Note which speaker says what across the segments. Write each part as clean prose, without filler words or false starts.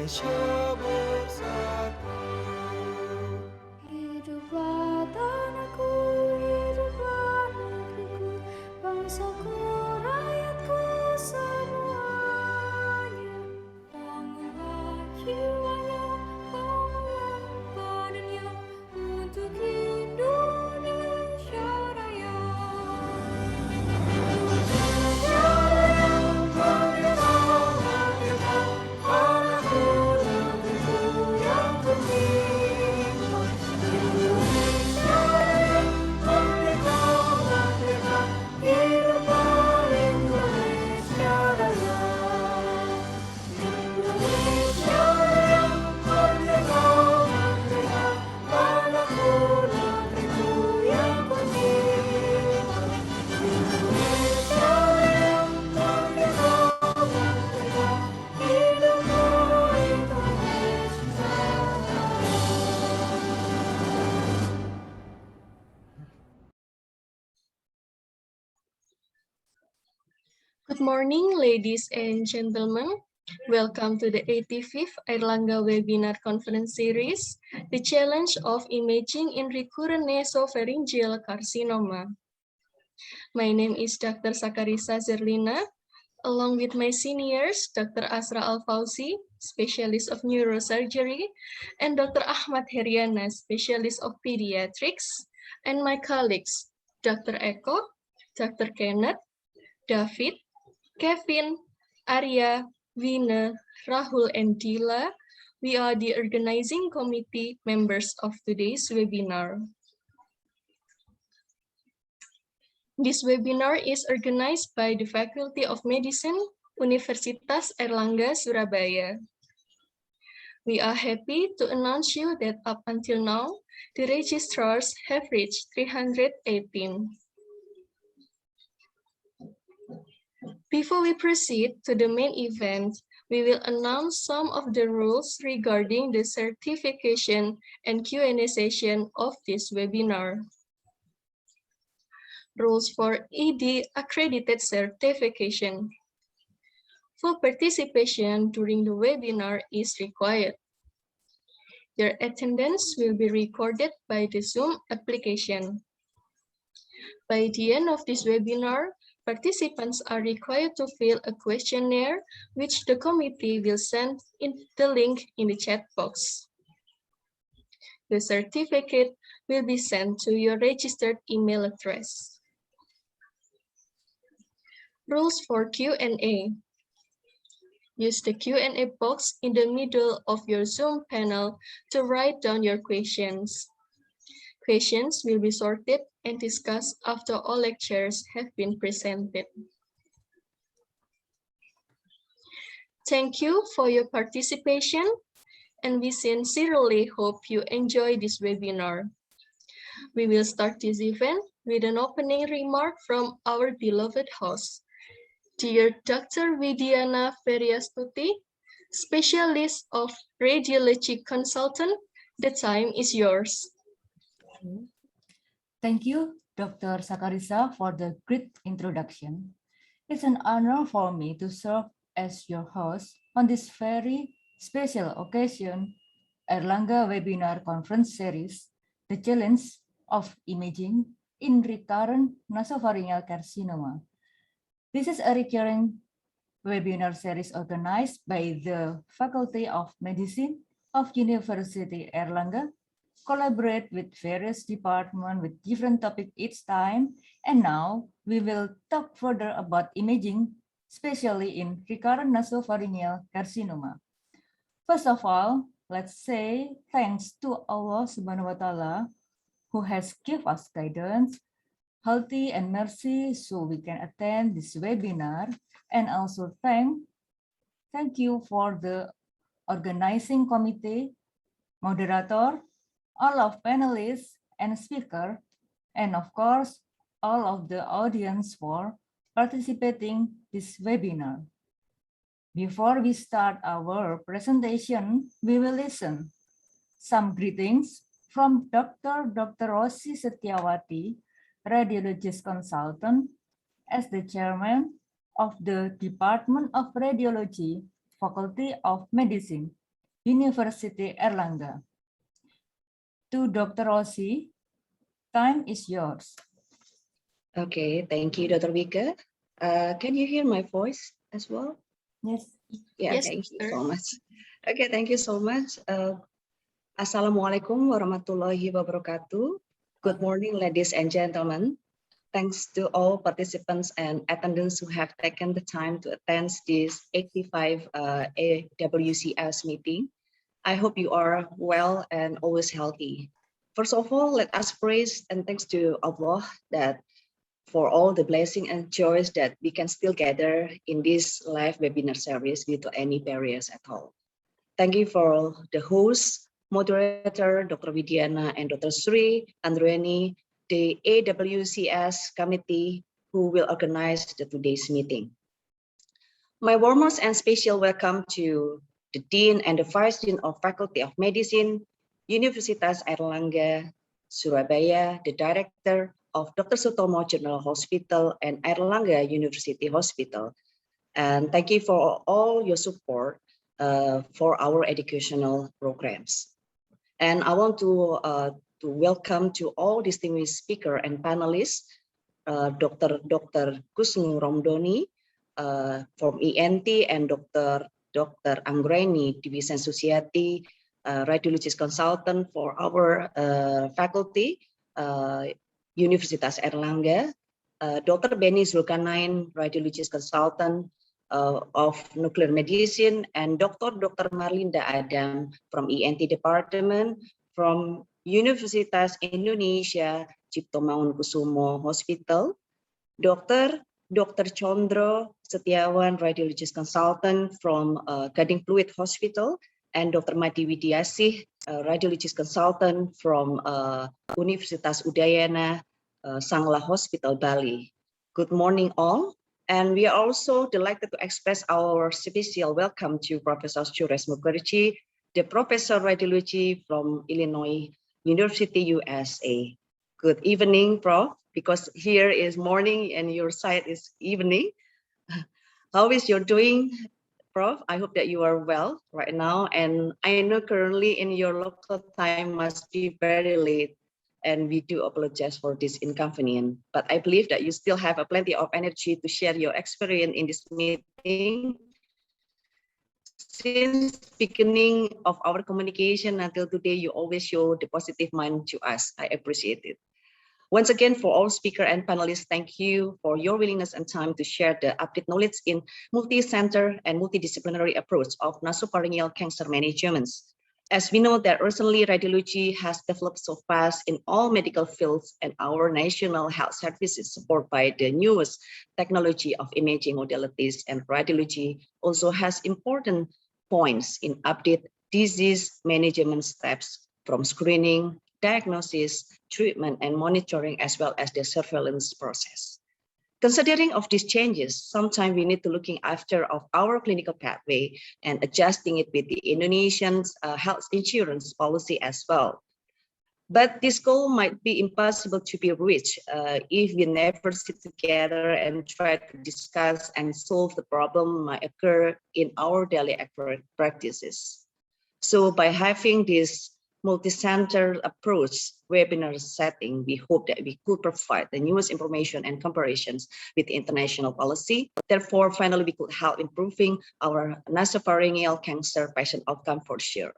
Speaker 1: Indonesia bersatu.
Speaker 2: Hiduplah tanahku, hiduplah negeriku, bangsaku, rakyatku semuanya. Bangunlah jiwanya, bangunlah badannya untuk Indonesia Raya. Indonesia Raya, merdeka, merdeka, tanahku, negeriku yang tercinta. Indonesia Raya, merdeka, merdeka, hiduplah Indonesia Raya. Indonesia Raya, merdeka, merdeka, tanahku, negeriku yang tercinta. Indonesia Raya, merdeka, merdeka, hiduplah Indonesia Raya.
Speaker 3: Good morning, ladies and gentlemen. Welcome to the 85th Airlangga webinar conference series, The Challenge of Imaging in Recurrent Nasopharyngeal Carcinoma. My name is Dr. Sakarisa Zerlina, along with my seniors, Dr. Asra Al-Fauzi, Specialist of Neurosurgery, and Dr. Ahmad Heriana, Specialist of Pediatrics, and my colleagues, Dr. Eko, Dr. Kenneth, David, Kevin, Arya, Vina, Rahul, and Dila. We are the organizing committee members of today's webinar. This webinar is organized by the Faculty of Medicine, Universitas Airlangga, Surabaya. We are happy to announce you that up until now, the registrars have reached 318. Before we proceed to the main event, we will announce some of the rules regarding the certification and Q&A session of this webinar. Rules for ED accredited certification. Full participation during the webinar is required. Your attendance will be recorded by the Zoom application. By the end of this webinar, participants are required to fill a questionnaire, which the committee will send in the link in the chat box. The certificate will be sent to your registered email address. Rules for Q&A. Use the Q&A box in the middle of your Zoom panel to write down your questions. Questions will be sorted and discussed after all lectures have been presented. Thank you for your participation, and we sincerely hope you enjoy this webinar. We will start this event with an opening remark from our beloved host. Dear Dr. Vidiana Feriastuti, Specialist of Radiology Consultant, the time is yours.
Speaker 4: Thank you, Dr. Sakarisa, for the great introduction. It's an honor for me to serve as your host on this very special occasion, Airlangga webinar conference series, The Challenge of Imaging in Recurrent Nasopharyngeal Carcinoma. This is a recurring webinar series organized by the Faculty of Medicine of University Airlangga, collaborate with various departments with different topics each time, and now we will talk further about imaging, especially in recurrent nasopharyngeal carcinoma. First of all, let's say thanks to Allah Subhanahu wa Ta'ala, who has given us guidance, healthy and mercy, so we can attend this webinar, and also thank you for the organizing committee, moderator, all of panelists and speaker, and of course, all of the audience for participating this webinar. Before we start our presentation, we will listen some greetings from Dr. Rosi Setiawati, radiologist consultant, as the chairman of the Department of Radiology, Faculty of Medicine, University Airlangga. To Dr. Rossi, time is yours.
Speaker 5: Okay, thank you, Dr. Vika. Can you hear my voice as well?
Speaker 4: Yes.
Speaker 5: Yeah,
Speaker 3: Yes,
Speaker 5: thank you
Speaker 3: sir.
Speaker 5: so much. Okay, thank you so much. Assalamualaikum warahmatullahi wabarakatuh. Good morning, ladies and gentlemen. Thanks to all participants and attendants who have taken the time to attend this 85 AWCS meeting. I hope you are well and always healthy. First of all, let us praise and thanks to Allah that for all the blessing and joys that we can still gather in this live webinar series without any barriers at all. Thank you for the host, moderator, Dr. Vidiana and Dr. Sri Andrueni, the AWCS committee who will organize today's meeting. My warmest and special welcome to the Dean and the Vice Dean of Faculty of Medicine, Universitas Airlangga, Surabaya, the Director of Dr. Sutomo General Hospital and Airlangga University Hospital. And thank you for all your support for our educational programs. And I want to welcome to all distinguished speaker and panelists, Dr. Kusnu Romdoni from ENT and Dr. Anggreni, Division Society, radiologist consultant for our faculty, Universitas Airlangga, Dr. Benny Zulkarnain, radiologist consultant of nuclear medicine, and Dr. Marlinda Adam from ENT department from Universitas Indonesia Cipto Mangunkusumo Hospital, Dr. Chondro Setiawan, radiologist consultant from Gading Pluit Hospital, and Dr. Madi Widiasih, radiologist consultant from Universitas Udayana, Sangla Hospital, Bali. Good morning all. And we are also delighted to express our special welcome to Professor Chures Mukherjee, the Professor of Radiology from Illinois University, USA. Good evening, Prof, because here is morning and your side is evening. How is your doing, Prof? I hope that you are well right now. And I know currently in your local time must be very late. And we do apologize for this inconvenience, but I believe that you still have plenty of energy to share your experience in this meeting. Since beginning of our communication until today, you always show the positive mind to us. I appreciate it. Once again, for all speaker and panelists, thank you for your willingness and time to share the update knowledge in multi-center and multidisciplinary approach of nasopharyngeal cancer management. As we know that recently radiology has developed so fast in all medical fields, and our national health services supported by the newest technology of imaging modalities, and radiology also has important points in update disease management steps from screening, diagnosis, treatment, and monitoring, as well as the surveillance process. Considering of these changes, sometimes we need to looking after of our clinical pathway and adjusting it with the Indonesian health insurance policy as well. But this goal might be impossible to be reached if we never sit together and try to discuss and solve the problem might occur in our daily practices. So by having this multi-center approach webinar setting, we hope that we could provide the newest information and comparisons with international policy. Therefore, finally, we could help improving our nasopharyngeal cancer patient outcome for sure.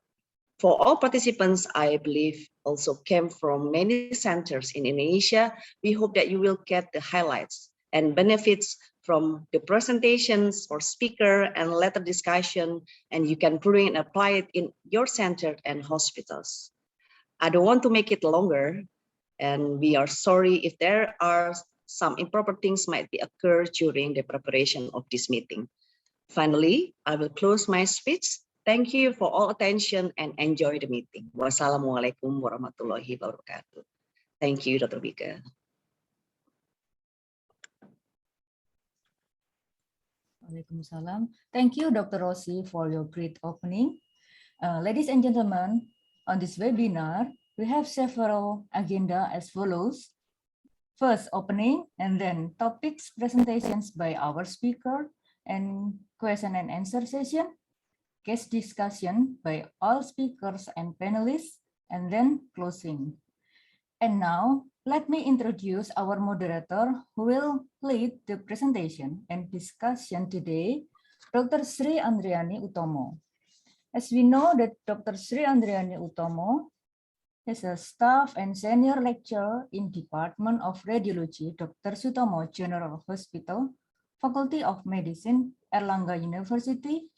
Speaker 5: For all participants, I believe also came from many centers in Indonesia. We hope that you will get the highlights and benefits from the presentations or speaker and later discussion, and you can bring and apply it in your center and hospitals. I don't want to make it longer, and we are sorry if there are some improper things might be occur during the preparation of this meeting. Finally, I will close my speech. Thank you for all attention and enjoy the meeting. Wassalamualaikum warahmatullahi wabarakatuh. Thank you, Dr. Vika.
Speaker 4: Waalaikumsalam. Thank you, Dr. Rossi, for your great opening. Ladies and gentlemen, on this webinar, we have several agenda as follows. First, opening, and then topics, presentations by our speaker, and question and answer session. guest discussion by all speakers and panelists, and then closing. And now, let me introduce our moderator who will lead the presentation and discussion today, Dr. Sri Andriani Utomo. As we know that Dr. Sri Andriani Utomo is a staff and senior lecturer in Department of Radiology, Dr. Sutomo General Hospital, Faculty of Medicine, Airlangga University,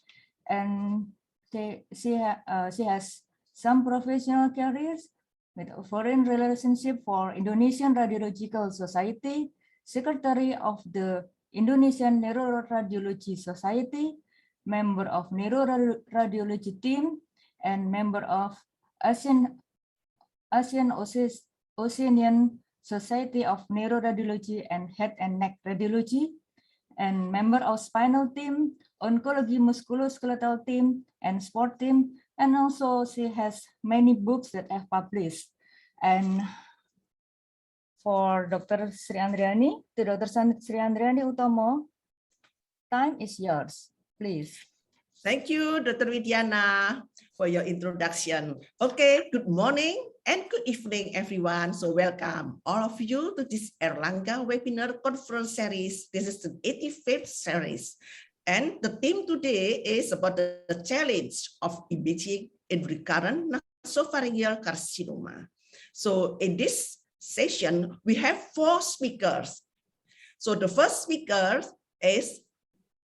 Speaker 4: and she has some professional careers with a foreign relationship for Indonesian Radiological Society, Secretary of the Indonesian Neuroradiology Society, member of Neuroradiology team, and member of Asian Oceanian Society of Neuroradiology and Head and Neck Radiology, and member of spinal team, oncology musculoskeletal team, and sport team. And also she has many books that I've published. And for Dr. Sri Andriani, to Dr. Sri Andriani Utomo, time is yours, please.
Speaker 6: Thank you, Dr. Widiana, for your introduction. Okay, good morning and good evening, everyone. So welcome all of you to this Airlangga webinar conference series. This is the 85th series. And the theme today is about the challenge of imaging in recurrent nasopharyngeal carcinoma. So in this session, we have 4 speakers. So the first speaker is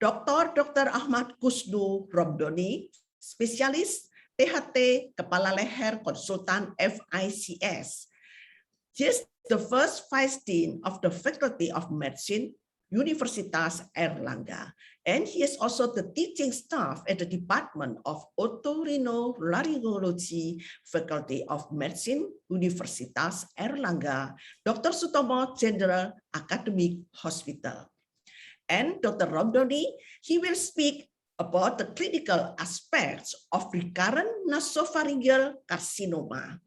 Speaker 6: Dr. Ahmad Kusnu Romdoni, spesialis THT Kepala Leher Konsultan FICS. He is the first Vice Dean of the Faculty of Medicine, Universitas Airlangga, and he is also the teaching staff at the Department of Otorhinolaryngology, Faculty of Medicine, Universitas Airlangga, Dr. Sutomo General Academic Hospital. And Dr. Romdoni, he will speak about the clinical aspects of recurrent nasopharyngeal carcinoma.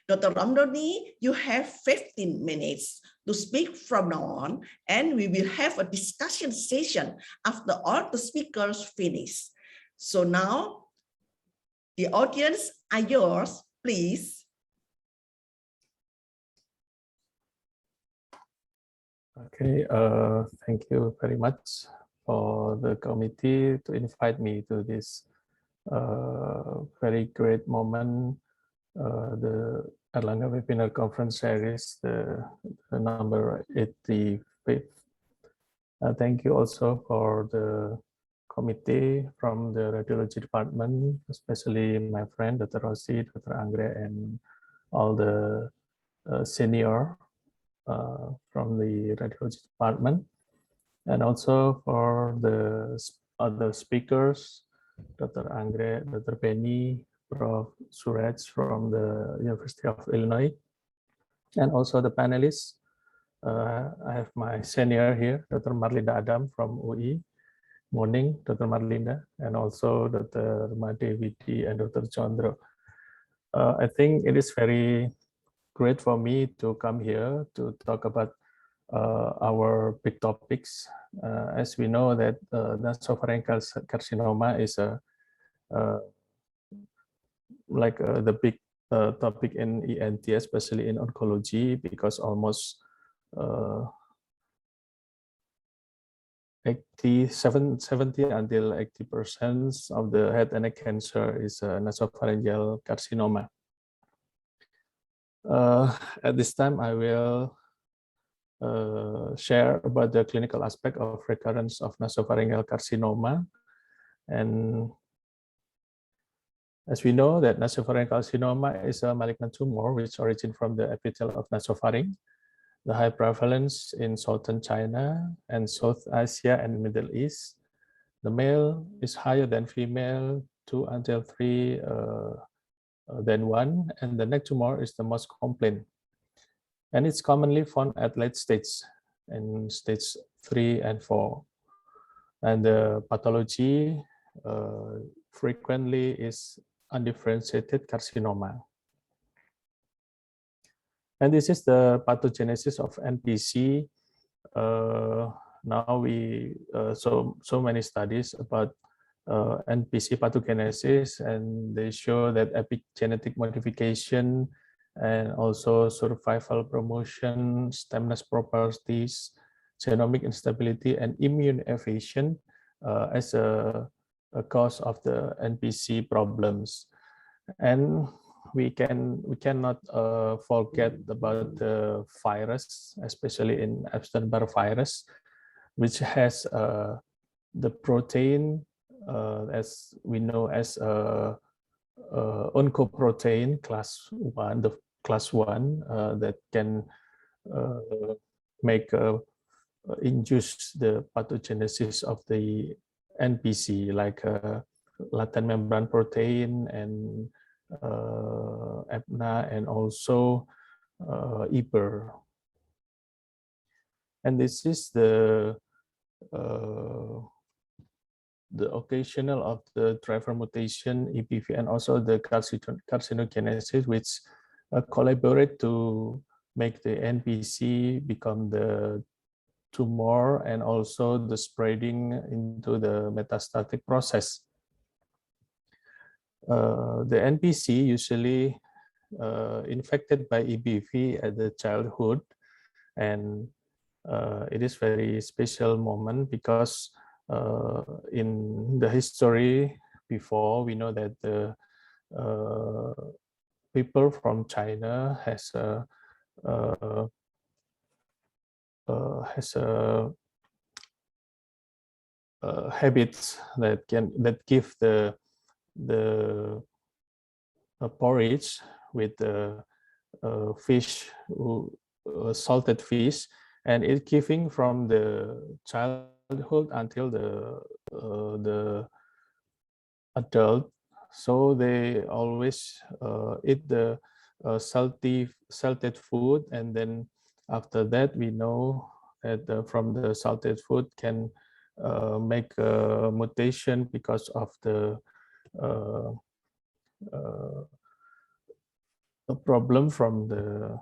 Speaker 6: Dr. Romdoni, you have 15 minutes to speak from now on, and we will have a discussion session after all the speakers finish. So now, the audience are yours, please.
Speaker 7: Okay, thank you very much for the committee to invite me to this very great moment, the Airlangga webinar conference series, the number 85th. Thank you also for the committee from the radiology department, especially my friend, Dr. Rossi, Dr. Angre, and all the senior from the radiology department, and also for the other speakers, Dr. Angre, Dr. Penny, Prof. Suraj from the University of Illinois, and also the panelists. I have my senior here, Dr. Marlinda Adam from UI. Morning, Dr. Marlinda, and also Dr. Made Vidi and Dr. Chandra. I think it is very great for me to come here to talk about our big topics. As we know that nasopharyngeal carcinoma is the big topic in ENT, especially in oncology, because almost 70 until 80% of the head and neck cancer is nasopharyngeal carcinoma. At this time, I will share about the clinical aspect of recurrence of nasopharyngeal carcinoma. And as we know that nasopharyngeal carcinoma is a malignant tumor which originates from the epithelium of nasopharynx. The high prevalence in southern China and South Asia and Middle East. The male is higher than female, 2 until 3 than 1, and the neck tumor is the most common. And it's commonly found at late stage, in stage 3 and 4. And the pathology frequently is undifferentiated carcinoma. And this is the pathogenesis of NPC. Now we so many studies about NPC pathogenesis, and they show that epigenetic modification and also survival promotion, stemness properties, genomic instability, and immune evasion as a cause of the NPC problems. And we cannot forget about the virus, especially in Epstein-Barr virus, which has the protein as we know as oncoprotein class 1, the class 1 that can make induce the pathogenesis of the NPC, like latent membrane protein and EPNA, and also EPER. And this is the occasional of the driver mutation, EBV, and also the carcinogenesis, which collaborate to make the NPC become the tumor and also the spreading into the metastatic process. The NPC usually infected by EBV at the childhood, and it is very special moment because in the history before, we know that the people from China has habits that give the porridge with the fish, salted fish, and it giving from the childhood until the adult. So they always eat the salted food, and then after that we know that from the salted food can make a mutation because of the problem from the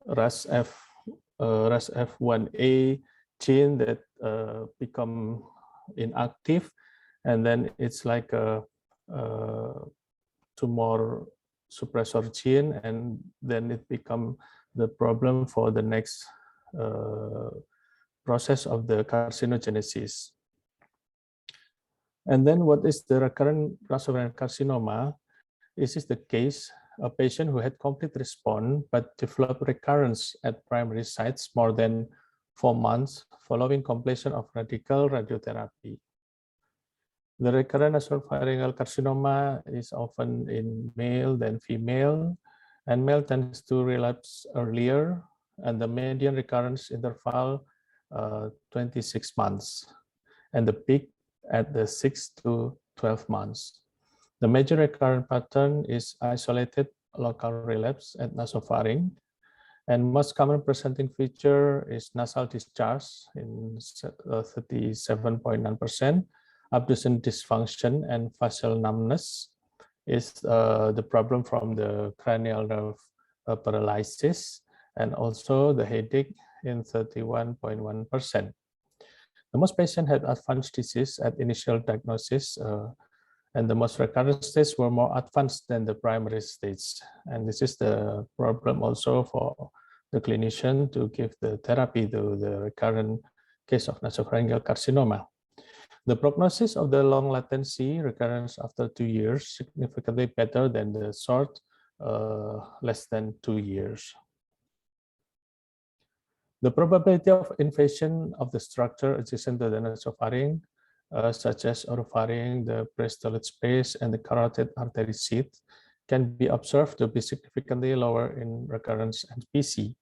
Speaker 7: RASF1A gene that become inactive, and then it's like a tumor suppressor gene, and then it become the problem for the next process of the carcinogenesis. And then what is the recurrent nasopharyngeal carcinoma? This is the case, a patient who had complete response but developed recurrence at primary sites more than 4 months following completion of radical radiotherapy. The recurrent nasopharyngeal carcinoma is often in male than female, and male tends to relapse earlier, and the median recurrence interval 26 months, and the peak at the 6 to 12 months. The major recurrent pattern is isolated local relapse at nasopharynx, and most common presenting feature is nasal discharge in 37.9%, abduction dysfunction, and facial numbness is the problem from the cranial nerve paralysis, and also the headache in 31.1%. The most patients had advanced disease at initial diagnosis, and the most recurrent stages were more advanced than the primary stage. And this is the problem also for the clinician to give the therapy to the recurrent case of nasopharyngeal carcinoma. The prognosis of the long latency recurrence after 2 years significantly better than the short, less than 2 years. The probability of invasion of the structure adjacent to the nasopharynx, such as oropharynx, the peritonial space, and the carotid artery sheath, can be observed to be significantly lower in recurrence NPC.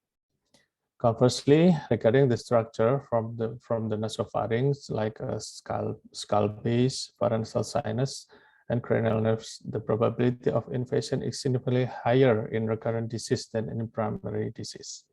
Speaker 7: Conversely, regarding the structure from the nasopharynx, like a skull base, pharyngeal sinus, and cranial nerves, the probability of invasion is significantly higher in recurrent disease than in primary disease.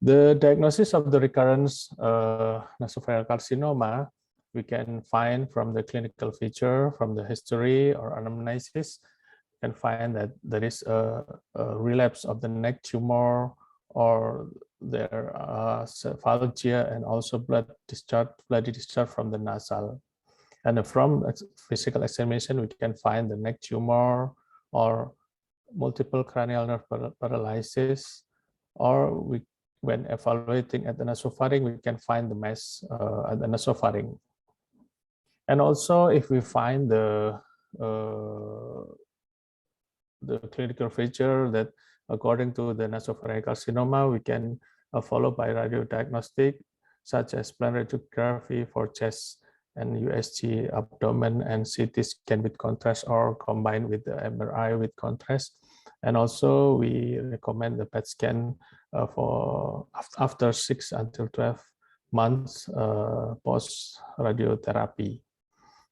Speaker 7: The diagnosis of the recurrence nasopharyngeal carcinoma we can find from the clinical feature, from the history or anamnesis. You can find that there is a relapse of the neck tumor or there are cephalgia and also bloody discharge from the nasal. And from physical examination, we can find the neck tumor or multiple cranial nerve paralysis, or when evaluating at the nasopharynx, we can find the mass at the nasopharynx. And also, if we find the clinical feature that according to the nasopharyngeal carcinoma, we can follow by radiodiagnostic, such as plain radiography for chest and USG abdomen and CT scan with contrast or combined with the MRI with contrast. And also we recommend the PET scan for after 6 until 12 months post radiotherapy.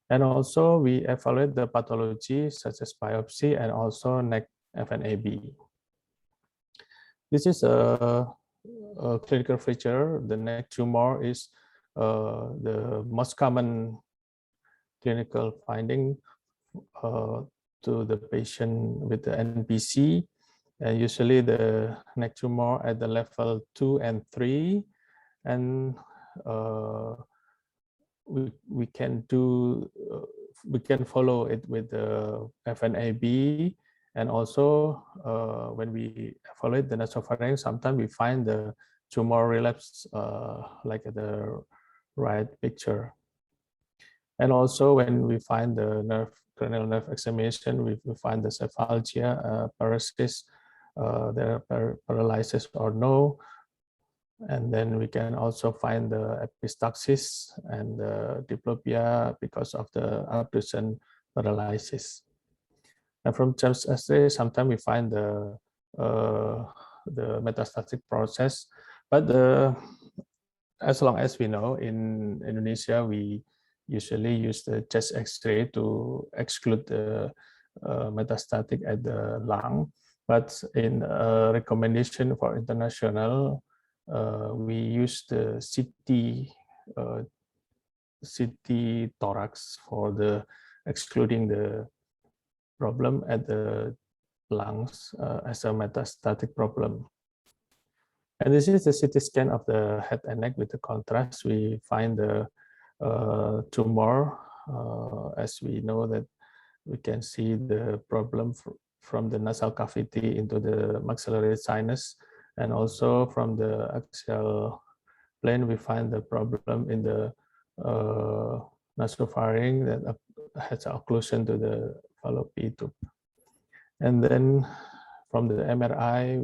Speaker 7: And also we evaluate the pathology such as biopsy and also neck FNAB. This is a clinical feature. The neck tumor is the most common clinical finding to the patient with the NPC. And usually the neck tumor at the level 2 and 3. And we can follow it with the FNAB, and also when we evaluate the nasopharynx, sometimes we find the tumor relapse like the right picture. And also when we find the cranial nerve examination, we find the cephalgia, paralysis, there are paralysis or no. And then we can also find the epistaxis and the diplopia because of the abduction paralysis. And from chest X-ray, sometimes we find the metastatic process. But as long as we know, in Indonesia, we usually use the chest X-ray to exclude the metastatic at the lung. But in recommendation for international, we use the CT thorax for the excluding the problem at the lungs as a metastatic problem. And this is the CT scan of the head and neck with the contrast. We find the tumor, as we know that we can see the problem from the nasal cavity into the maxillary sinus. And also from the axial plane, we find the problem in the nasopharynx that has occlusion to the fallopian tube. And then from the MRI,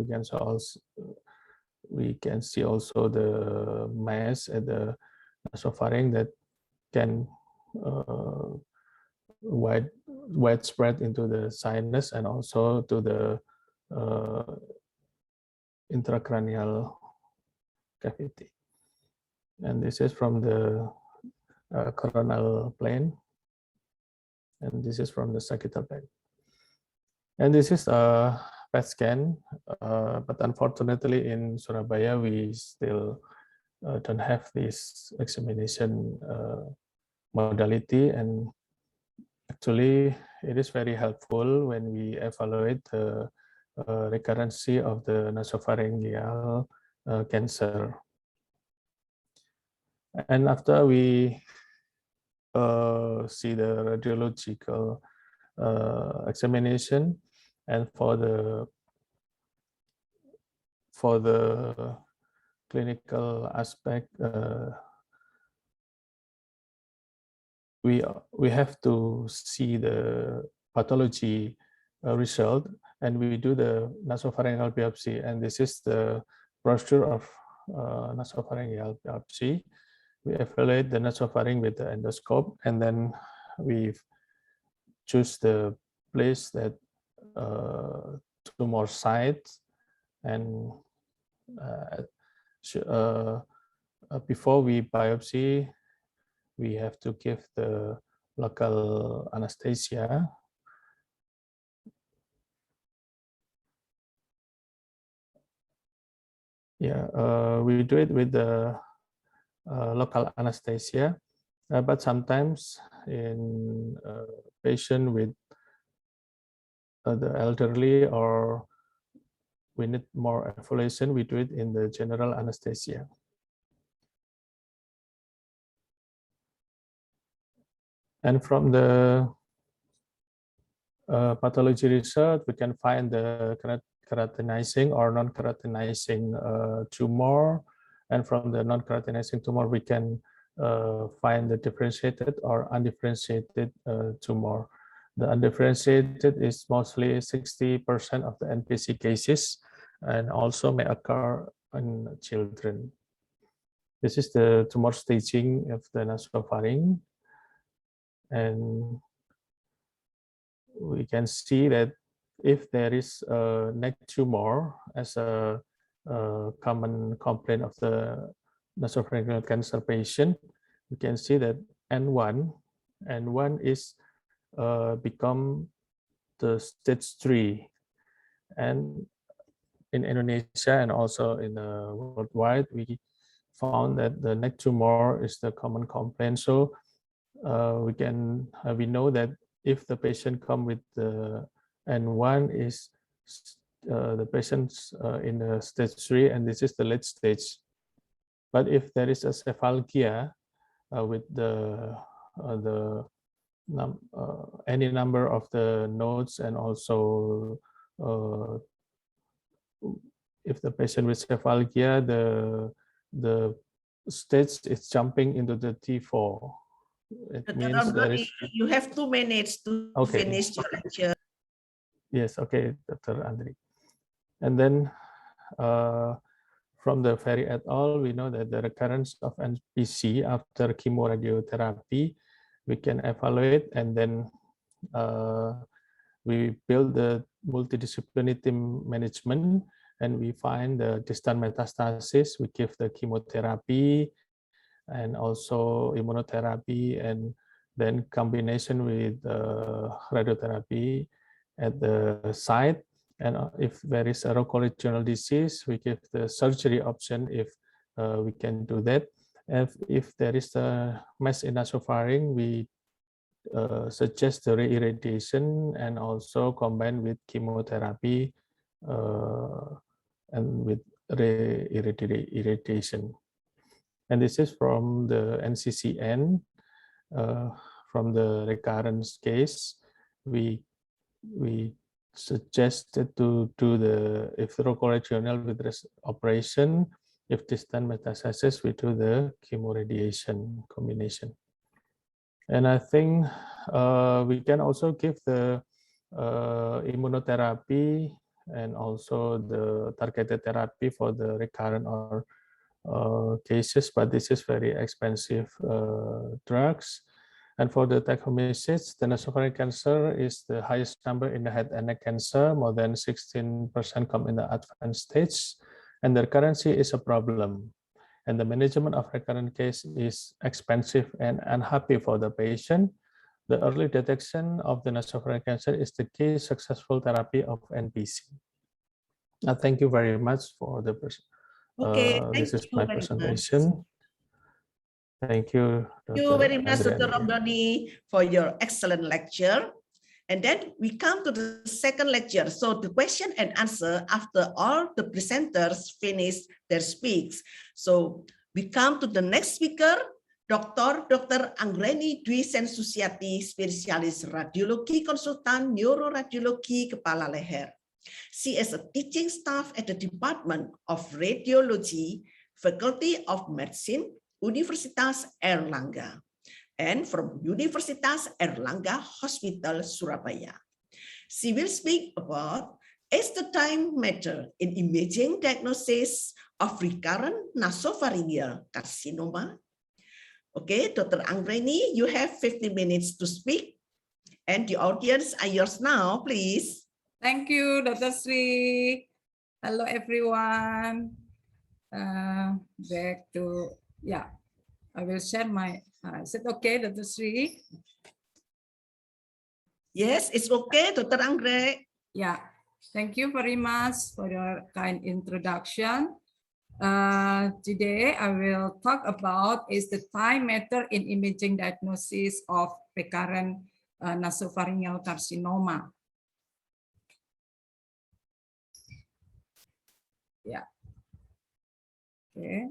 Speaker 7: we can see also the mass at the nasopharynx that can widespread into the sinus and also to the intracranial cavity. And this is from the coronal plane, and this is from the sagittal plane. And this is a PET scan, but unfortunately in Surabaya we still don't have this examination modality, and actually it is very helpful when we evaluate the recurrency of the nasopharyngeal cancer. And after we see the radiological examination, and for the clinical aspect, we have to see the pathology result, and we do the nasopharyngeal biopsy. And this is the brochure of nasopharyngeal biopsy. We evaluate the nasopharynx with the endoscope, and then we choose the place that tumor site, and before we biopsy, we have to give the local anesthesia. Yeah, we do it with the local anesthesia, but sometimes in patient with the elderly or we need more evaluation, we do it in the general anesthesia. And from the pathology research, we can find the keratinizing or non-keratinizing tumor. And from the non-keratinizing tumor, we can find the differentiated or undifferentiated tumor. The undifferentiated is mostly 60% of the NPC cases and also may occur in children. This is the tumor staging of the nasopharynx. And we can see that if there is a neck tumor as a common complaint of the nasopharyngeal cancer patient, we can see that N1 is become the stage 3. And in Indonesia and also in worldwide, we found that the neck tumor is the common complaint. So we know that if the patient come with the N1 is the patient's in the stage 3 and this is the late stage. But if there is a cephalgia with any number of the nodes and also if the patient with cephalgia, the stage is jumping into the T4. It means there is...
Speaker 6: You have 2 minutes to finish your lecture.
Speaker 7: Yes, okay, Dr. Andri. And then from the Ferry et al., we know that the recurrence of NPC after chemoradiotherapy, we can evaluate, and then we build the multidisciplinary team management, and we find the distant metastasis, we give the chemotherapy, and also immunotherapy, and then combination with radiotherapy at the site. And if there is a rocoregional disease, we give the surgery option if we can do that. If there is a mass in nasopharynx, we suggest the re-irradiation and also combine with chemotherapy and with re-irradiation. And this is from the NCCN, from the recurrence case. We suggested to do the, if rocoregional with operation, if distant metastasis, we do the chemoradiation combination. And I think we can also give the immunotherapy and also the targeted therapy for the recurrent or cases, but this is very expensive drugs. And for the take-home-message, the nasopharyngeal cancer is the highest number in the head and neck cancer. More than 16% come in the advanced stage, and the recurrence is a problem. And the management of recurrent case is expensive and unhappy for the patient. The early detection of the nasopharyngeal cancer is the key successful therapy of NPC. Thank you very much for the this is my presentation. Thank you.
Speaker 6: Thank you very much, Dr. Ramdhani, for your excellent lecture. And then we come to the second lecture. So the question and answer after all the presenters finish their speaks. So we come to the next speaker, Dr. Anggreni Dwi Sensusiati, spesialis radiologi konsultan neuroradiologi kepala leher. She is a teaching staff at the Department of Radiology, Faculty of Medicine, Universitas Airlangga, and from Universitas Airlangga Hospital, Surabaya. She will speak about is the time matter in imaging diagnosis of recurrent nasopharyngeal carcinoma. Okay, Dr. Anggreni, you have 50 minutes to speak, and the audience are yours now, please.
Speaker 8: Thank you, Dr. Sri. Hello, everyone. Back to, I will share my, is it okay, Dr. Sri?
Speaker 6: Yes, it's okay, Dr. Anggreni.
Speaker 8: Yeah, thank you very much for your kind introduction. Today, I will talk about is the time matter in imaging diagnosis of recurrent nasopharyngeal carcinoma. Yeah. Okay.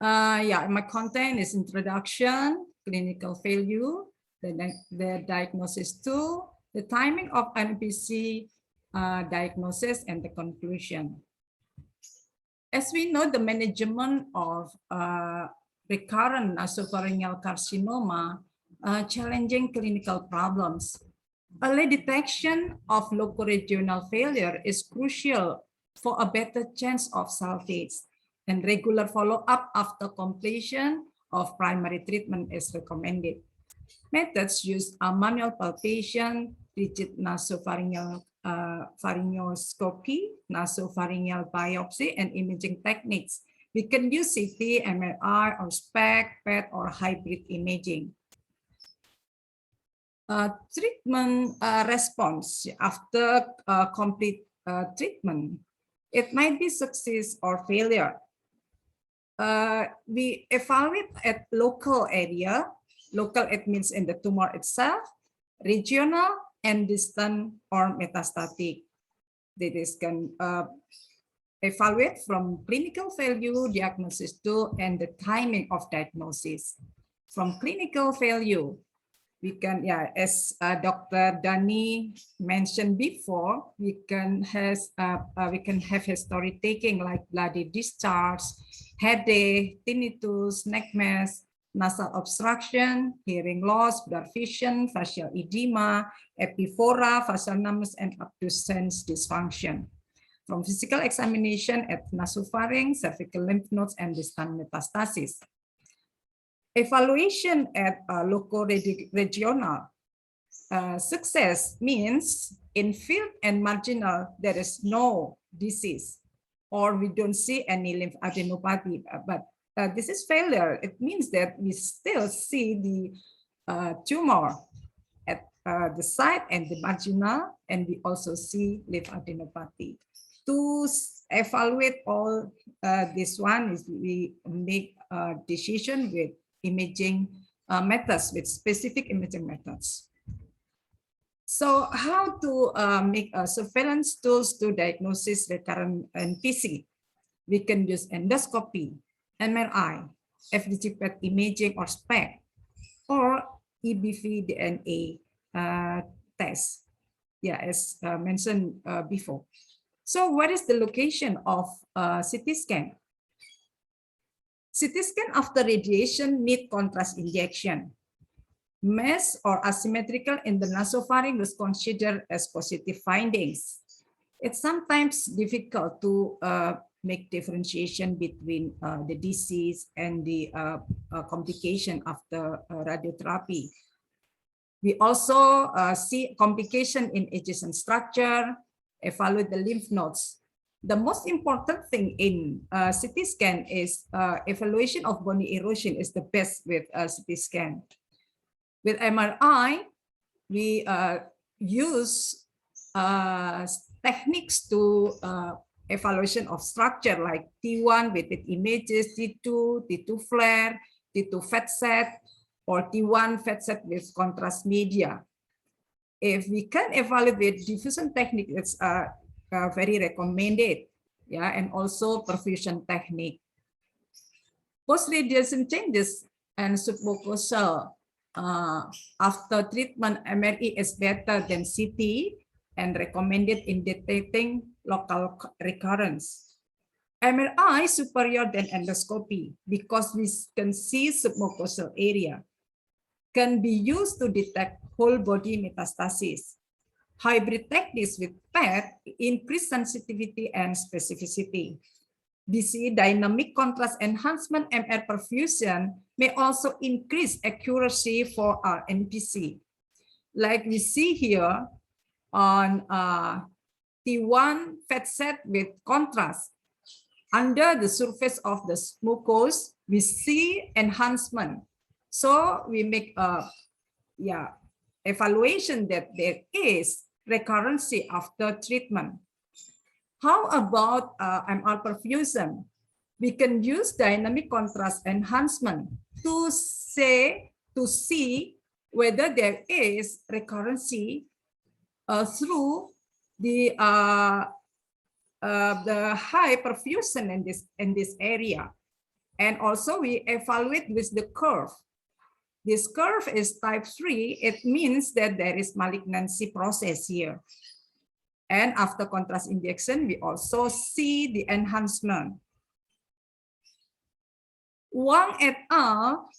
Speaker 8: Yeah, my content is introduction, clinical failure, the diagnosis tool, the timing of NPC diagnosis, and the conclusion. As we know, the management of recurrent nasopharyngeal carcinoma challenging clinical problems. Early detection of locoregional failure is crucial for a better chance of salvage, and regular follow-up after completion of primary treatment is recommended. Methods used are manual palpation, rigid nasopharyngeal pharyngoscopy, nasopharyngeal biopsy, and imaging techniques. We can use CT, MRI, or SPECT, PET, or hybrid imaging. Treatment response after complete treatment. It might be success or failure. We evaluate at local area. Local, it means in the tumor itself, regional, and distant or metastatic. This can evaluate from clinical failure, diagnosis tool, and the timing of diagnosis. From clinical failure, we can, as Dr. Dani mentioned before, we can have history taking like bloody discharge, headache, tinnitus, neck mass, nasal obstruction, hearing loss, blurred vision, facial edema, epiphora, facial numbness, and abducens dysfunction. From physical examination at nasopharynx, cervical lymph nodes, and distant metastasis. Evaluation at locoregional. Success means in field and marginal, there is no disease, or we don't see any lymphadenopathy, but this is failure. It means that we still see the tumor at the site and the marginal, and we also see lymphadenopathy. To evaluate all this one is we make a decision with imaging methods, with specific imaging methods. So how to make surveillance tools to diagnosis recurrent NPC? We can use endoscopy, MRI, FDG PET imaging or SPECT, or EBV DNA test, as mentioned before. So what is the location of CT scan? CT scan after radiation need contrast injection. Mass or asymmetrical in the nasopharynx was considered as positive findings. It's sometimes difficult to make differentiation between the disease and the complication after radiotherapy. We also see complication in adjacent structure, evaluate the lymph nodes. The most important thing in CT scan is evaluation of bony erosion is the best with CT scan. With MRI, we use techniques to evaluation of structure like T1 with its images, T2, T2 flare, T2 fat set, or T1 fat set with contrast media. If we can evaluate diffusion technique, it's very recommended, and also perfusion technique. Post-radiation changes and submucosal after treatment, MRI is better than CT and recommended in detecting local recurrence. MRI superior than endoscopy because we can see submucosal area. Can be used to detect whole body metastasis. Hybrid techniques with PET increase sensitivity and specificity. DC dynamic contrast enhancement MR perfusion may also increase accuracy for our NPC. Like we see here on T1 fat set with contrast. Under the surface of the mucous, we see enhancement. So we make a evaluation that there is recurrency after treatment. How about MR perfusion? We can use dynamic contrast enhancement to see whether there is recurrency through the the high perfusion in this area. And also we evaluate with the curve. This curve is type 3. It means that there is malignancy process here. And after contrast injection, we also see the enhancement. Wang et al.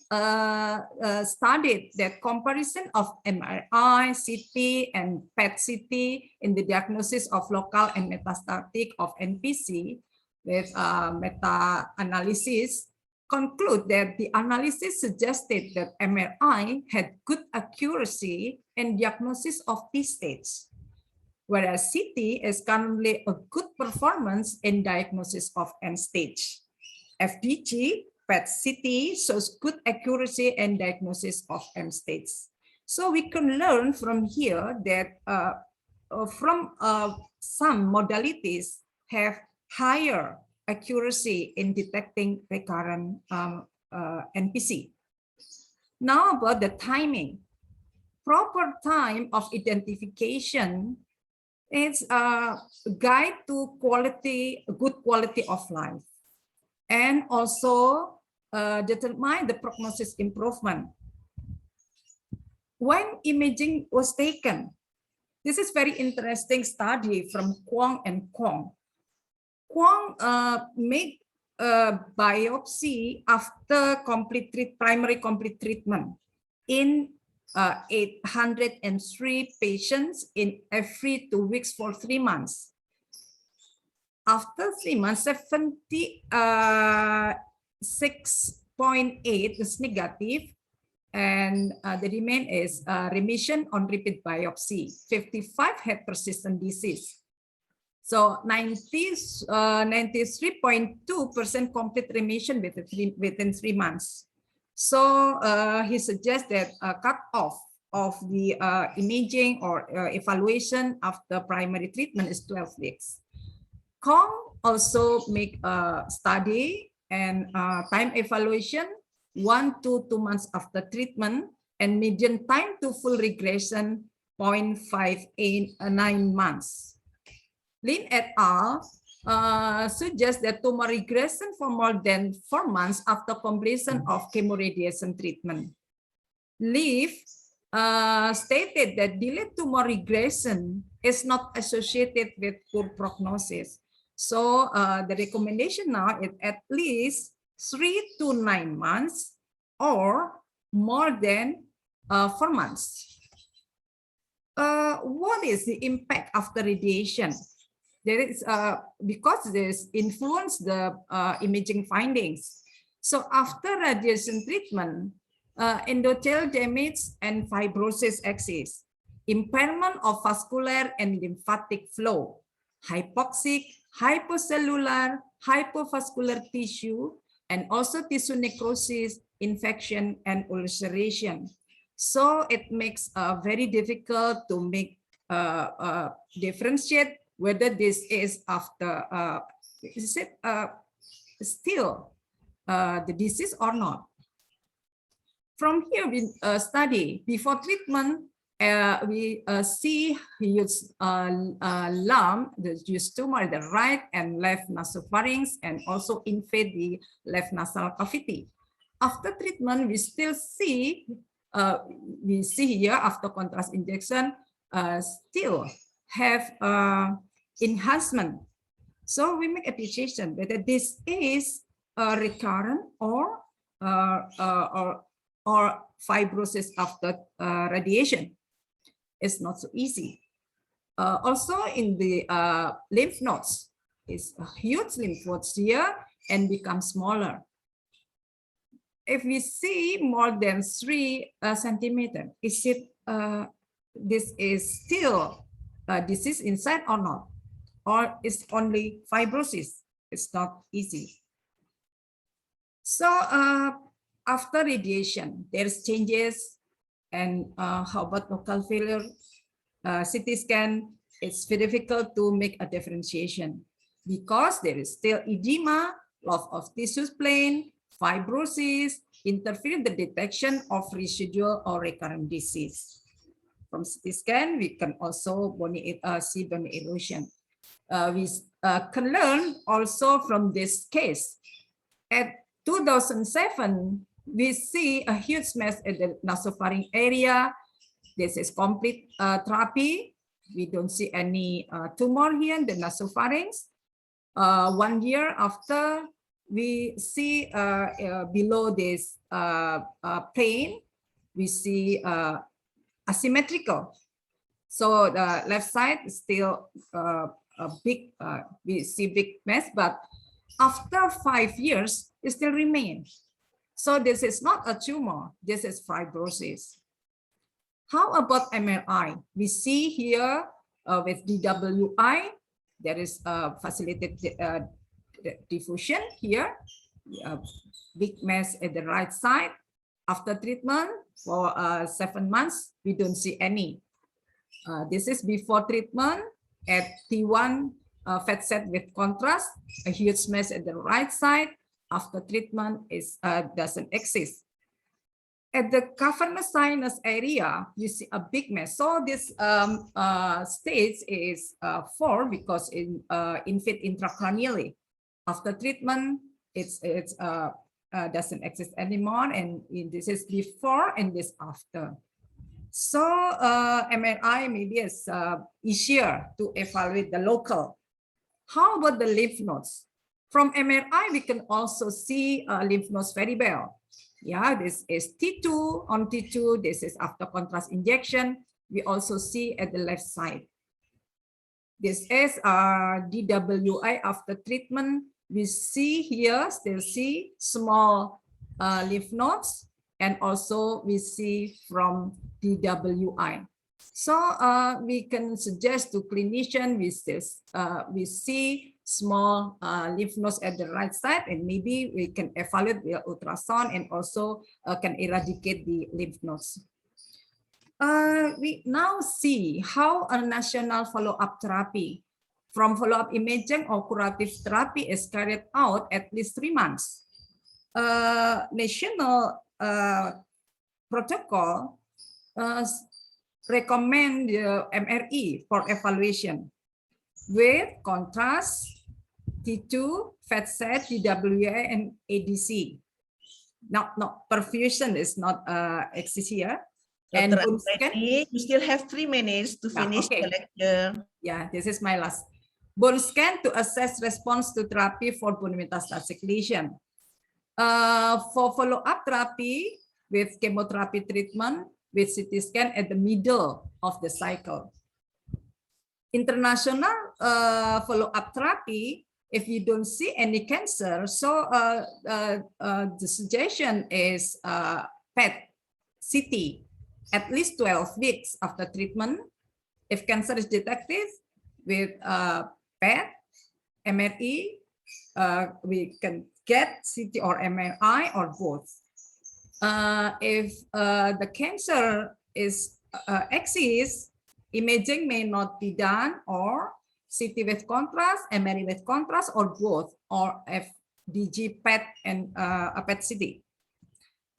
Speaker 8: Studied that comparison of MRI, CT, and PET-CT in the diagnosis of local and metastatic of NPC with meta-analysis conclude that the analysis suggested that MRI had good accuracy in diagnosis of this stage, whereas CT is currently a good performance in diagnosis of end stage. FDG, PET-CT shows good accuracy in diagnosis of end stage. So we can learn from here that some modalities have higher accuracy in detecting recurrent NPC. Now about the timing. Proper time of identification is a guide to good quality of life, and also determine the prognosis improvement. When imaging was taken, this is very interesting study from Kwong and Kong. Kwong made a biopsy after primary complete treatment in 803 patients in every 2 weeks for 3 months. After 3 months, 76.8 is negative, and the remain is remission on repeat biopsy. 55 had persistent disease. So 93.2% complete remission within 3 months. So he suggests that a cutoff of the imaging or evaluation after primary treatment is 12 weeks. Kong also make a study and time evaluation 1 to 2 months after treatment, and median time to full regression 0.589 months. Lin et al. Suggests that tumor regression for more than 4 months after completion of chemoradiation treatment. Leaf stated that delayed tumor regression is not associated with poor prognosis. So the recommendation now is at least 3 to 9 months or more than 4 months. What is the impact after radiation? There is because this influence the imaging findings. So after radiation treatment, endothelial damage and fibrosis exist, impairment of vascular and lymphatic flow, hypoxic, hypocellular, hypovascular tissue, and also tissue necrosis, infection, and ulceration. So it makes very difficult to make differentiate whether this is after still the disease or not. From here, we study before treatment. We see huge lump, the huge tumor in the right and left nasopharynx, and also invade the left nasal cavity. After treatment, we still see here after contrast injection still have enhancement. So we make a decision whether this is recurrent or fibrosis after radiation. It's not so easy. Also in the lymph nodes, it's a huge lymph nodes here and become smaller. If we see more than 3 centimeters, is it this is still disease inside or not? Or it's only fibrosis? It's not easy. So after radiation, there's changes. And how about local failure? CT scan, it's very difficult to make a differentiation because there is still edema, loss of tissue plane, fibrosis, interfere the detection of residual or recurrent disease. From CT scan, we can also see bone erosion. we can learn also from this case. At 2007, we see a huge mass at the nasopharyngeal area. This is complete therapy. We don't see any tumor here in the nasopharynx. 1 year after, we see below this plane, we see asymmetrical. So the left side is still a big, we see big mass, but after 5 years, it still remains. So this is not a tumor, this is fibrosis. How about MRI? We see here with DWI, there is a facilitated diffusion here, big mass at the right side. After treatment for 7 months, we don't see any. This is before treatment at T1 fat set with contrast, a huge mass at the right side. After treatment is doesn't exist. At the cavernous sinus area, you see a big mass. So this stage is 4 because in infit intracranially. After treatment, it's doesn't exist anymore, and this is before and this after. So MRI maybe is easier to evaluate the local. How about the lymph nodes? From MRI, we can also see lymph nodes very well. Yeah, this is T2 on T2. This is after contrast injection. We also see at the left side. This is DWI after treatment. We see here, still see small lymph nodes, and also we see from DWI. So we can suggest to clinician, we see small lymph nodes at the right side, and maybe we can evaluate via ultrasound and also can eradicate the lymph nodes. We now see how a national follow-up therapy from follow-up imaging or curative therapy is carried out at least 3 months. National protocol recommend the MRE for evaluation with contrast, T2, fat set, DWA, and ADC. No, perfusion is not exist here. And
Speaker 6: Dr. Angreni, you still have 3 minutes to finish the lecture.
Speaker 8: Yeah, this is my last. Bone scan to assess response to therapy for bone metastatic lesion. For follow-up therapy with chemotherapy treatment with CT scan at the middle of the cycle. International follow-up therapy, if you don't see any cancer, so the suggestion is PET CT at least 12 weeks after treatment. If cancer is detected with PET, MRE, we can get CT or MRI or both. If the cancer is exists, imaging may not be done, or CT with contrast, MRI with contrast, or both, or FDG PET and a PET CT.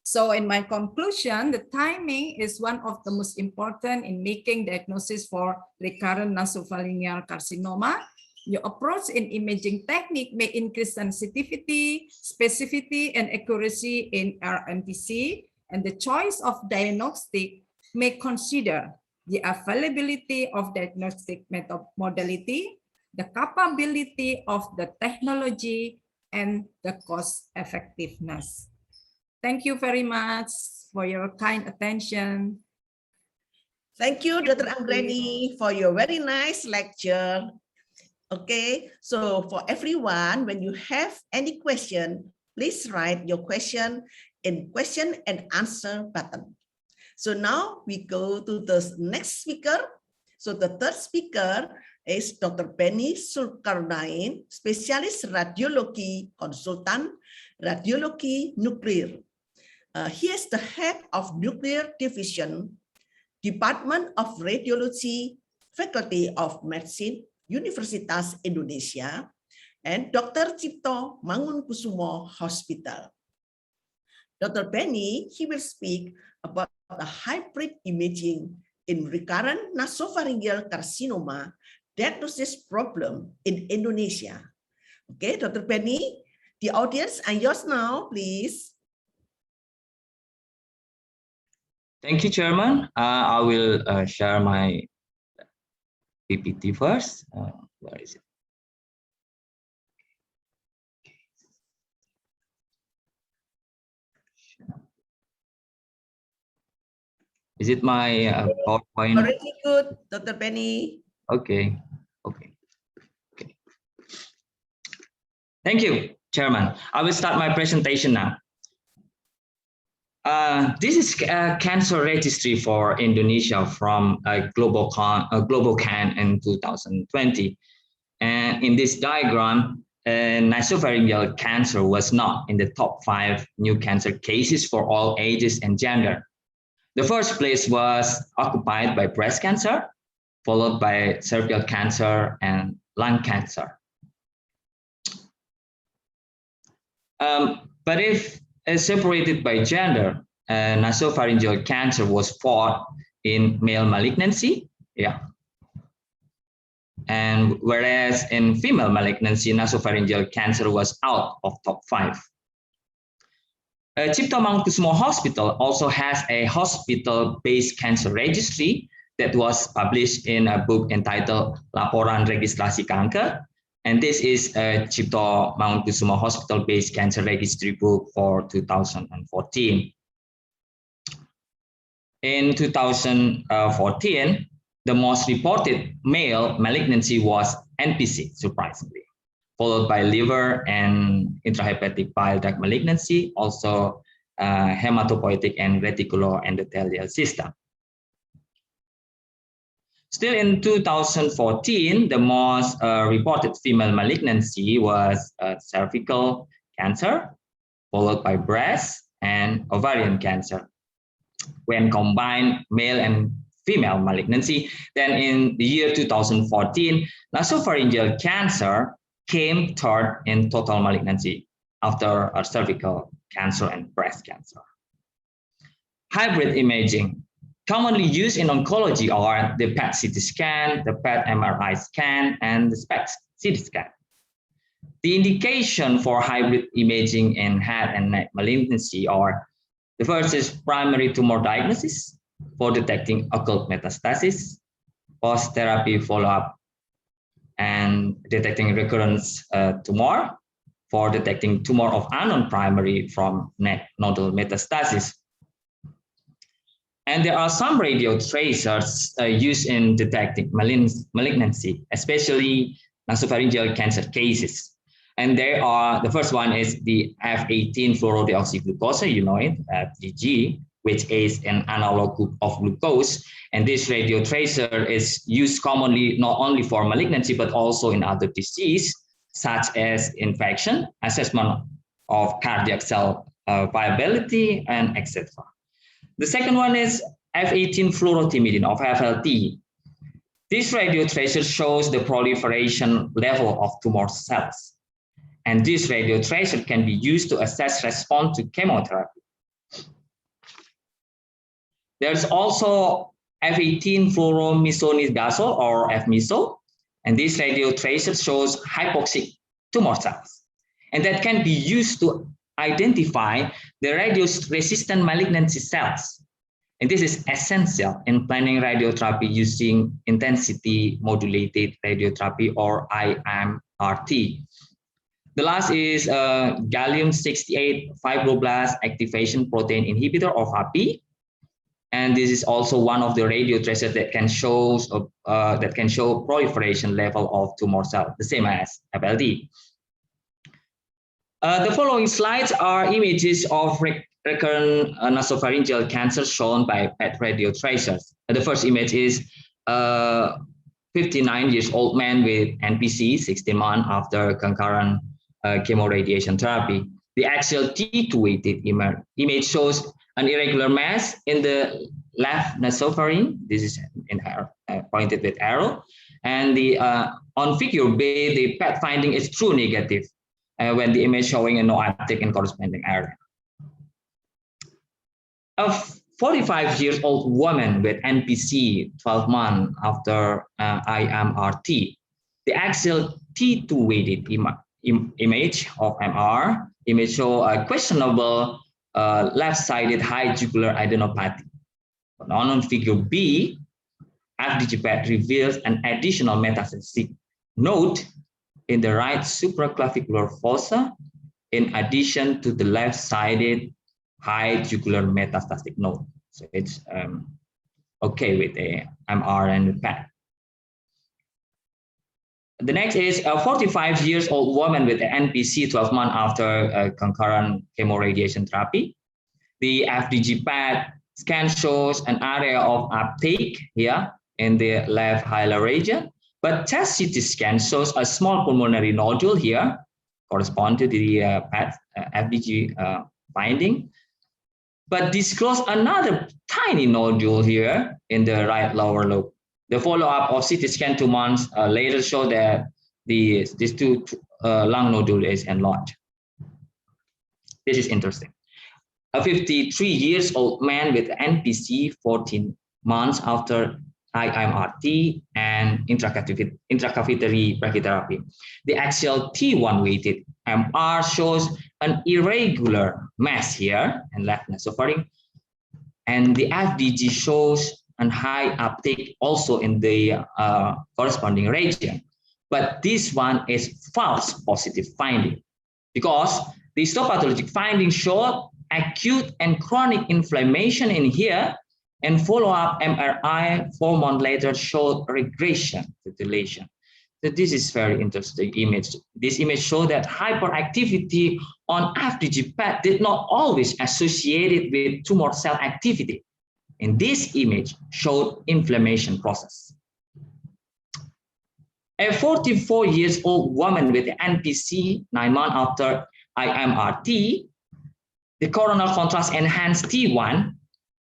Speaker 8: So in my conclusion, the timing is one of the most important in making diagnosis for recurrent nasopharyngeal carcinoma. Your approach in imaging technique may increase sensitivity, specificity, and accuracy in RNTC, and the choice of diagnostic may consider the availability of diagnostic modality, the capability of the technology, and the cost effectiveness. Thank you very much for your kind attention.
Speaker 6: Thank you, Dr. Angreni, for your very nice lecture. Okay, so for everyone, when you have any question, please write your question in question and answer button. So now we go to the next speaker. So the third speaker is Dr. Benny Sulkarnain, Specialist Radiology Consultant, Radiology Nuclear. He is the head of Nuclear Division, Department of Radiology, Faculty of Medicine, Universitas Indonesia, and Dr. Cipto Mangunkusumo Hospital. Dr. Benny, he will speak about the hybrid imaging in recurrent nasopharyngeal carcinoma diagnosis problem in Indonesia. Okay, Dr. Penny, the audience and yours now, please.
Speaker 9: Thank you, Chairman. I will share my PPT first. Where is it? Is it my PowerPoint?
Speaker 6: Already good, Dr. Penny.
Speaker 9: Okay. Okay. Okay. Thank you, Chairman. I will start my presentation now. This is a cancer registry for Indonesia from a global can in 2020. And in this diagram, nasopharyngeal cancer was not in the top 5 new cancer cases for all ages and gender. The first place was occupied by breast cancer, followed by cervical cancer and lung cancer. But if separated by gender, nasopharyngeal cancer was fought in male malignancy, and whereas in female malignancy, nasopharyngeal cancer was out of top 5. Cipto Mangunkusumo Hospital also has a hospital-based cancer registry that was published in a book entitled Laporan Registrasi Kanker, and this is a Cipto Mangunkusumo Hospital-based cancer registry book for 2014. In 2014, the most reported male malignancy was NPC, surprisingly, followed by liver and intrahepatic bile duct malignancy, also hematopoietic and reticuloendothelial system. Still in 2014, the most reported female malignancy was cervical cancer, followed by breast and ovarian cancer. When combined male and female malignancy, then in the year 2014, nasopharyngeal cancer came third in total malignancy after cervical cancer and breast cancer. Hybrid imaging commonly used in oncology are the PET-CT scan, the PET-MRI scan, and the SPECT-CT scan. The indication for hybrid imaging in head and neck malignancy are: the first is primary tumor diagnosis for detecting occult metastasis, post-therapy follow-up, and detecting recurrence tumor for detecting tumor of unknown primary from neck nodal metastasis. And there are some radio tracers used in detecting malignancy, especially nasopharyngeal cancer cases. And there are, the first one is the F18 fluorodeoxyglucose, you know it, FDG, which is an analog of glucose. And this radio tracer is used commonly not only for malignancy, but also in other disease, such as infection, assessment of cardiac cell viability, and etc. The second one is F18 fluorothymidine of FLT. This radio tracer shows the proliferation level of tumor cells. And this radio tracer can be used to assess response to chemotherapy. There's also F18 fluoromisonidazole or FMISO, and this radio tracer shows hypoxic tumor cells. And that can be used to identify the radio-resistant malignancy cells. And this is essential in planning radiotherapy using intensity modulated radiotherapy or IMRT. The last is gallium-68 fibroblast activation protein inhibitor or FAPI. And this is also one of the radio tracers that can show proliferation level of tumor cell, the same as FLD. The following slides are images of recurrent nasopharyngeal cancer shown by PET radio tracers. The first image is 59-year-old man with NPC 16 months after concurrent chemoradiation therapy. The axial T2-weighted image shows an irregular mass in the left nasopharynx. This is pointed with arrow. And the on figure B, the PET finding is true negative when the image showing a no uptake in corresponding area. 45-year-old woman with NPC 12 months after IMRT. The axial T2 weighted image of MR image show a questionable left-sided high jugular adenopathy. But on figure B, FDG PET reveals an additional metastatic node in the right supraclavicular fossa, in addition to the left-sided high jugular metastatic node. So it's okay with the MR and the PET. The next is a 45-year-old woman with NPC 12 months after concurrent chemoradiation therapy. The FDG PET scan shows an area of uptake here in the left hilar region, but chest CT scan shows a small pulmonary nodule here, correspond to the PET FDG finding, but disclose another tiny nodule here in the right lower lobe. The follow-up of CT scan 2 months later show that these two lung nodule is enlarged. This is interesting. A 53-year-old man with NPC 14 months after IMRT and intracavitary brachytherapy. The axial T1 weighted MR shows an irregular mass here in left nasopharynx, and the FDG shows an high uptake also in the corresponding region. But this one is false positive finding because the histopathologic findings showed acute and chronic inflammation in here, and follow-up MRI 4 months later showed regression to the lesion. So this is very interesting image. This image showed that hyperactivity on FDG PET did not always associated with tumor cell activity. In this image showed inflammation process. A 44-year-old woman with NPC 9 months after IMRT, the coronal contrast enhanced T1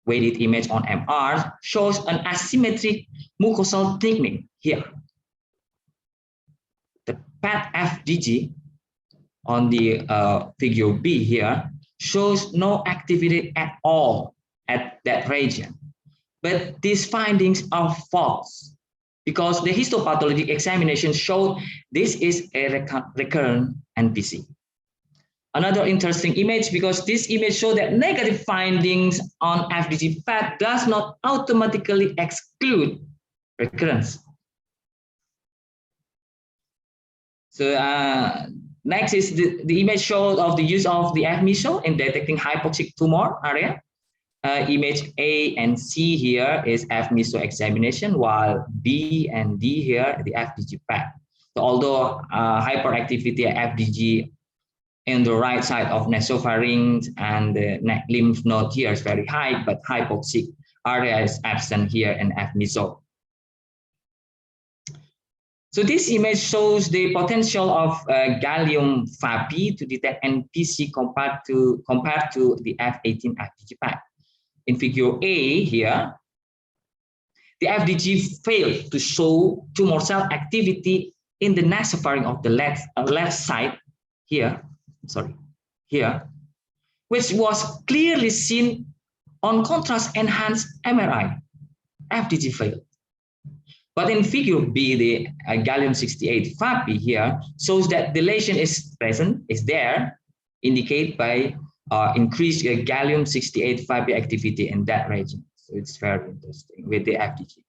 Speaker 9: weighted image on MR shows an asymmetric mucosal thickening here. The PET FDG on the figure B here shows no activity at all at that region. But these findings are false because the histopathologic examination showed this is a recurrent NPC. Another interesting image because this image shows that negative findings on FDG PET does not automatically exclude recurrence. So next is the image showed of the use of the FMISO in detecting hypoxic tumor area. Image A and C here is FMISO examination, while B and D here the FDG PET. So although hyperactivity FDG in the right side of nasopharynx and the neck lymph node here is very high, but hypoxic area is absent here in FMISO. So this image shows the potential of gallium FAPI to detect NPC compared to the F18 FDG PET. In figure A here, the FDG failed to show tumor cell activity in the nasopharynx of the left side here. Here, which was clearly seen on contrast enhanced MRI. FDG failed. But in figure B, the gallium-68 FAPI here shows that the lesion is present, is there, indicated by increased gallium-68 FAPI activity in that region. So it's very interesting with the FDG.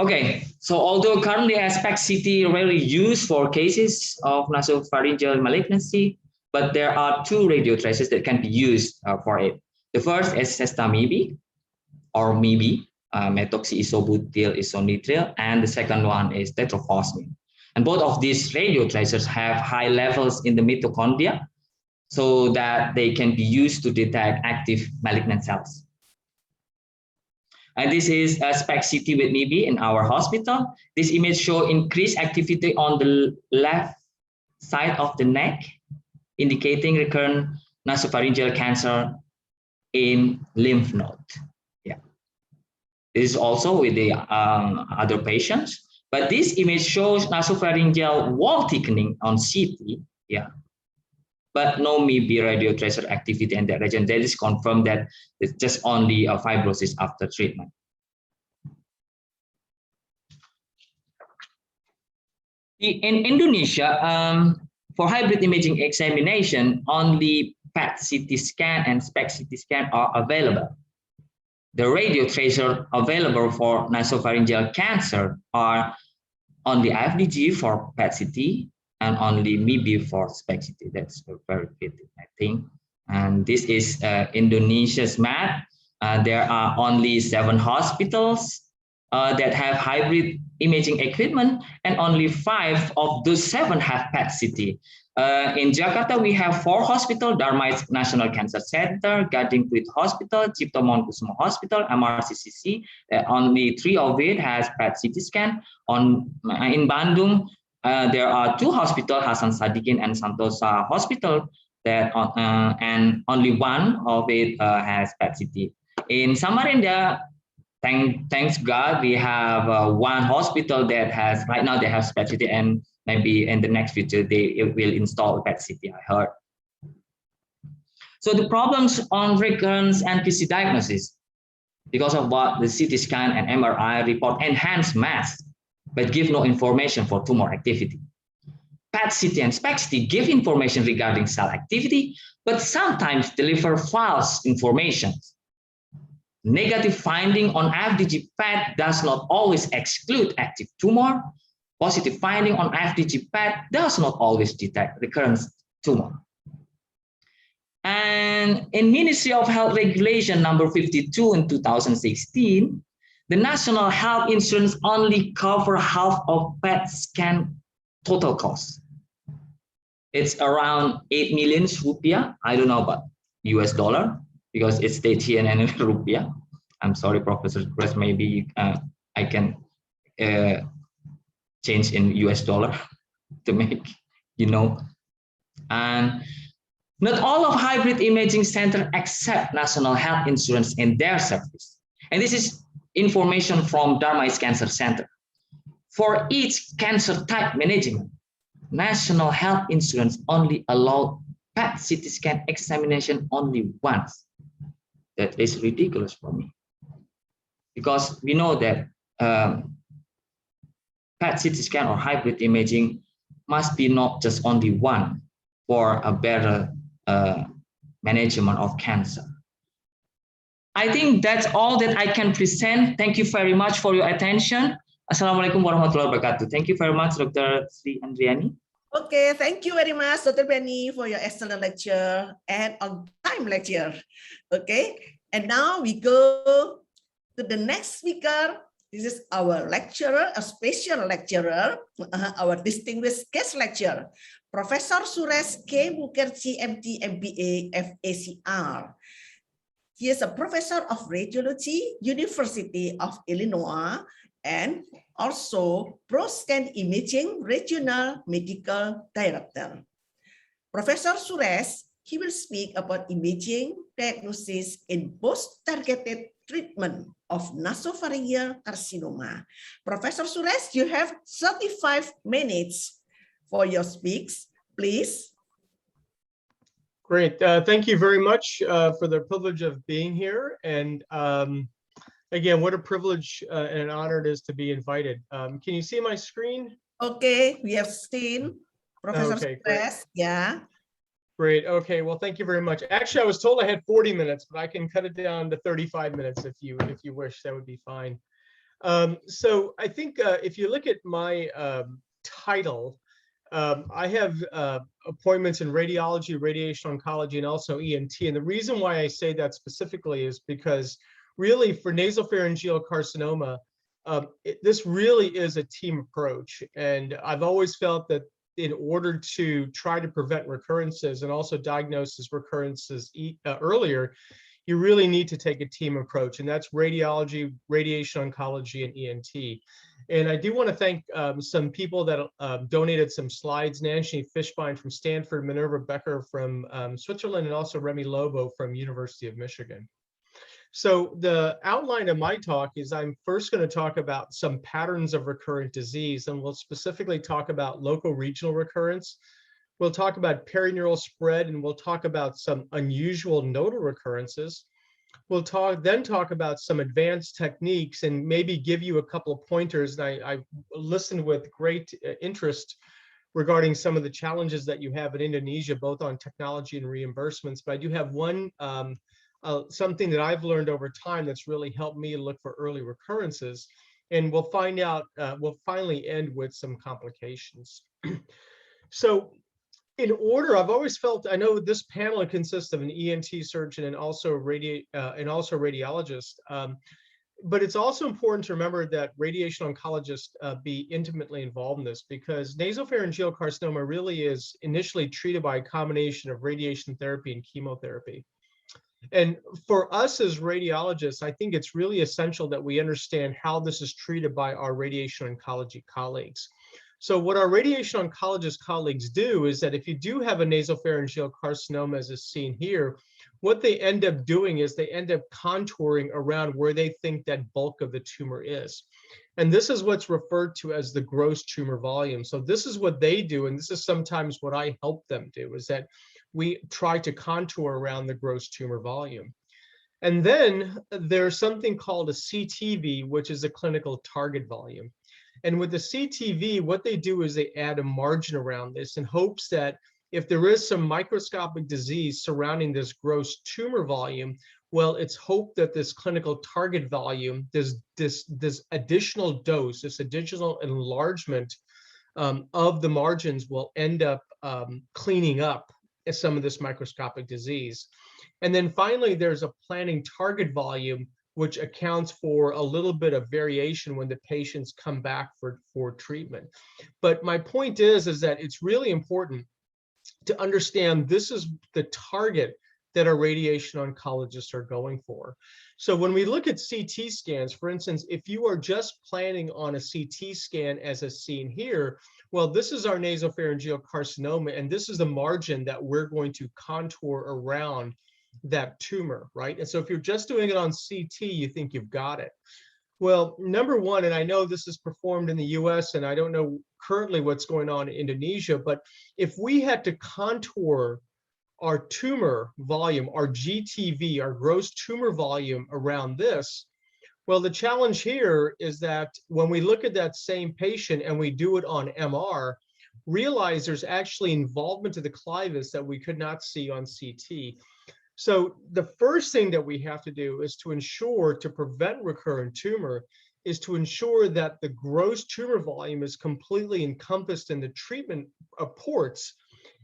Speaker 9: Okay, so although currently SPECT-CT rarely used for cases of nasopharyngeal malignancy, but there are two radio tracers that can be used for it. The first is sestamib or MIBI, methoxyisobutyl isonitril, and the second one is tetrophosphine. And both of these radio tracers have high levels in the mitochondria so that they can be used to detect active malignant cells. And this is a SPECT-CT with MIBI in our hospital. This image shows increased activity on the left side of the neck, indicating recurrent nasopharyngeal cancer in lymph node. Yeah, this is also with the other patients. But this image shows nasopharyngeal wall thickening on CT. Yeah, but no MIB radio tracer activity in that region. That is confirmed that it's just only a fibrosis after treatment. In Indonesia, for hybrid imaging examination, only PET CT scan and SPECT CT scan are available. The radio tracer available for nasopharyngeal cancer are only FDG for PET CT and only MIB for SPECT CT. That's very critical, I think. And this is Indonesia's map. There are only 7 hospitals that have hybrid imaging equipment, and only 5 of those 7 have PET CT. In Jakarta, we have 4 hospitals: Darmais National Cancer Center, Gading Pluit Hospital, Cipto Mangunkusumo Hospital, MRCCC. Only 3 of it has PET CT scan. In Bandung, there are 2 hospitals, Hasan Sadikin and Santosa Hospital, that and only 1 of it has PET CT. In Samarinda, thanks God, we have 1 hospital that has, right now they have PET CT, and maybe in the next future they will install PET CT, I heard. So the problems on recurrence and PC diagnosis, because of what the CT scan and MRI report enhanced mass, but give no information for tumor activity. PET CT and SPECT CT give information regarding cell activity, but sometimes deliver false information. Negative finding on FDG PET does not always exclude active tumor. Positive finding on FDG PET does not always detect recurrent tumor. And in Ministry of Health Regulation number 52 in 2016, the National Health Insurance only cover half of PET scan total cost. It's around 8 million rupiah. I don't know about US dollar, because it's stated here in rupiah. I'm sorry, Professor Chris, maybe I can change in US dollar to make you know. And not all of hybrid imaging center accept National Health Insurance in their service. And this is information from Darmais Cancer Center. For each cancer type management, National Health Insurance only allowed PET CT scan examination only once. That is ridiculous for me, because we know that PET CT scan or hybrid imaging must be not just only one for a better management of cancer. I think that's all that I can present. Thank you very much for your attention. Assalamualaikum warahmatullahi wabarakatuh. Thank you very much, Dr. Sri Andriani.
Speaker 6: Okay, thank you very much, Dr. Benny, for your excellent lecture and on-time lecture. Okay, and now we go to the next speaker. This is our lecturer, a special lecturer, our distinguished guest lecturer, Professor Suresh K. Mukherjee, MD, MBA, FACR. He is a professor of radiology, University of Illinois, and also ProScan Imaging Regional Medical Director. Professor Suresh, he will speak about imaging diagnosis in both targeted treatment of nasopharyngeal carcinoma. Professor Suresh, you have 35 minutes for your speaks, please.
Speaker 10: Great. Thank you very much for the privilege of being here. And again, what a privilege and an honor it is to be invited. Can you see my screen?
Speaker 6: Okay, we have seen Professor Suresh. Yeah.
Speaker 10: Great. Okay. Well, thank you very much. Actually, I was told I had 40 minutes, but I can cut it down to 35 minutes if you wish. That would be fine. So I think if you look at my title, I have appointments in radiology, radiation oncology, and also ENT. And the reason why I say that specifically is because really for nasopharyngeal carcinoma, this really is a team approach. And I've always felt that in order to try to prevent recurrences and also diagnose recurrences earlier, you really need to take a team approach. And that's radiology, radiation oncology, and ENT. And I do want to thank some people that donated some slides: Nancy Fishbein from Stanford, Minerva Becker from Switzerland, and also Remy Lobo from University of Michigan. So the outline of my talk is I'm first going to talk about some patterns of recurrent disease, and we'll specifically talk about local regional recurrence, We'll talk about perineural spread, and we'll talk about some unusual nodal recurrences. We'll then talk about some advanced techniques and maybe give you a couple of pointers. And I listened with great interest regarding some of the challenges that you have in Indonesia, both on technology and reimbursements. But I do have one, something that I've learned over time that's really helped me look for early recurrences. And we'll find out, we'll finally end with some complications. So in order, I've always felt, I know this panel consists of an ENT surgeon and also radiologist, but it's also important to remember that radiation oncologists be intimately involved in this, because nasopharyngeal carcinoma really is initially treated by a combination of radiation therapy and chemotherapy. And for us as radiologists, I think it's really essential that we understand how this is treated by our radiation oncology colleagues. So what our radiation oncologist colleagues do is that if you do have a nasopharyngeal carcinoma, as is seen here, what they end up doing is they end up contouring around where they think that bulk of the tumor is. And this is what's referred to as the gross tumor volume. So this is what they do, and this is sometimes what I help them do, is that we try to contour around the gross tumor volume. And then there's something called a CTV, which is a clinical target volume. And with the CTV, what they do is they add a margin around this in hopes that if there is some microscopic disease surrounding this gross tumor volume, well, it's hoped that this clinical target volume, this additional dose, this additional enlargement of the margins will end up cleaning up some of this microscopic disease. And then finally, there's a planning target volume, which accounts for a little bit of variation when the patients come back for treatment. But my point is that it's really important to understand this is the target that our radiation oncologists are going for. So when we look at CT scans, for instance, if you are just planning on a CT scan as is seen here, well, this is our nasopharyngeal carcinoma, and this is the margin that we're going to contour around that tumor, right? And so if you're just doing it on CT, you think you've got it. Well, number one, and I know this is performed in the US, and I don't know currently what's going on in Indonesia, but if we had to contour our tumor volume, our GTV, our gross tumor volume around this, well, the challenge here is that when we look at that same patient and we do it on MR, realize there's actually involvement of the clivus that we could not see on CT. So the first thing that we have to do is to ensure, to prevent recurrent tumor, is to ensure that the gross tumor volume is completely encompassed in the treatment ports.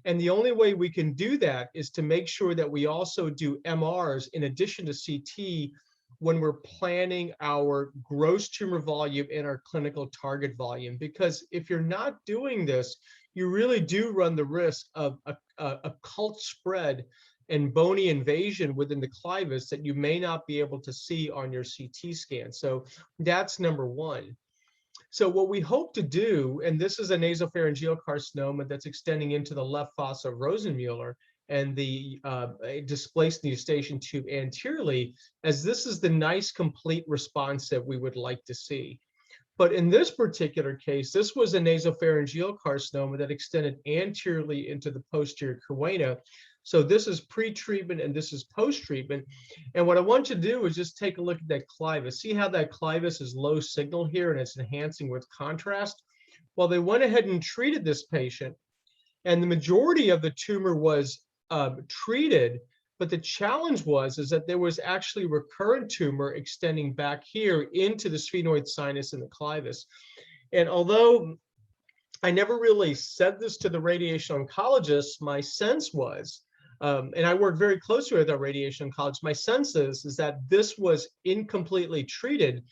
Speaker 10: And the only way we can do that is to make sure that we also do MRs in addition to CT when we're planning our gross tumor volume and our clinical target volume. Because if you're not doing this, you really do run the risk of a cult spread and bony invasion within the clivus that you may not be able to see on your CT scan. So that's number one. So what we hope to do, and this is a nasopharyngeal carcinoma that's extending into the left fossa of Rosenmuller and the displaced eustachian tube anteriorly, as this is the nice complete response that we would like to see. But in this particular case, this was a nasopharyngeal carcinoma that extended anteriorly into the posterior carina. So this is pre-treatment and this is post-treatment. And what I want you to do is just take a look at that clivus. See how that clivus is low signal here and it's enhancing with contrast? Well, they went ahead and treated this patient, and the majority of the tumor was treated, but the challenge was that there was actually recurrent tumor extending back here into the sphenoid sinus and the clivus. And although I never really said this to the radiation oncologist, my sense was, and I work very closely with our radiation oncologist, my sense is that this was incompletely treated,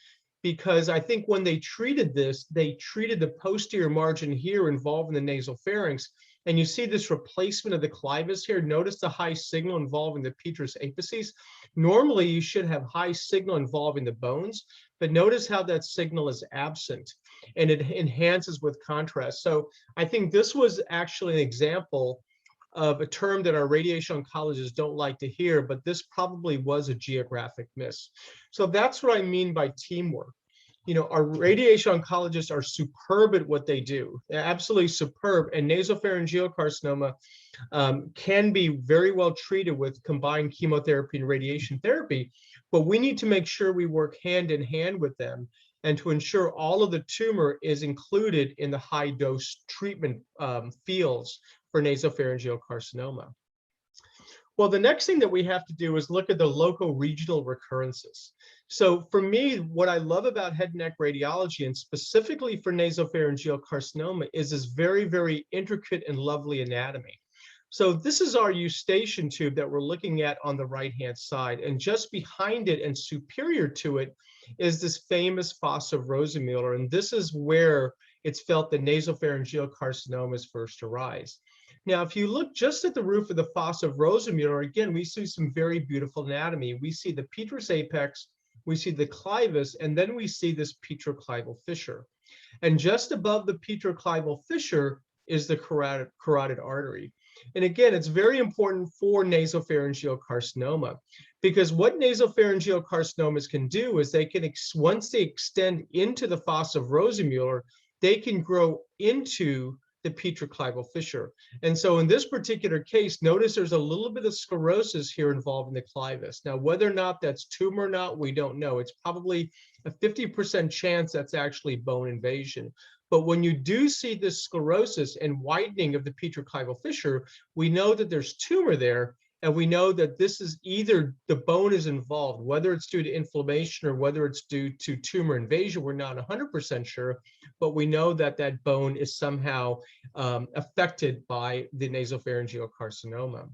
Speaker 10: because I think when they treated this, they treated the posterior margin here involved in the nasopharynx. And you see this replacement of the clivus here. Notice the high signal involving the petrous apices. Normally, you should have high signal involving the bones, but notice how that signal is absent, and it enhances with contrast. So I think this was actually an example of a term that our radiation oncologists don't like to hear, but this probably was a geographic miss. So that's what I mean by teamwork. You know, our radiation oncologists are superb at what they do. They're absolutely superb. And nasopharyngeal carcinoma can be very well treated with combined chemotherapy and radiation therapy, but we need to make sure we work hand in hand with them and to ensure all of the tumor is included in the high dose treatment fields for nasopharyngeal carcinoma. Well, the next thing that we have to do is look at the local regional recurrences. So for me, what I love about head and neck radiology, and specifically for nasopharyngeal carcinoma, is this very, very intricate and lovely anatomy. So this is our eustachian tube that we're looking at on the right-hand side. And just behind it and superior to it is this famous fossa of Rosemuller. And this is where it's felt that nasopharyngeal carcinomas first arise. Now, if you look just at the roof of the fossa of Rosemuller, again, we see some very beautiful anatomy. We see the petrous apex, we see the clivus, and then we see this petroclival fissure. And just above the petroclival fissure is the carotid artery. And again, it's very important for nasopharyngeal carcinoma, because what nasopharyngeal carcinomas can do is they can, once they extend into the fossa of Rosemuller, they can grow into the petroclival fissure. And so in this particular case, notice there's a little bit of sclerosis here involved in the clivus. Now, whether or not that's tumor or not, we don't know. It's probably a 50% chance that's actually bone invasion. But when you do see this sclerosis and widening of the petroclival fissure, we know that there's tumor there, and we know that this is either the bone is involved, whether it's due to inflammation or whether it's due to tumor invasion, we're not 100% sure, but we know that that bone is somehow affected by the nasopharyngeal carcinoma.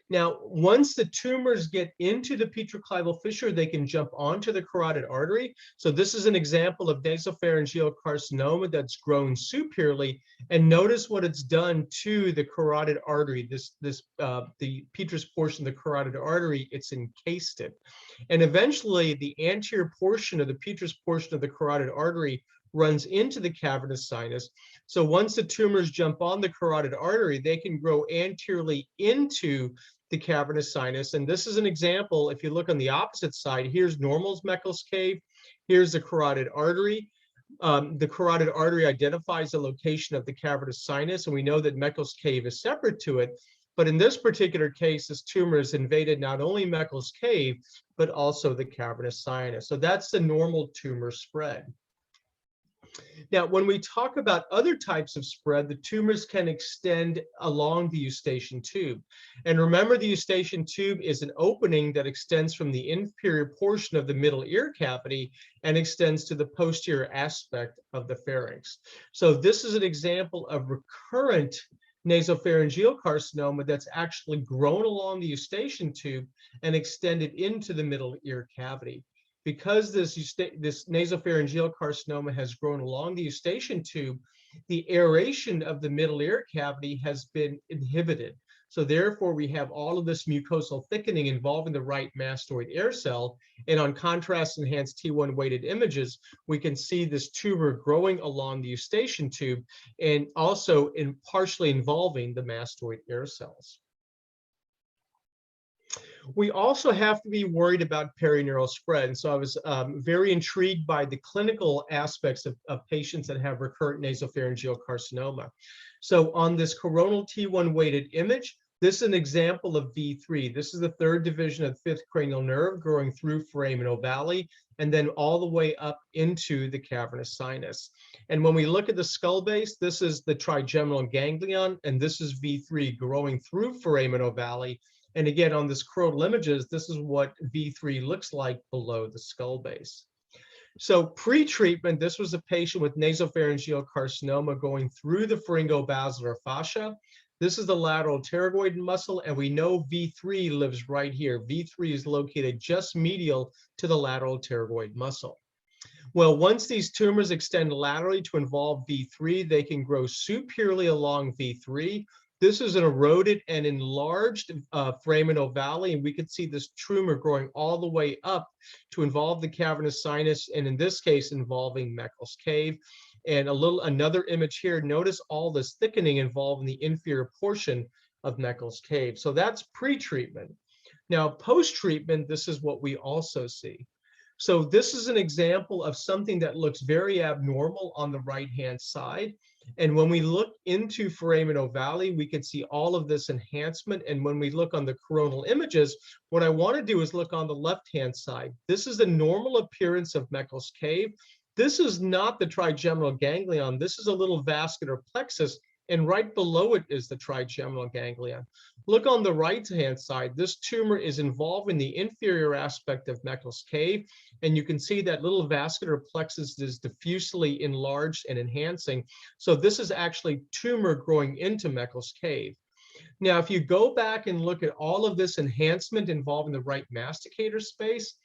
Speaker 10: Now, once the tumors get into the petroclival fissure, they can jump onto the carotid artery. So this is an example of nasopharyngeal carcinoma that's grown superiorly. And notice what it's done to the carotid artery, the petrous portion of the carotid artery, it's encased it. And eventually, the anterior portion of the petrous portion of the carotid artery runs into the cavernous sinus. So once the tumors jump on the carotid artery, they can grow anteriorly into the cavernous sinus. And this is an example, if you look on the opposite side, here's normal Meckel's cave, here's the carotid artery. The carotid artery identifies the location of the cavernous sinus, and we know that Meckel's cave is separate to it. But in this particular case, this tumor has invaded not only Meckel's cave, but also the cavernous sinus. So that's the normal tumor spread. Now, when we talk about other types of spread, the tumors can extend along the eustachian tube. And remember, the eustachian tube is an opening that extends from the inferior portion of the middle ear cavity and extends to the posterior aspect of the pharynx. So this is an example of recurrent nasopharyngeal carcinoma that's actually grown along the eustachian tube and extended into the middle ear cavity. Because this nasopharyngeal carcinoma has grown along the eustachian tube, the aeration of the middle ear cavity has been inhibited. So therefore, we have all of this mucosal thickening involving the right mastoid air cell. And on contrast-enhanced T1 weighted images, we can see this tumor growing along the eustachian tube and also partially involving the mastoid air cells. We also have to be worried about perineural spread. And so I was very intrigued by the clinical aspects of patients that have recurrent nasopharyngeal carcinoma. So on this coronal T1 weighted image, this is an example of V3. This is the third division of the fifth cranial nerve growing through foramen ovale and then all the way up into the cavernous sinus. And when we look at the skull base, this is the trigeminal ganglion, and this is V3 growing through foramen ovale. And again, on this coronal images, this is what V3 looks like below the skull base. So pre-treatment, this was a patient with nasopharyngeal carcinoma going through the pharyngobasilar fascia. This is the lateral pterygoid muscle, and we know V3 lives right here. V3 is located just medial to the lateral pterygoid muscle. Well, once these tumors extend laterally to involve V3, they can grow superiorly along V3. This is an eroded and enlarged foramen ovale, and we could see this tumor growing all the way up to involve the cavernous sinus, and in this case, involving Meckel's cave. And another image here, notice all this thickening involved in the inferior portion of Meckel's cave. So that's pre-treatment. Now, post-treatment, this is what we also see. So this is an example of something that looks very abnormal on the right-hand side. And when we look into foramen ovale, we can see all of this enhancement. And when we look on the coronal images, what I want to do is look on the left-hand side. This is the normal appearance of Meckel's cave. This is not the trigeminal ganglion. This is a little vascular plexus, and right below it is the trigeminal ganglion. Look on the right-hand side. This tumor is involved in the inferior aspect of Meckel's cave, and you can see that little vascular plexus is diffusely enlarged and enhancing. So this is actually tumor growing into Meckel's cave. Now, if you go back and look at all of this enhancement involving the right masticator space,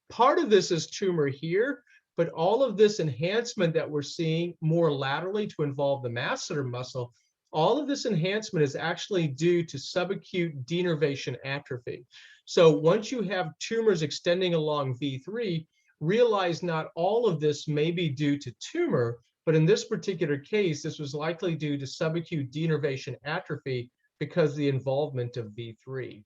Speaker 10: part of this is tumor here, but all of this enhancement that we're seeing more laterally to involve the masseter muscle, all of this enhancement is actually due to subacute denervation atrophy. So once you have tumors extending along V3, realize not all of this may be due to tumor, but in this particular case, this was likely due to subacute denervation atrophy because of the involvement of V3.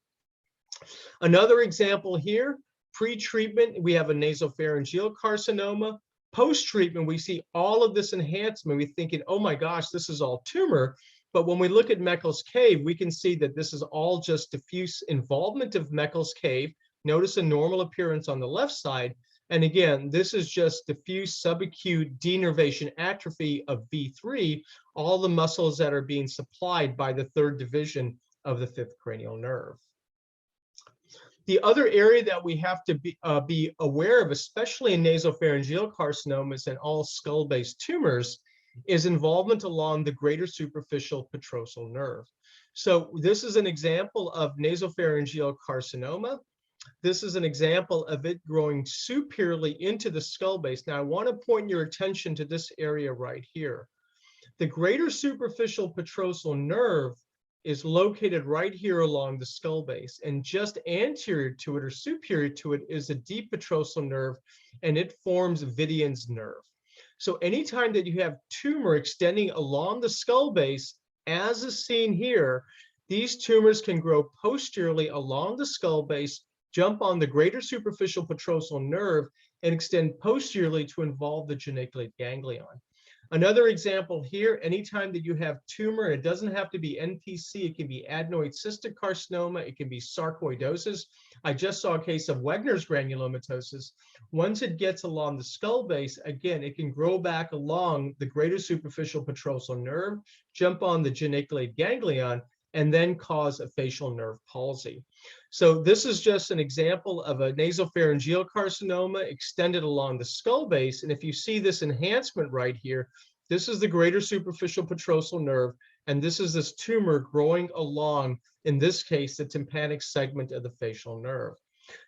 Speaker 10: Another example here, pre-treatment, we have a nasopharyngeal carcinoma. Post-treatment, we see all of this enhancement. We're thinking, oh my gosh, this is all tumor. But when we look at Meckel's cave, we can see that this is all just diffuse involvement of Meckel's cave. Notice a normal appearance on the left side. And again, this is just diffuse subacute denervation atrophy of V3, all the muscles that are being supplied by the third division of the fifth cranial nerve. The other area that we have to be aware of, especially in nasopharyngeal carcinomas and all skull-based tumors, is involvement along the greater superficial petrosal nerve. So this is an example of nasopharyngeal carcinoma. This is an example of it growing superiorly into the skull base. Now I want to point your attention to this area right here. The greater superficial petrosal nerve is located right here along the skull base, and just anterior to it or superior to it is a deep petrosal nerve, and it forms Vidian's nerve. So anytime that you have tumor extending along the skull base, as is seen here, these tumors can grow posteriorly along the skull base, jump on the greater superficial petrosal nerve, and extend posteriorly to involve the geniculate ganglion. Another example here, anytime that you have tumor, it doesn't have to be NPC, it can be adenoid cystic carcinoma, it can be sarcoidosis. I just saw a case of Wegener's granulomatosis. Once it gets along the skull base, again, it can grow back along the greater superficial petrosal nerve, jump on the geniculate ganglion, and then cause a facial nerve palsy. So this is just an example of a nasopharyngeal carcinoma extended along the skull base. And if you see this enhancement right here, this is the greater superficial petrosal nerve, and this is this tumor growing along, in this case, the tympanic segment of the facial nerve.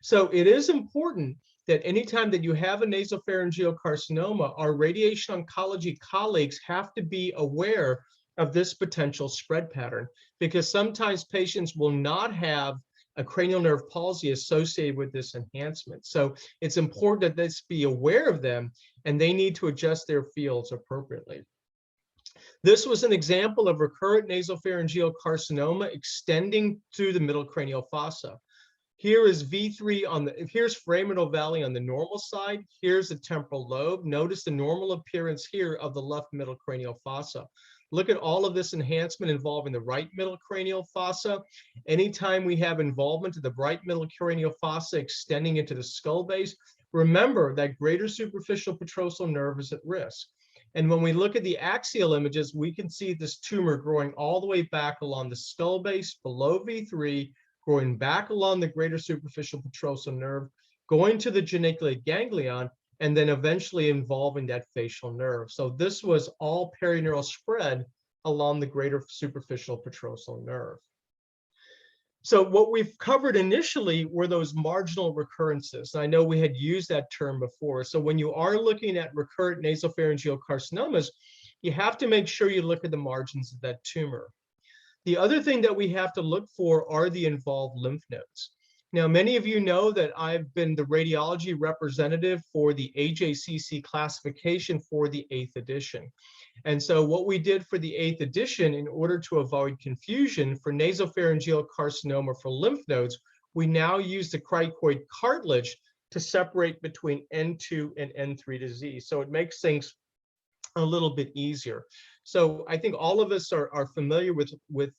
Speaker 10: So it is important that anytime that you have a nasopharyngeal carcinoma, our radiation oncology colleagues have to be aware of this potential spread pattern, because sometimes patients will not have a cranial nerve palsy associated with this enhancement. So it's important that they be aware of them, and they need to adjust their fields appropriately. This was an example of recurrent nasopharyngeal carcinoma extending through the middle cranial fossa. Here is V3 on the, here's foramen ovale on the normal side. Here's the temporal lobe. Notice the normal appearance here of the left middle cranial fossa. Look at all of this enhancement involving the right middle cranial fossa. Anytime we have involvement of the right middle cranial fossa extending into the skull base, remember that greater superficial petrosal nerve is at risk. And when we look at the axial images, we can see this tumor growing all the way back along the skull base below V3, growing back along the greater superficial petrosal nerve, going to the geniculate ganglion, and then eventually involving that facial nerve. So this was all perineural spread along the greater superficial petrosal nerve. So what we've covered initially were those marginal recurrences. I know we had used that term before. So when you are looking at recurrent nasopharyngeal carcinomas, you have to make sure you look at the margins of that tumor. The other thing that we have to look for are the involved lymph nodes. Now, many of you know that I've been the radiology representative for the AWCS classification for the 8th edition. And so what we did for the 8th edition, in order to avoid confusion for nasopharyngeal carcinoma for lymph nodes, we now use the cricoid cartilage to separate between N2 and N3 disease. So it makes things a little bit easier. So I think all of us are familiar with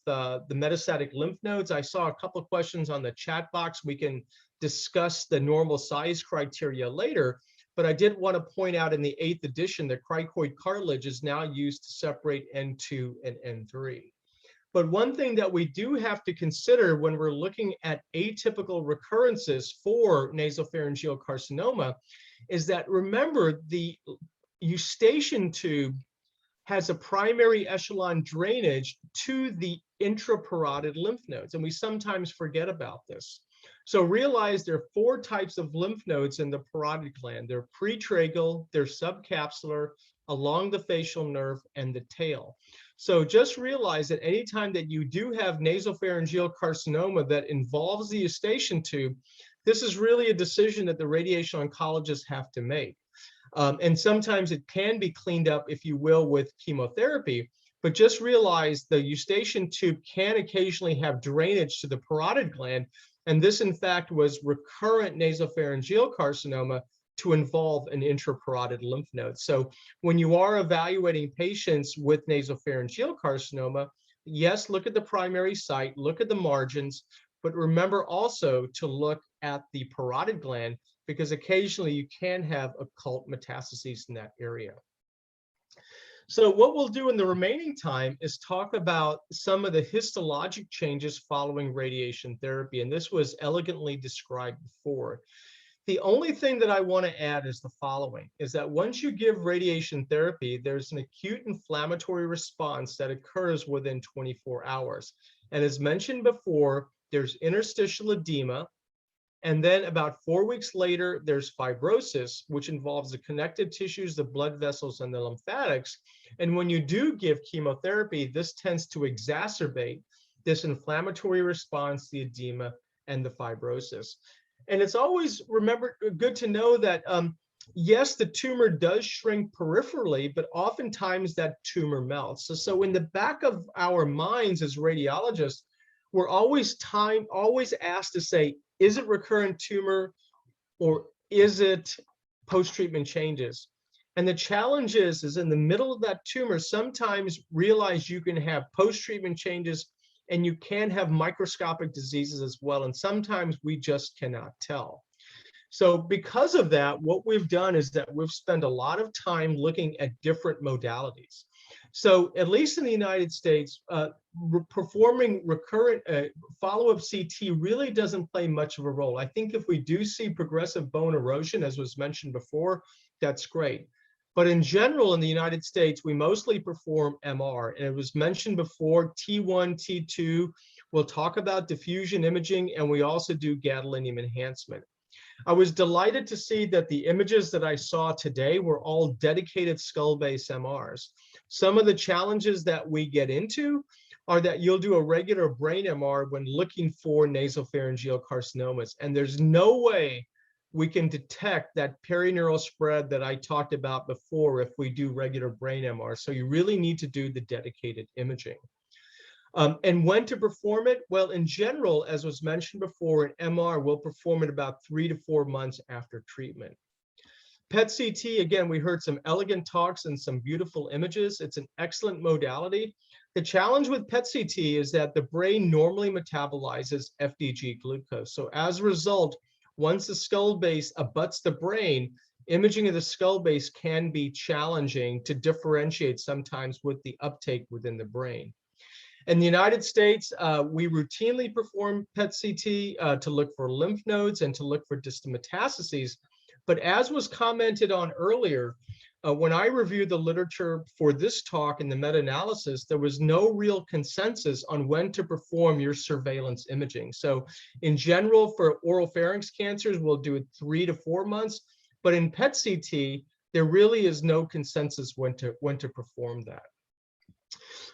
Speaker 10: the metastatic lymph nodes. I saw a couple of questions on the chat box. We can discuss the normal size criteria later, but I did want to point out in the 8th edition that cricoid cartilage is now used to separate N2 and N3. But one thing that we do have to consider when we're looking at atypical recurrences for nasopharyngeal carcinoma is that, remember, the eustachian tube has a primary echelon drainage to the intraparotid lymph nodes, and we sometimes forget about this. So realize there are 4 types of lymph nodes in the parotid gland. They're pretracheal, they're subcapsular, along the facial nerve, and the tail. So just realize that anytime that you do have nasopharyngeal carcinoma that involves the eustachian tube, this is really a decision that the radiation oncologists have to make. And sometimes it can be cleaned up, if you will, with chemotherapy, but just realize the eustachian tube can occasionally have drainage to the parotid gland. And this, in fact, was recurrent nasopharyngeal carcinoma to involve an intraparotid lymph node. So when you are evaluating patients with nasopharyngeal carcinoma, yes, look at the primary site, look at the margins, but remember also to look at the parotid gland, because occasionally you can have occult metastases in that area. So what we'll do in the remaining time is talk about some of the histologic changes following radiation therapy, and this was elegantly described before. The only thing that I want to add is the following, is that once you give radiation therapy, there's an acute inflammatory response that occurs within 24 hours. And as mentioned before, there's interstitial edema, and then about 4 weeks later, there's fibrosis, which involves the connective tissues, the blood vessels, and the lymphatics. And when you do give chemotherapy, this tends to exacerbate this inflammatory response, the edema, and the fibrosis. And it's always, remember, good to know that, yes, the tumor does shrink peripherally, but oftentimes that tumor melts. So in the back of our minds as radiologists, we're always asked to say, is it recurrent tumor or is it post-treatment changes? And the challenge is in the middle of that tumor, sometimes realize you can have post-treatment changes and you can have microscopic diseases as well. And sometimes we just cannot tell. So because of that, what we've done is that we've spent a lot of time looking at different modalities. So at least in the United States, performing recurrent follow-up CT really doesn't play much of a role. I think if we do see progressive bone erosion, as was mentioned before, that's great. But in general, in the United States, we mostly perform MR. And it was mentioned before, T1, T2. We'll talk about diffusion imaging, and we also do gadolinium enhancement. I was delighted to see that the images that I saw today were all dedicated skull base MRs. Some of the challenges that we get into are that you'll do a regular brain MR when looking for nasopharyngeal carcinomas, and there's no way we can detect that perineural spread that I talked about before if we do regular brain MR. So you really need to do the dedicated imaging. And when to perform it? Well, in general, as was mentioned before, an MR will perform it about 3 to 4 months after treatment. PET-CT, again, we heard some elegant talks and some beautiful images. It's an excellent modality. The challenge with PET-CT is that the brain normally metabolizes FDG glucose. So as a result, once the skull base abuts the brain, imaging of the skull base can be challenging to differentiate sometimes with the uptake within the brain. In the United States, we routinely perform PET-CT to look for lymph nodes and to look for distant metastases. But as was commented on earlier, when I reviewed the literature for this talk and the meta-analysis, there was no real consensus on when to perform your surveillance imaging. So in general, for oropharynx cancers, we'll do it 3 to 4 months. But in PET-CT, there really is no consensus when to perform that.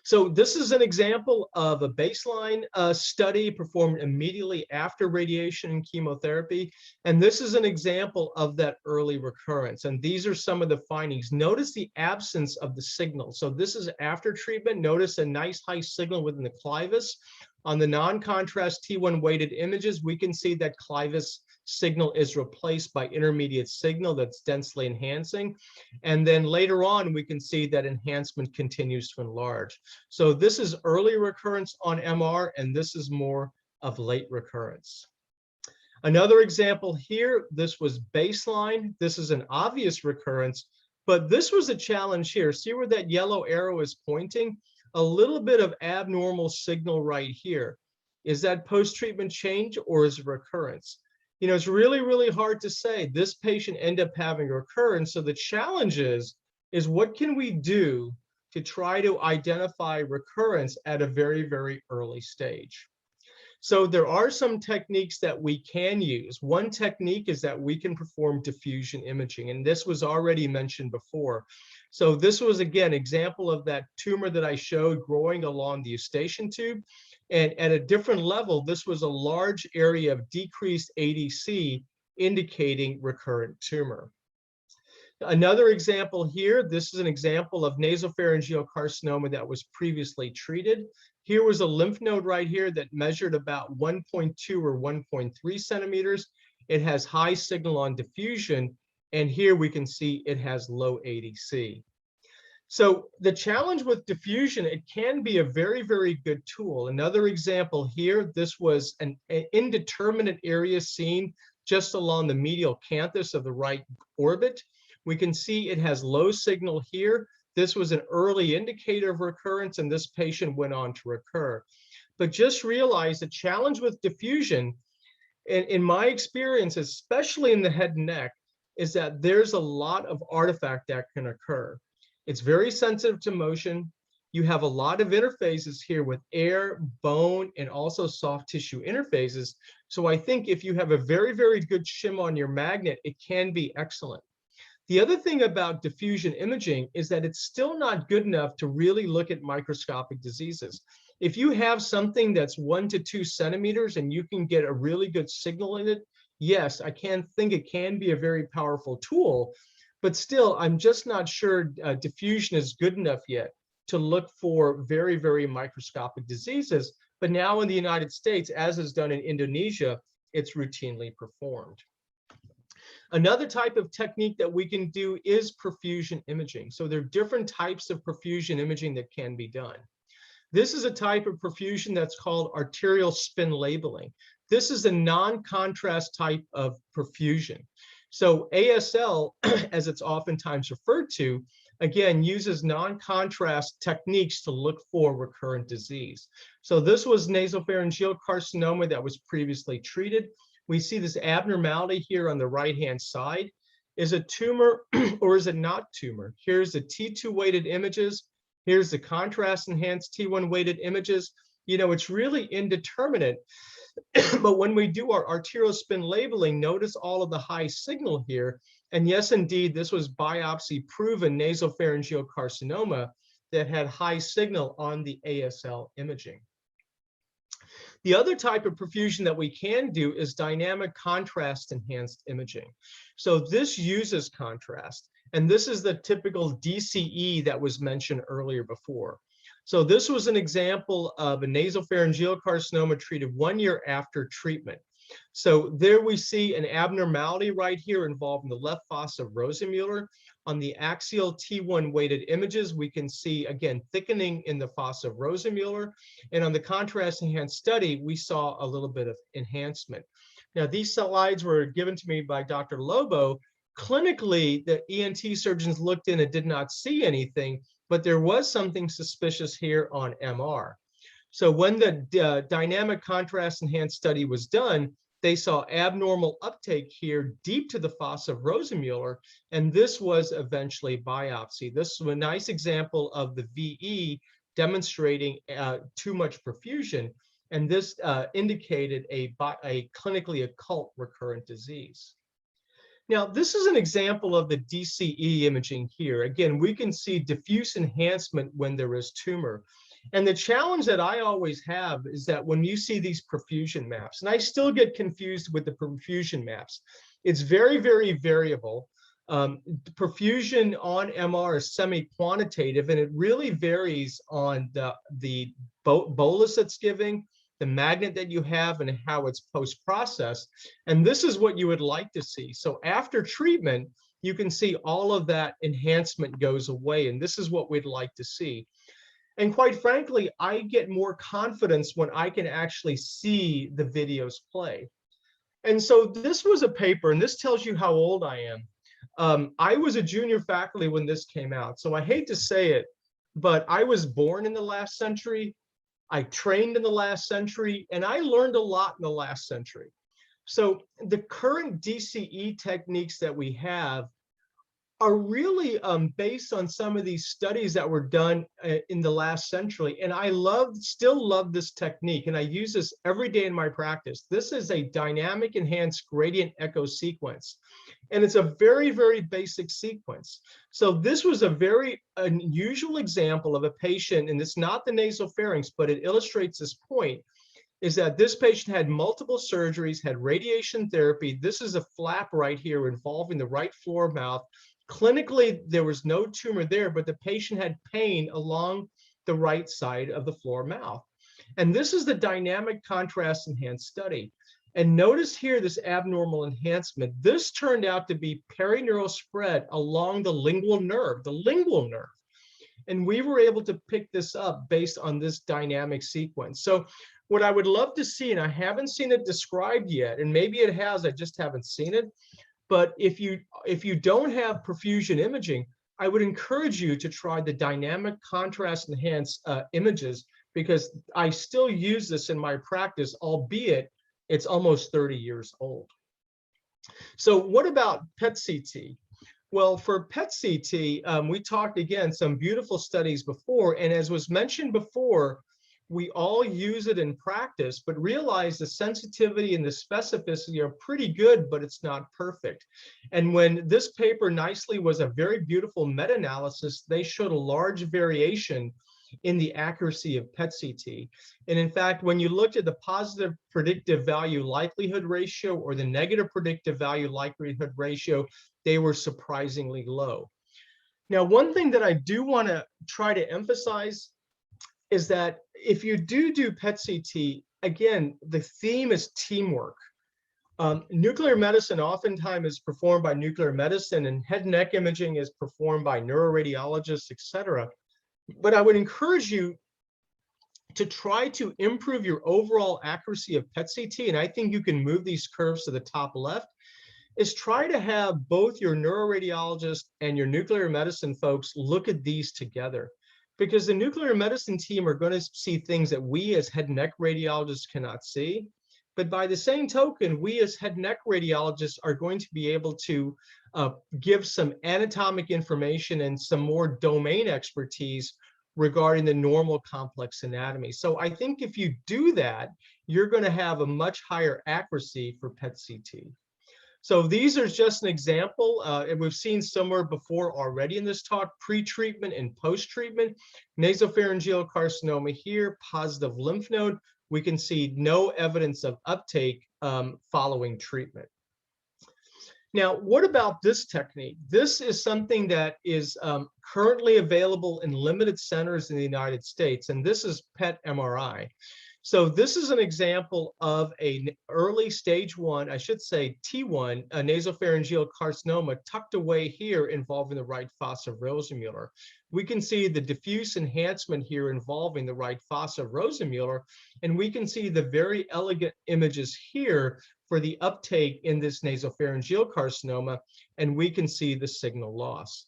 Speaker 10: So this is an example of a baseline study performed immediately after radiation and chemotherapy. And this is an example of that early recurrence. And these are some of the findings. Notice the absence of the signal. So this is after treatment. Notice a nice high signal within the clivus. On the non-contrast T1 weighted images, we can see that clivus signal is replaced by intermediate signal that's densely enhancing. And then later on, we can see that enhancement continues to enlarge. So this is early recurrence on MR, and this is more of late recurrence. Another example here, this was baseline. This is an obvious recurrence, but this was a challenge here. See where that yellow arrow is pointing? A little bit of abnormal signal right here. Is that post-treatment change or is it recurrence? You know, it's really, really hard to say. This patient ended up having a recurrence. So the challenge is what can we do to try to identify recurrence at a very, very early stage? So there are some techniques that we can use. One technique is that we can perform diffusion imaging, and this was already mentioned before. So this was, again, example of that tumor that I showed growing along the eustachian tube. And at a different level, this was a large area of decreased ADC indicating recurrent tumor. Another example here, this is an example of nasopharyngeal carcinoma that was previously treated. Here was a lymph node right here that measured about 1.2 or 1.3 centimeters. It has high signal on diffusion, and here we can see it has low ADC. So the challenge with diffusion, it can be a very, very good tool. Another example here, this was an indeterminate area seen just along the medial canthus of the right orbit. We can see it has low signal here. This was an early indicator of recurrence, and this patient went on to recur. But just realize the challenge with diffusion, in my experience, especially in the head and neck, is that there's a lot of artifact that can occur. It's very sensitive to motion. You have a lot of interfaces here with air, bone, and also soft tissue interfaces. So I think if you have a very, very good shim on your magnet, it can be excellent. The other thing about diffusion imaging is that it's still not good enough to really look at microscopic diseases. If you have something that's 1 to 2 centimeters and you can get a really good signal in it, yes, I can think it can be a very powerful tool, but still, I'm just not sure diffusion is good enough yet to look for very, very microscopic diseases. But now in the United States, as is done in Indonesia, it's routinely performed. Another type of technique that we can do is perfusion imaging. So there are different types of perfusion imaging that can be done. This is a type of perfusion that's called arterial spin labeling. This is a non-contrast type of perfusion. So ASL, as it's oftentimes referred to, again, uses non-contrast techniques to look for recurrent disease. So this was nasopharyngeal carcinoma that was previously treated. We see this abnormality here on the right-hand side. Is it tumor or is it not tumor? Here's the T2 weighted images. Here's the contrast enhanced T1 weighted images. You know, it's really indeterminate. But when we do our arterial spin labeling, notice all of the high signal here. And yes, indeed, this was biopsy proven nasopharyngeal carcinoma that had high signal on the ASL imaging. The other type of perfusion that we can do is dynamic contrast enhanced imaging. So this uses contrast, and this is the typical DCE that was mentioned earlier before. So this was an example of a nasopharyngeal carcinoma treated 1 year after treatment. So there we see an abnormality right here involving the left fossa of Rosenmuller. On the axial T1 weighted images, we can see, again, thickening in the fossa of Rosenmuller. And on the contrast enhanced study, we saw a little bit of enhancement. Now, these slides were given to me by Dr. Lobo. Clinically, the ENT surgeons looked in and did not see anything, but there was something suspicious here on MR. So when the dynamic contrast enhanced study was done, they saw abnormal uptake here deep to the fossa of Rosenmuller, and this was eventually biopsy. This is a nice example of the VE demonstrating too much perfusion, and this indicated a clinically occult recurrent disease. Now, this is an example of the DCE imaging here. Again, we can see diffuse enhancement when there is tumor. And the challenge that I always have is that when you see these perfusion maps, and I still get confused with the perfusion maps, it's very, very variable. Perfusion on MR is semi-quantitative, and it really varies on the bolus it's giving, the magnet that you have, and how it's post-processed. And this is what you would like to see. So after treatment, you can see all of that enhancement goes away. And this is what we'd like to see. And quite frankly, I get more confidence when I can actually see the videos play. And so this was a paper, and this tells you how old I am. I was a junior faculty when this came out. So I hate to say it, but I was born in the last century. I trained in the last century, and I learned a lot in the last century. So the current DCE techniques that we have are really based on some of these studies that were done in the last century. And I still love this technique, and I use this every day in my practice. This is a dynamic enhanced gradient echo sequence. And it's a very, very basic sequence. So this was a very unusual example of a patient, and it's not the nasopharynx, but it illustrates this point, is that this patient had multiple surgeries, had radiation therapy. This is a flap right here involving the right floor mouth. Clinically, there was no tumor there, but the patient had pain along the right side of the floor mouth. And this is the dynamic contrast enhanced study. And notice here this abnormal enhancement. This turned out to be perineural spread along the lingual nerve, And we were able to pick this up based on this dynamic sequence. So what I would love to see, and I haven't seen it described yet, and maybe it has, I just haven't seen it. But if you don't have perfusion imaging, I would encourage you to try the dynamic contrast enhanced images, because I still use this in my practice, albeit it's almost 30 years old. So what about PET-CT? Well, for PET-CT, we talked again, some beautiful studies before, and as was mentioned before, we all use it in practice, but realize the sensitivity and the specificity are pretty good, but it's not perfect. And when this paper nicely was a very beautiful meta-analysis, they showed a large variation in the accuracy of PET-CT. And in fact, when you looked at the positive predictive value likelihood ratio or the negative predictive value likelihood ratio, they were surprisingly low. Now, one thing that I do want to try to emphasize is that if you do PET-CT, again, the theme is teamwork. Nuclear medicine oftentimes is performed by nuclear medicine, and head and neck imaging is performed by neuroradiologists, etc. But I would encourage you to try to improve your overall accuracy of PET-CT, and I think you can move these curves to the top left, is try to have both your neuroradiologist and your nuclear medicine folks look at these together. Because the nuclear medicine team are going to see things that we as head and neck radiologists cannot see. But by the same token, we as head and neck radiologists are going to be able to give some anatomic information and some more domain expertise regarding the normal complex anatomy. So I think if you do that, you're going to have a much higher accuracy for PET-CT. So these are just an example, and we've seen somewhere before already in this talk, pre-treatment and post-treatment. Nasopharyngeal carcinoma here, positive lymph node. We can see no evidence of uptake following treatment. Now, what about this technique? This is something that is currently available in limited centers in the United States, and this is PET MRI. So this is an example of an early stage 1, I should say T1, a nasopharyngeal carcinoma tucked away here involving the right fossa of Rosenmuller. We can see the diffuse enhancement here involving the right fossa of Rosenmuller, and we can see the very elegant images here for the uptake in this nasopharyngeal carcinoma, and we can see the signal loss.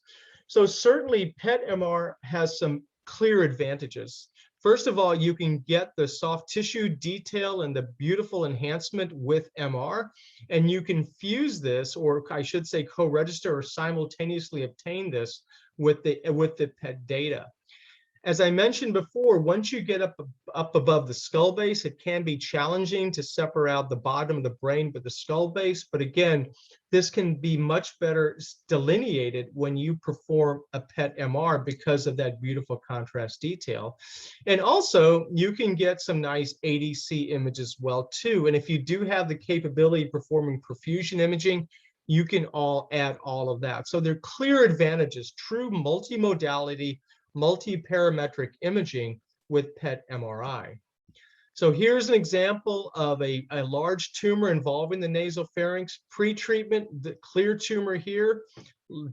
Speaker 10: So certainly PET MR has some clear advantages. First of all, you can get the soft tissue detail and the beautiful enhancement with MR, and you can fuse this, or I should say co-register or simultaneously obtain this with the PET data. As I mentioned before, once you get up above the skull base, it can be challenging to separate out the bottom of the brain with the skull base. But again, this can be much better delineated when you perform a PET MR because of that beautiful contrast detail. And also, you can get some nice ADC images well too. And if you do have the capability of performing perfusion imaging, you can add all of that. So there are clear advantages, true multimodality, multi-parametric imaging with PET MRI. So here's an example of a large tumor involving the nasopharynx. Pre-treatment, the clear tumor here,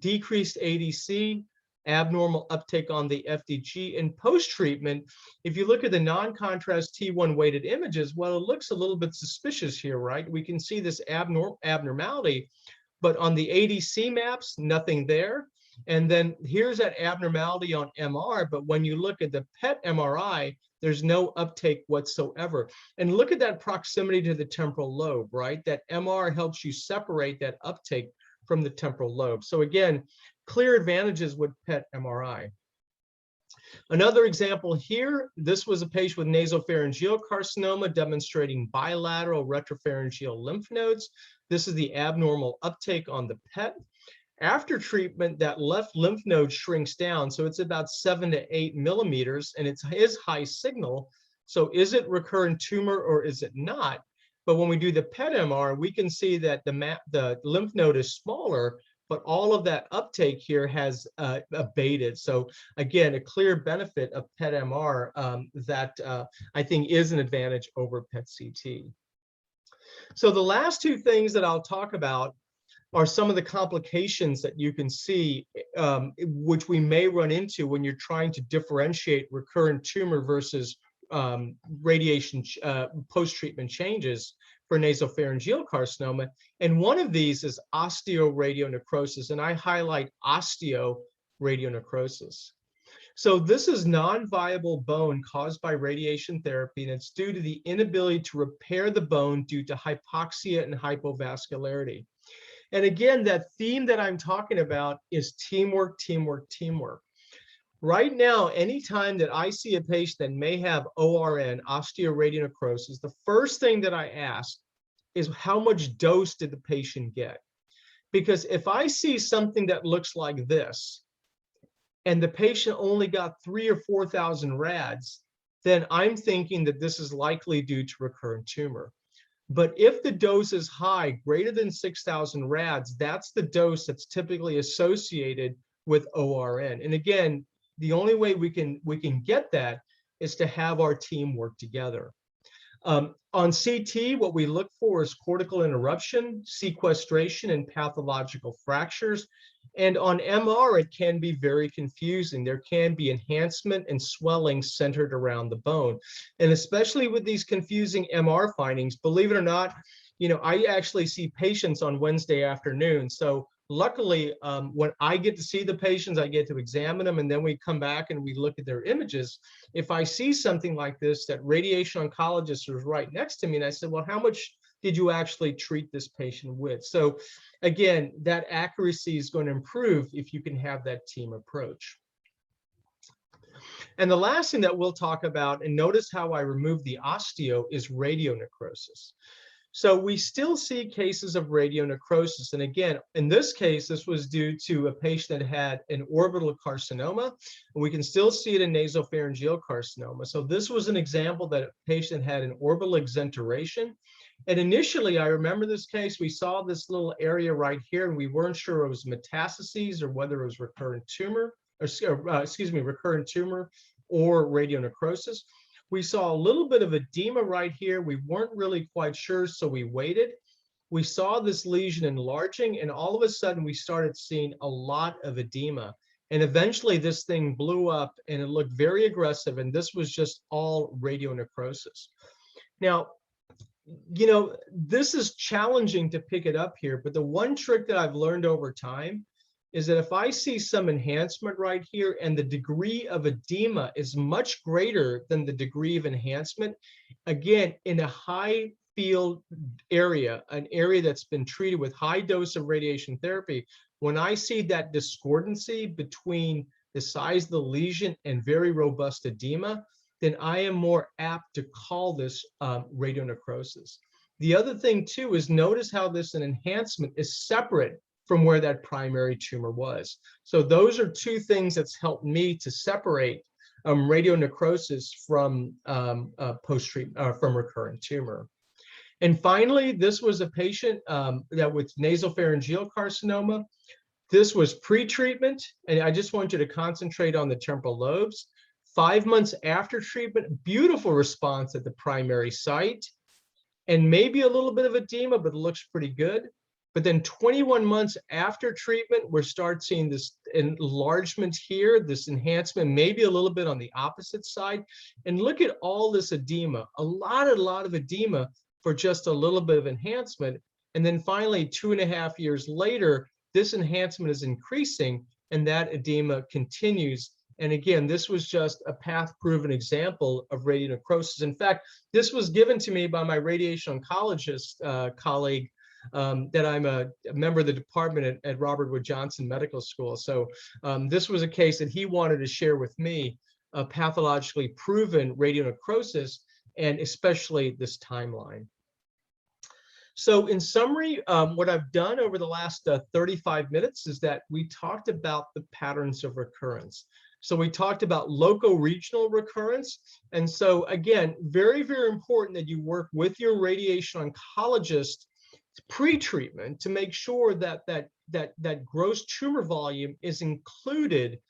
Speaker 10: decreased ADC, abnormal uptake on the FDG. And post-treatment, if you look at the non-contrast T1 weighted images, well, it looks a little bit suspicious here, right? We can see this abnormality, but on the ADC maps, nothing there. And then here's that abnormality on MR, but when you look at the PET MRI, there's no uptake whatsoever. And look at that proximity to the temporal lobe, right? That MR helps you separate that uptake from the temporal lobe. So again, clear advantages with PET MRI. Another example here, this was a patient with nasopharyngeal carcinoma demonstrating bilateral retropharyngeal lymph nodes. This is the abnormal uptake on the PET. After treatment, that left lymph node shrinks down, so it's about 7 to 8 millimeters, and it is high signal. So is it recurrent tumor or is it not? But when we do the PET MR, we can see that the lymph node is smaller, but all of that uptake here has abated. So again, a clear benefit of PET MR that I think is an advantage over PET CT. So the last two things that I'll talk about are some of the complications that you can see, which we may run into when you're trying to differentiate recurrent tumor versus radiation post-treatment changes for nasopharyngeal carcinoma. And one of these is osteoradionecrosis, and I highlight osteoradionecrosis. So this is non-viable bone caused by radiation therapy, and it's due to the inability to repair the bone due to hypoxia and hypovascularity. And again, that theme that I'm talking about is teamwork, teamwork, teamwork. Right now, anytime that I see a patient that may have ORN, osteoradionecrosis, the first thing that I ask is how much dose did the patient get? Because if I see something that looks like this, and the patient only got 3,000 or 4,000 rads, then I'm thinking that this is likely due to recurrent tumor. But if the dose is high, greater than 6,000 rads, that's the dose that's typically associated with ORN. And again, the only way we can get that is to have our team work together. On CT, what we look for is cortical interruption, sequestration, and pathological fractures. And on MR, it can be very confusing. There can be enhancement and swelling centered around the bone. And especially with these confusing MR findings, believe it or not, I actually see patients on Wednesday afternoon. So luckily, when I get to see the patients, I get to examine them, and then we come back and we look at their images. If I see something like this, that radiation oncologist was right next to me, and I said, well, how much did you actually treat this patient with? So again, that accuracy is going to improve if you can have that team approach. And the last thing that we'll talk about, and notice how I remove the osteo, is radionecrosis. So we still see cases of radionecrosis. And again, in this case, this was due to a patient that had an orbital carcinoma. And we can still see it in nasopharyngeal carcinoma. So this was an example that a patient had an orbital exenteration. And initially, I remember this case, we saw this little area right here, and we weren't sure it was metastases or whether it was recurrent tumor, or recurrent tumor or radionecrosis. We saw a little bit of edema right here. We weren't really quite sure, so we waited. We saw this lesion enlarging, and all of a sudden we started seeing a lot of edema. And eventually this thing blew up and it looked very aggressive, and this was just all radionecrosis. Now, this is challenging to pick it up here, but the one trick that I've learned over time is that if I see some enhancement right here and the degree of edema is much greater than the degree of enhancement, again, in a high field area, an area that's been treated with high dose of radiation therapy, when I see that discordancy between the size of the lesion and very robust edema, then I am more apt to call this radionecrosis. The other thing too is notice how this enhancement is separate from where that primary tumor was. So those are two things that's helped me to separate radionecrosis from post-treatment from recurrent tumor. And finally, this was a patient that with nasopharyngeal carcinoma. This was pre-treatment, and I just want you to concentrate on the temporal lobes. 5 months after treatment, beautiful response at the primary site, and maybe a little bit of edema, but it looks pretty good. But then 21 months after treatment, we start seeing this enlargement here, this enhancement, maybe a little bit on the opposite side. And look at all this edema, a lot of edema for just a little bit of enhancement. And then finally, 2.5 years later, this enhancement is increasing and that edema continues. And again, this was just a path-proven example of radionecrosis. In fact, this was given to me by my radiation oncologist colleague, that I'm a member of the department at Robert Wood Johnson Medical School. So this was a case that he wanted to share with me, a pathologically proven radionecrosis, and especially this timeline. So in summary, what I've done over the last 35 minutes is that we talked about the patterns of recurrence. So we talked about local regional recurrence. And so again, very, very important that you work with your radiation oncologist pre-treatment to make sure that that gross tumor volume is included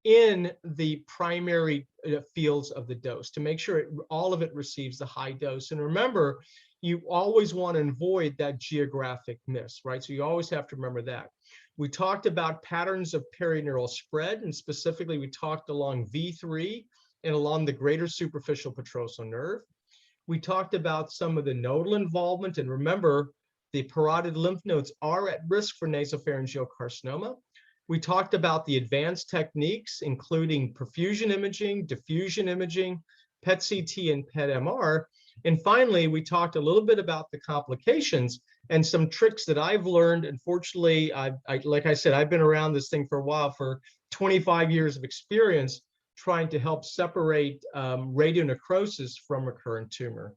Speaker 10: in the primary fields of the dose, to make sure all of it receives the high dose. And remember, you always want to avoid that geographic miss, right? So you always have to remember that. We talked about patterns of perineural spread, and specifically we talked along V3 and along the greater superficial petrosal nerve. We talked about some of the nodal involvement, and remember, the parotid lymph nodes are at risk for nasopharyngeal carcinoma. We talked about the advanced techniques, including perfusion imaging, diffusion imaging, PET-CT, and PET-MR. And finally, we talked a little bit about the complications and some tricks that I've learned. Unfortunately, like I said, I've been around this thing for a while, for 25 years of experience, trying to help separate radionecrosis from recurrent tumor.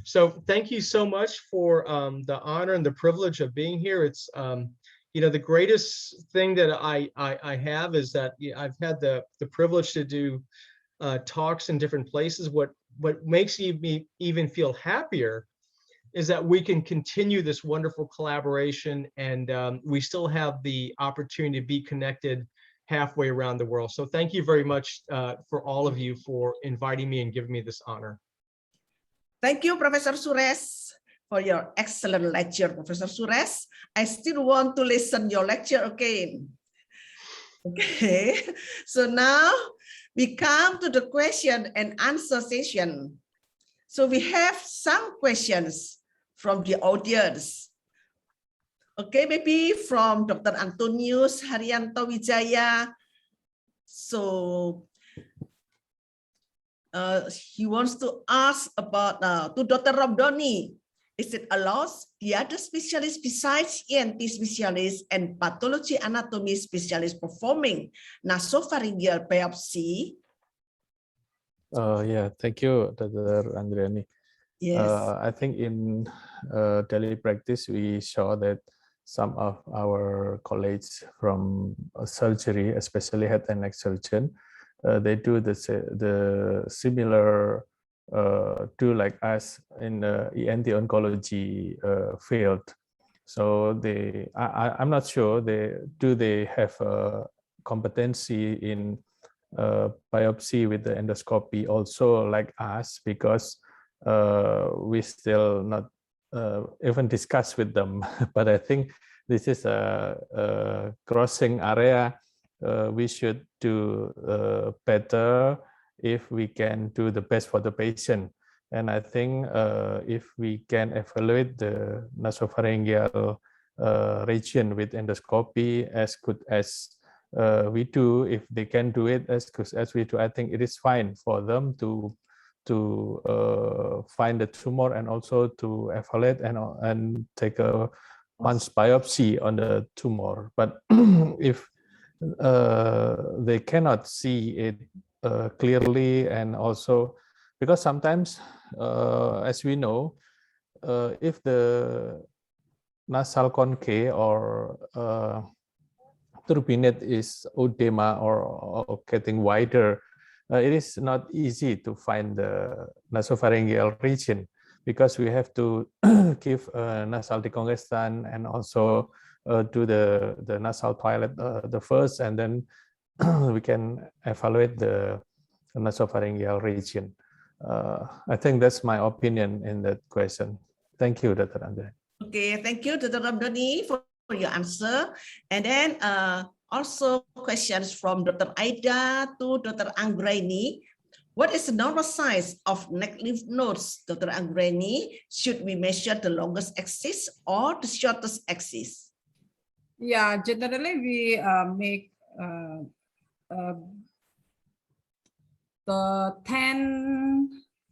Speaker 10: So thank you so much for the honor and the privilege of being here. It's you know, the greatest thing that I have is that I've had the privilege to do talks in different places. What makes me even feel happier is that we can continue this wonderful collaboration, and we still have the opportunity to be connected halfway around the world. So thank you very much for all of you for inviting me and giving me this honor.
Speaker 6: Thank you, Professor Suresh, for your excellent lecture, Professor Suresh. I still want to listen your lecture again. Okay, so now we come to the question and answer session. So we have some questions from the audience. Okay, maybe from Dr. Antonius Haryanto Wijaya. So he wants to ask about to Dr. Romdoni, is it allowed the other specialists besides ENT specialists and pathology anatomy specialists performing nasopharyngeal biopsy?
Speaker 7: Yeah, thank you, Dr. Andriani.
Speaker 6: Yes.
Speaker 7: I think in daily practice, we saw that some of our colleagues from surgery, especially head and neck surgeon, they do the similar to like us in the ENT oncology field. So I'm not sure they have competency in biopsy with the endoscopy also like us, because we still not even discuss with them. But I think this is a crossing area. We should do better if we can do the best for the patient. And I think if we can evaluate the nasopharyngeal region with endoscopy as good as we do, if they can do it as good as we do, I think it is fine for them to find the tumor and also to evaluate and take a punch biopsy on the tumor. But if they cannot see it clearly, and also because sometimes, as we know, if the nasal concave or turbinate is oedema or getting wider, it is not easy to find the nasopharyngeal region, because we have to give nasal decongestant and also do the nasal toilet the first, and then we can evaluate the nasopharyngeal region. I think that's my opinion in that question. Thank you, Dr. Andre.
Speaker 6: Okay, thank you, Dr. Ramdhani, for your answer. And then also questions from Dr. Aida to Dr. Anggraini. What is the normal size of neck lymph nodes, Dr. Anggraini? Should we measure the longest axis or the shortest axis?
Speaker 8: Yeah, generally we make the 10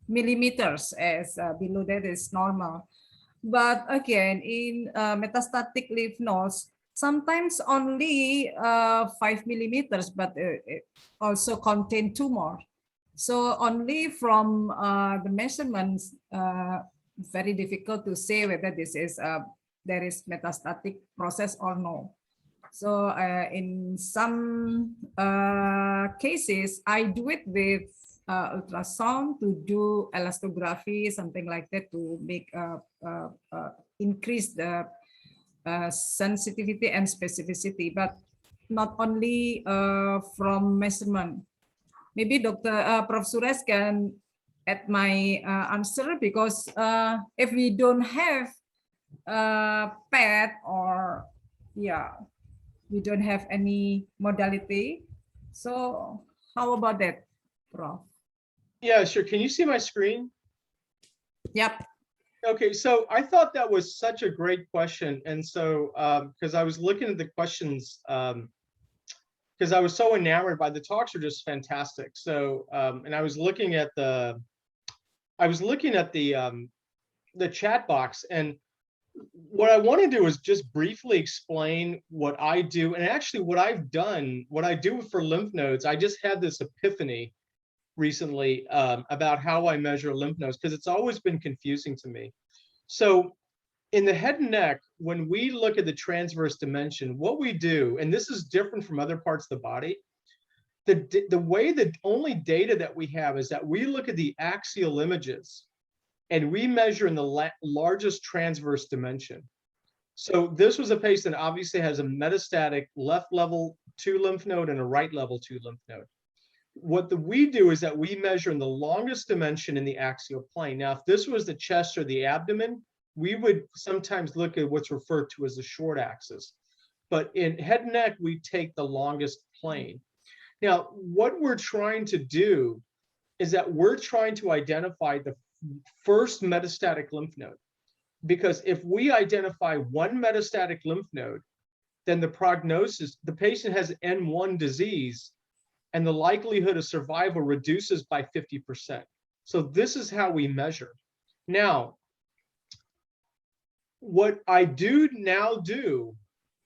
Speaker 8: millimeters as below that is normal. But again, in metastatic lymph nodes, sometimes only 5 millimeters, but it also contain tumor. So only from the measurements, very difficult to say whether this is there is metastatic process or no. So in some cases, I do it with ultrasound to do elastography, something like that, to make increase the sensitivity and specificity, but not only from measurement. Maybe Prof. Suresh can add my answer, because if we don't have PET, or we don't have any modality. So how about that, Prof?
Speaker 10: Yeah, sure. Can you see my screen?
Speaker 8: Yep.
Speaker 10: Okay, so I thought that was such a great question. And so, because I was looking at the questions, because I was so enamored by the talks, are just fantastic. So, and I was looking at the chat box, and what I want to do is just briefly explain what I do, and actually what I've done, what I do for lymph nodes. I just had this epiphany recently about how I measure lymph nodes, because it's always been confusing to me. So in the head and neck, when we look at the transverse dimension, what we do, and this is different from other parts of the body, the way, the only data that we have is that we look at the axial images and we measure in the largest transverse dimension. So this was a patient that obviously has a metastatic left level 2 lymph node and a right level 2 lymph node. What we do is that we measure in the longest dimension in the axial plane. Now, if this was the chest or the abdomen, we would sometimes look at what's referred to as the short axis. But in head and neck, we take the longest plane. Now, what we're trying to do is that we're trying to identify the first metastatic lymph node. Because if we identify one metastatic lymph node, then the prognosis, the patient has N1 disease, and the likelihood of survival reduces by 50%. So this is how we measure. Now, what I do now do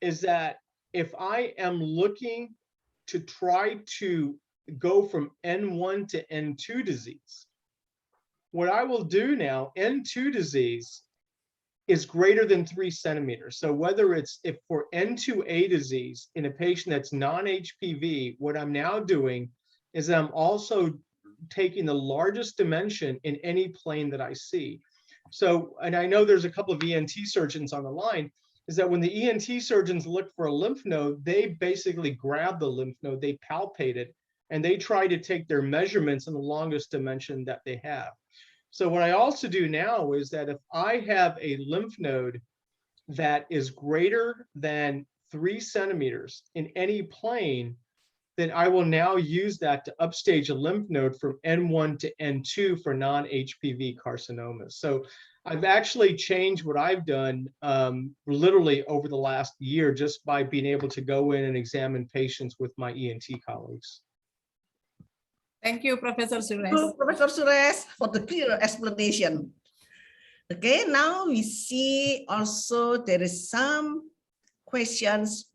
Speaker 10: is that if I am looking to try to go from N1 to N2 disease, what I will do now, N2 disease is greater than 3 centimeters. So whether it's if for N2A disease in a patient that's non-HPV, what I'm now doing is I'm also taking the largest dimension in any plane that I see. So, and I know there's a couple of ENT surgeons on the line, is that when the ENT surgeons look for a lymph node, they basically grab the lymph node, they palpate it, and they try to take their measurements in the longest dimension that they have. So what I also do now is that if I have a lymph node that is greater than 3 centimeters in any plane, then I will now use that to upstage a lymph node from N1 to N2 for non-HPV carcinomas. So I've actually changed what I've done literally over the last year just by being able to go in and examine patients with my ENT colleagues.
Speaker 8: Thank you, Professor Suresh.
Speaker 6: Thank you, Professor Suresh, for the clear explanation. Okay, now we see also there is some questions.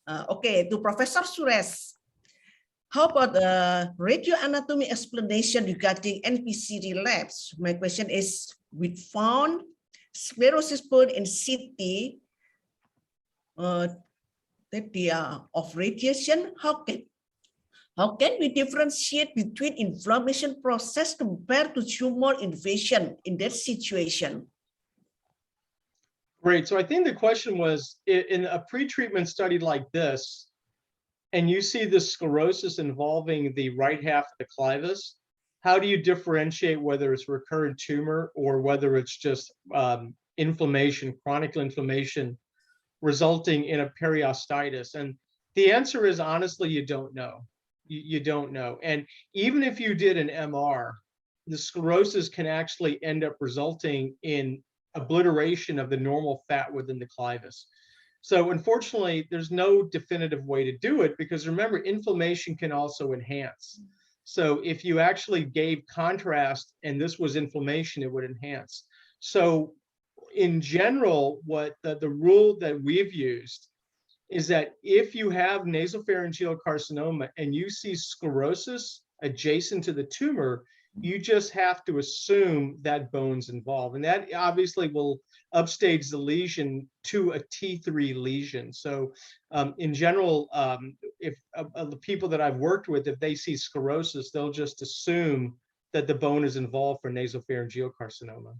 Speaker 6: Okay, to Professor Suresh, how about the radioanatomy explanation regarding NPC relapse? My question is, we found sclerosis bone in CT that they are of radiation. How can we differentiate between inflammation process compared to tumor invasion in that situation?
Speaker 10: Great. So I think the question was, in a pre-treatment study like this, and you see the sclerosis involving the right half of the clivus, how do you differentiate whether it's recurrent tumor or whether it's just inflammation, chronic inflammation resulting in a periostitis? And the answer is, honestly, you don't know. You don't know. And even if you did an MR, the sclerosis can actually end up resulting in obliteration of the normal fat within the clivus. So unfortunately, there's no definitive way to do it, because remember, inflammation can also enhance. So if you actually gave contrast and this was inflammation, it would enhance. So in general, what the rule that we've used is that if you have nasopharyngeal carcinoma and you see sclerosis adjacent to the tumor, you just have to assume that bone's involved. And that obviously will upstage the lesion to a T3 lesion. So in general, if the people that I've worked with, if they see sclerosis, they'll just assume that the bone is involved for nasopharyngeal carcinoma.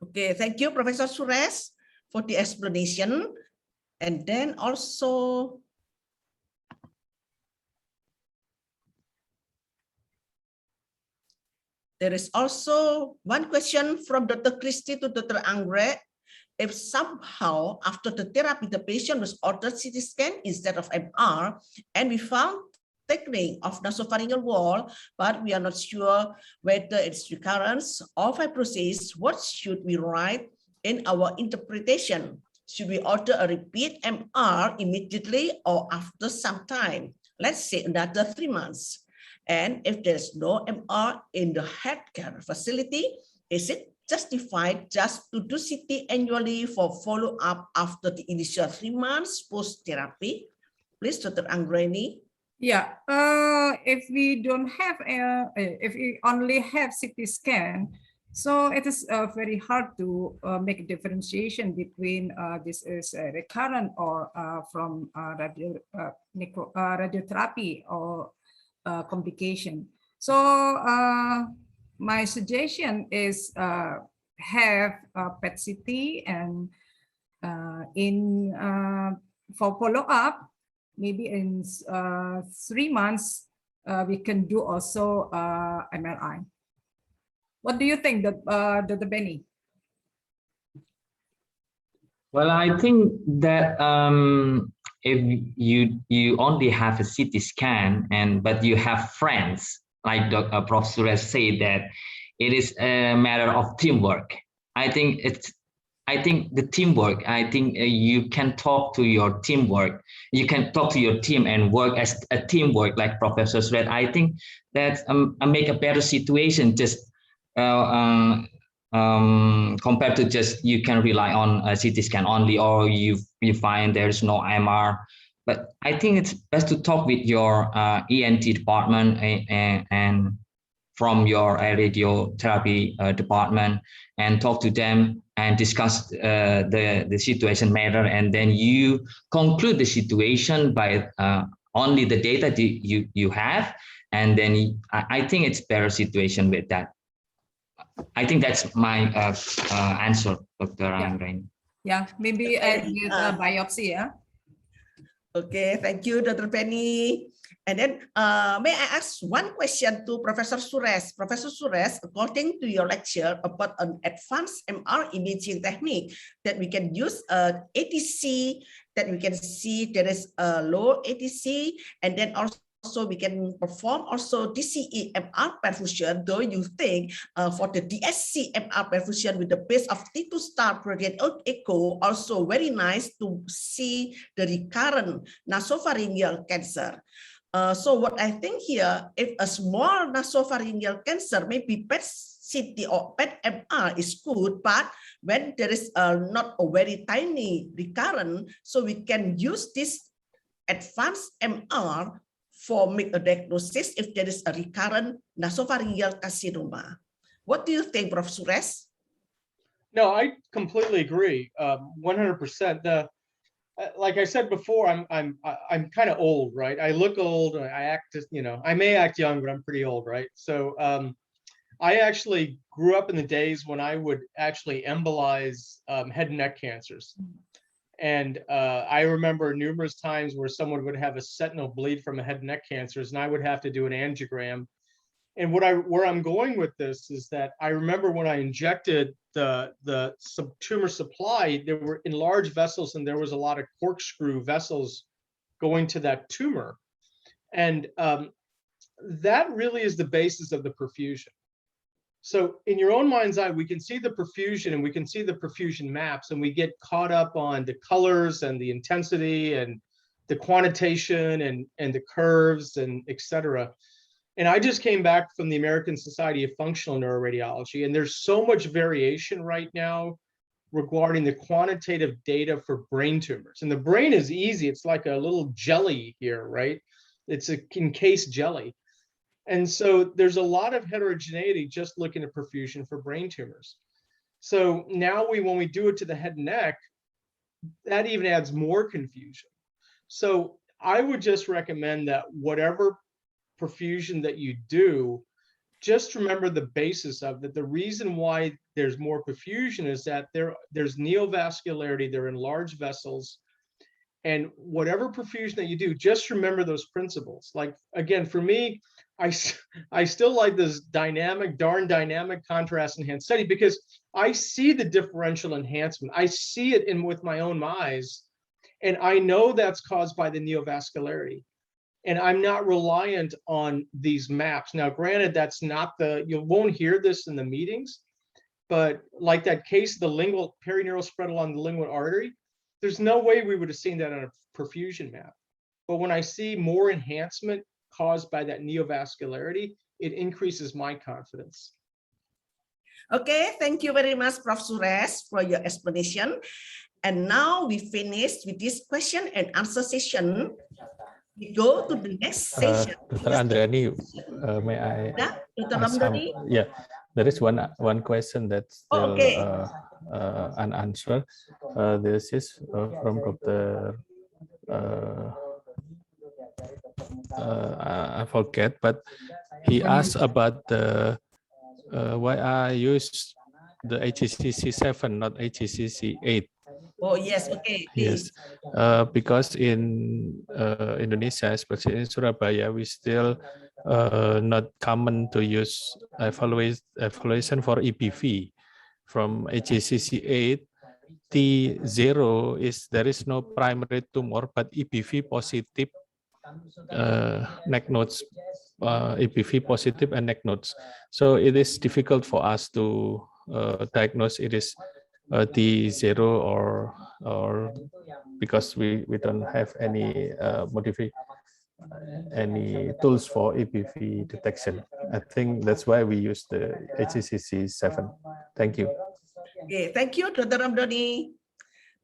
Speaker 6: Okay, thank you, Professor Suresh, for the explanation. And then also, there is also one question from Dr. Christie to Dr. Angre. If somehow after the therapy, the patient was ordered CT scan instead of MR, and we found thickening of nasopharyngeal wall, but we are not sure whether it's recurrence or fibrosis, what should we write in our interpretation? Should we order a repeat MR immediately or after some time? Let's say another 3 months. And if there's no MR in the healthcare facility, is it justified just to do CT annually for follow-up after the initial 3 months post-therapy? Please, Dr. Anggreni.
Speaker 8: Yeah, if we don't have, if we only have CT scan, so it is very hard to make a differentiation between this is recurrent or from radiotherapy or complication. So my suggestion is have PET CT, and for follow-up, maybe in 3 months, we can do also MRI. What do you think, Dr. Benny?
Speaker 9: Well, I think that if you only have a CT scan but you have friends, like Professor has said, that it is a matter of teamwork. I think the teamwork. I think you can talk to your teamwork. You can talk to your team and work as a teamwork, like Professor said. I think that make a better situation just compared to just you can rely on a CT scan only, or you find there's no MR. But I think it's best to talk with your ENT department and from your radiotherapy department, and talk to them and discuss the situation matter, and then you conclude the situation by only the data you have, and then I think it's better situation with that. I think that's my answer, Dr. Anggrain.
Speaker 8: Yeah, maybe with biopsy, yeah.
Speaker 6: Okay, thank you, Dr. Penny. And then may I ask one question to Professor Suresh? Professor Suresh, according to your lecture about an advanced MR imaging technique that we can use ATC, that we can see there is a low ATC, and then also we can perform also DCE MR perfusion, though you think for the DSC MR perfusion with the base of T2 star radiant echo, also very nice to see the recurrent nasopharyngeal cancer. So what I think here, if a small nasopharyngeal cancer, maybe PET CT or PET MR is good, but when there is not a very tiny recurrent, so we can use this advanced MR for make a diagnosis if there is a recurrent nasopharyngeal carcinoma. What do you think, Prof. Suresh?
Speaker 10: No, I completely agree, 100%. Like I said before, I'm kind of old, right? I look old. I act, I may act young, but I'm pretty old, right? So I actually grew up in the days when I would actually embolize head and neck cancers, And I remember numerous times where someone would have a sentinel bleed from a head and neck cancers, and I would have to do an angiogram. And where I'm going with this is that I remember when I injected the tumor supply, there were enlarged vessels, and there was a lot of corkscrew vessels going to that tumor. And that really is the basis of the perfusion. So in your own mind's eye, we can see the perfusion and we can see the perfusion maps, and we get caught up on the colors and the intensity and the quantitation and the curves and et cetera. And I just came back from the American Society of Functional Neuroradiology, and there's so much variation right now regarding the quantitative data for brain tumors. And the brain is easy. It's like a little jelly here, right? It's a encased jelly. And so there's a lot of heterogeneity just looking at perfusion for brain tumors. So now when we do it to the head and neck, that even adds more confusion. So I would just recommend that whatever perfusion that you do, just remember the basis of that. The reason why there's more perfusion is that there's neovascularity, they're enlarged vessels. And whatever perfusion that you do, just remember those principles. Like, again, for me, I still like this darn dynamic contrast enhanced study, because I see the differential enhancement. I see it with my own eyes, and I know that's caused by the neovascularity. And I'm not reliant on these maps. Now, granted, that's not you won't hear this in the meetings, but like that case, the lingual perineural spread along the lingual artery, there's no way we would have seen that on a perfusion map. But when I see more enhancement caused by that neovascularity, it increases my confidence.
Speaker 6: Okay, thank you very much, Prof. Suresh, for your explanation. And now we finished with this question and answer session. We go to the next session.
Speaker 7: Dr. Andriani, may I?
Speaker 6: Yeah, Dr.
Speaker 7: ask
Speaker 6: Ramdhani?
Speaker 7: Yeah, there is one question that's still unanswered. This is from Dr. I forget, but he asked about the why I use the AWCS 7, not AWCS 8.
Speaker 6: Oh yes, okay.
Speaker 7: Yes, because in Indonesia, especially in Surabaya, we still not common to use evaluation for EPV. From AWCS 8, T0 is there is no primary tumor, but EPV positive neck nodes, EPV positive and neck nodes. So it is difficult for us to diagnose it is T0 or because we don't have any any tools for EPV detection. I think that's why we use the AWCS 7. Thank you.
Speaker 6: Okay, thank you, Dr. Ramdhani.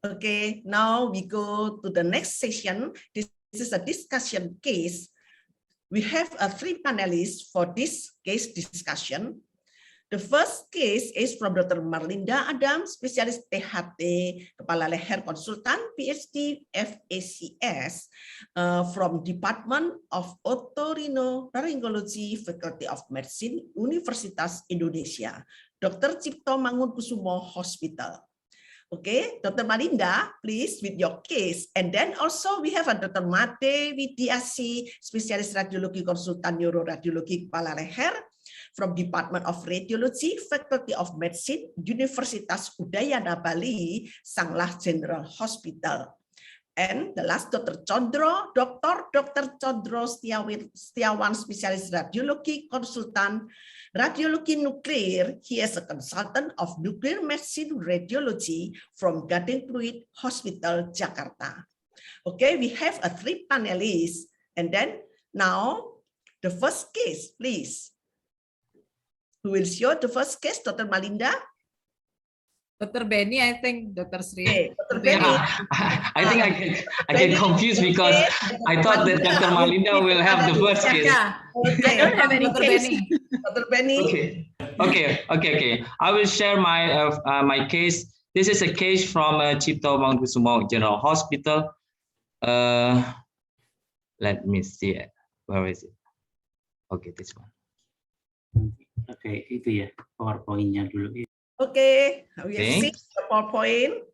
Speaker 6: Okay, now we go to the next session. This is a discussion case. We have 3 panelists for this case discussion. The first case is from Dr. Marlinda Adams, spesialis THT, Kepala Leher Konsultan, PhD FACS, from Department of Otorhinolaryngology, Faculty of Medicine, Universitas Indonesia, Dr. Cipto Mangunkusumo Hospital. Okay, Dr. Marlinda, please with your case. And then also we have a Dr. Made Widiasi, spesialis radiologi konsultan neuroradiologi kepala leher from Department of Radiology, Faculty of Medicine, Universitas Udayana Bali, Sanglah General Hospital. And the last, Dr. Dr. Condro Setiawan, spesialis radiologi konsultan radiologi nuklir. He is a consultant of nuclear medicine radiology from Gading Pluit Hospital, Jakarta. Okay, we have 3 panelists. And then now the first case, please. Who will show the first case, Dr. Marlinda?
Speaker 8: Dr. Benny, I think, Dr. Sri.
Speaker 6: Okay, Dr. Benny.
Speaker 9: I think I get confused because I thought that Dr. Marlinda will have the first case.
Speaker 6: Okay.
Speaker 3: I don't have any
Speaker 8: Dr.
Speaker 3: case.
Speaker 8: Benny.
Speaker 6: Dr. Benny.
Speaker 9: Okay. I will share my my case. This is a case from Cipto Mangunkusumo General Hospital. Let me see it. Where is it? Okay, this one.
Speaker 11: Oke, itu ya PowerPoint-nya dulu.
Speaker 6: Okay, we have seen the PowerPoint.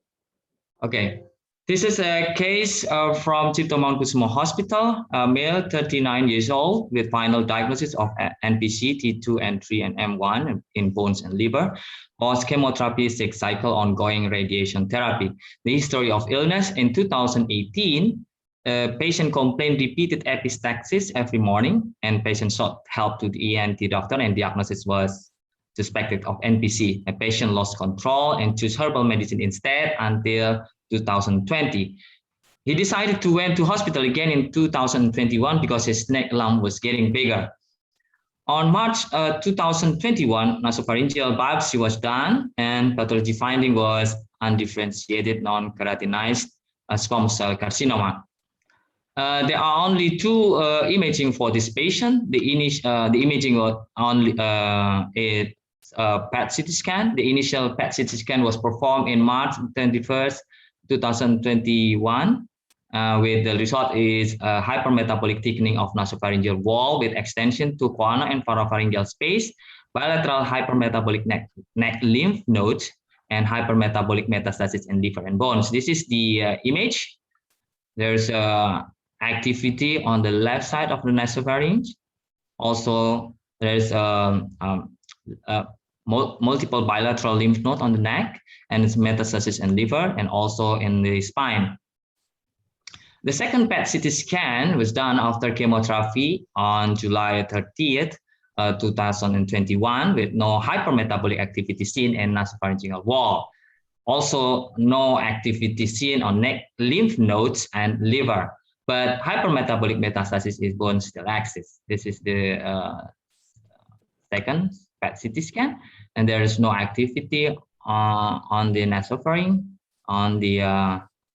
Speaker 9: Okay. This is a case from Cipto Mangunkusumo Hospital, a male 39 years old with final diagnosis of NPC T2 and 3 and M1 in bones and liver, was chemotherapy 6 cycle ongoing radiation therapy. The history of illness in 2018, patient complained repeated epistaxis every morning, and patient sought help to the ENT doctor, and diagnosis was suspected of NPC. A patient lost control and chose herbal medicine instead until 2020. He decided to went to hospital again in 2021 because his neck lump was getting bigger. On March 2021, nasopharyngeal biopsy was done, and pathology finding was undifferentiated non-keratinized squamous cell carcinoma. There are only two imaging for this patient. The imaging was only a PET CT scan. The initial PET CT scan was performed in March 21st, 2021, with the result is hypermetabolic thickening of nasopharyngeal wall with extension to choana and paropharyngeal space, bilateral hypermetabolic neck lymph nodes, and hypermetabolic metastasis in liver and bones. This is the image. There's activity on the left side of the nasopharynx. Also, there's multiple bilateral lymph node on the neck, and it's metastasis in liver and also in the spine. The second PET CT scan was done after chemotherapy on July 30th, 2021, with no hypermetabolic activity seen in nasopharyngeal wall. Also, no activity seen on neck lymph nodes and liver, but hypermetabolic metastasis in bone still exists. This is the second PET CT scan, and there is no activity on the nasopharynx, on the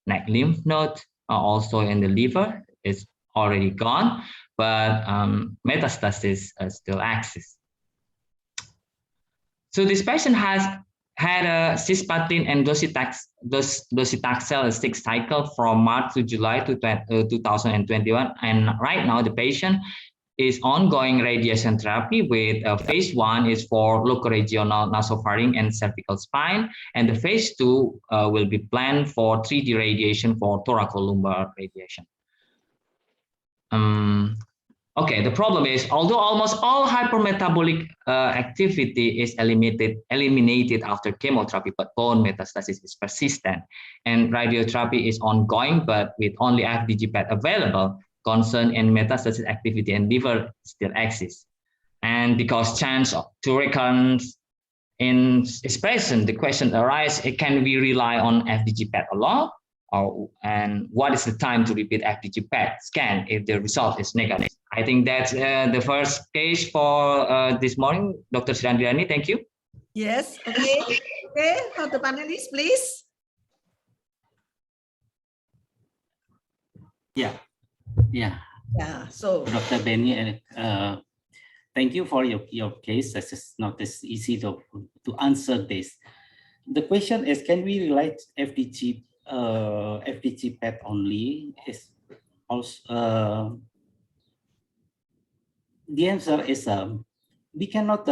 Speaker 9: neck lymph node, also in the liver. It's already gone, but metastasis still exists. So this patient has had a cisplatin and docetaxel 6 cycle from March to July 2021, and right now the patient is ongoing radiation therapy with phase 1 is for locoregional nasopharynx and cervical spine, and the phase 2 will be planned for 3D radiation for thoracolumbar radiation. Okay, the problem is, although almost all hypermetabolic activity is eliminated after chemotherapy, but bone metastasis is persistent, and radiotherapy is ongoing, but with only FDG PET available, concern in metastasis activity and liver still exists. And because chance to recurrence is present, the question arises, can we rely on FDG PET alone? And what is the time to repeat FDG PET scan if the result is negative? I think that's the first case for this morning. Dr. Sirandriani, thank you.
Speaker 6: Yes, okay. Okay, for the panelists, please.
Speaker 11: Yeah. Yeah.
Speaker 6: So
Speaker 11: Dr. Benny, thank you for your case. It's not as easy to answer this. The question is, can we rely FDG PET only? Is also the answer is we cannot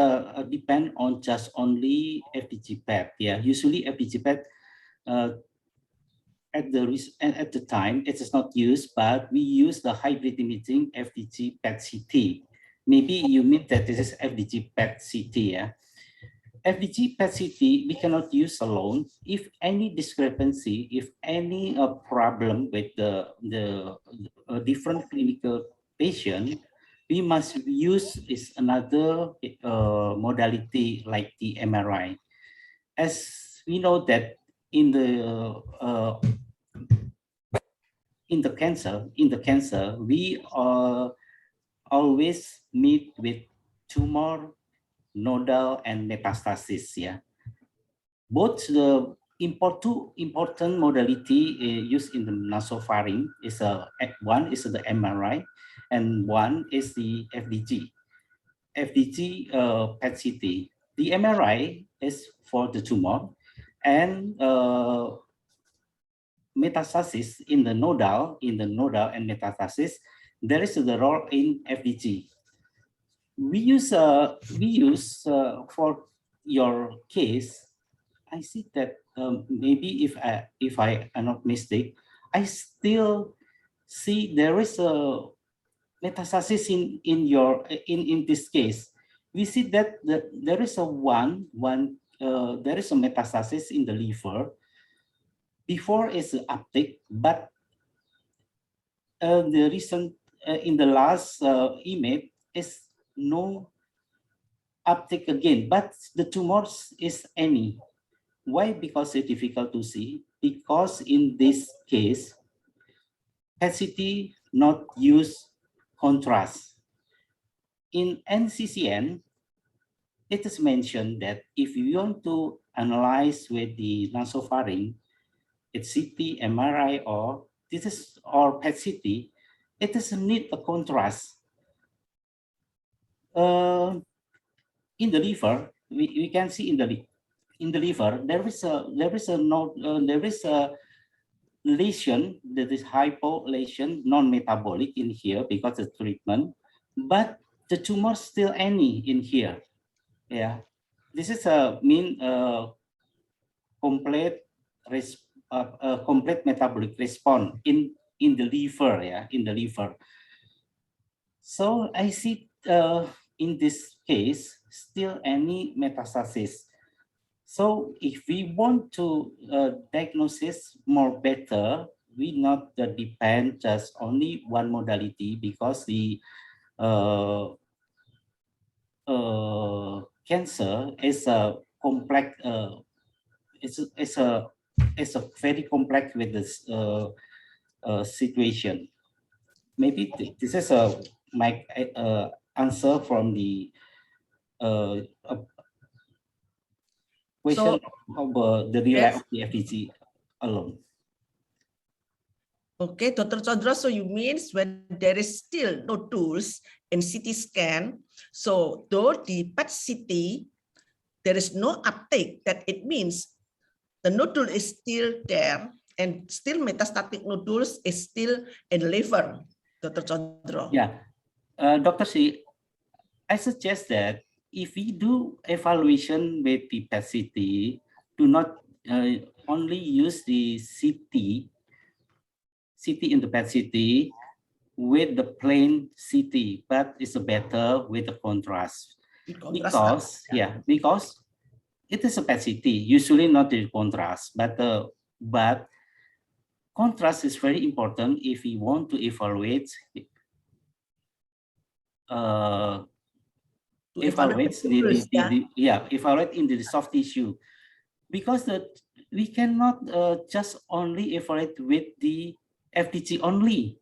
Speaker 11: depend on just only FDG PET. Yeah, usually FDG PET at the time it is not used, but we use the hybrid imaging FDG PET CT. Maybe you mean that this is FDG PET CT. Yeah, FDG PET CT we cannot use alone. If any discrepancy, if any problem with the different clinical patient, we must use is another modality like the MRI. As we know that in the cancer, we always meet with tumor, nodal, and metastasis. Yeah, both the important modality used in the nasopharynx is one is the MRI, and one is the FDG PET CT. The MRI is for the tumor, and metastasis in the nodal and metastasis, there is the role in FDG. We use for your case. I see that maybe if I am not mistaken, I still see there is a metastasis in this case. We see that there is a there is a metastasis in the liver. Before it's an uptake, but the recent in the last image is no uptake again, but the tumors is any. Why? Because it's difficult to see. Because in this case, PET-CT not use contrast. In NCCN, it is mentioned that if you want to analyze with the nasopharynx, it's CT, MRI, or PET-CT, it doesn't need a contrast. In the liver, we can see in the liver there is a lesion, that is hypo lesion, non-metabolic in here because of treatment, but the tumor still any in here. Yeah, this is a complete metabolic response in the liver. Yeah, in the liver. So I see in this case still any metastasis. So if we want to diagnosis more better, we not depend just only one modality, because the cancer is a complex. It's a very complex with this situation. Maybe this is my answer from the question of the relay of the FDG alone.
Speaker 6: Okay, Dr. Chandra, so you means when there is still no tools in CT scan, so though the PET-CT, there is no uptake, that it means the nodule is still there and still metastatic nodules is still in liver, Dr. Chandra.
Speaker 11: Yeah, Dr. C, I suggest that if we do evaluation with the PET-CT, do not only use the CT in the PET-CT with the plain CT, but it's better with the contrast. Because it is a PET-CT, usually not the contrast, but contrast is very important if we want to evaluate evaluate in the soft tissue, because we cannot just only evaluate with the FDG only,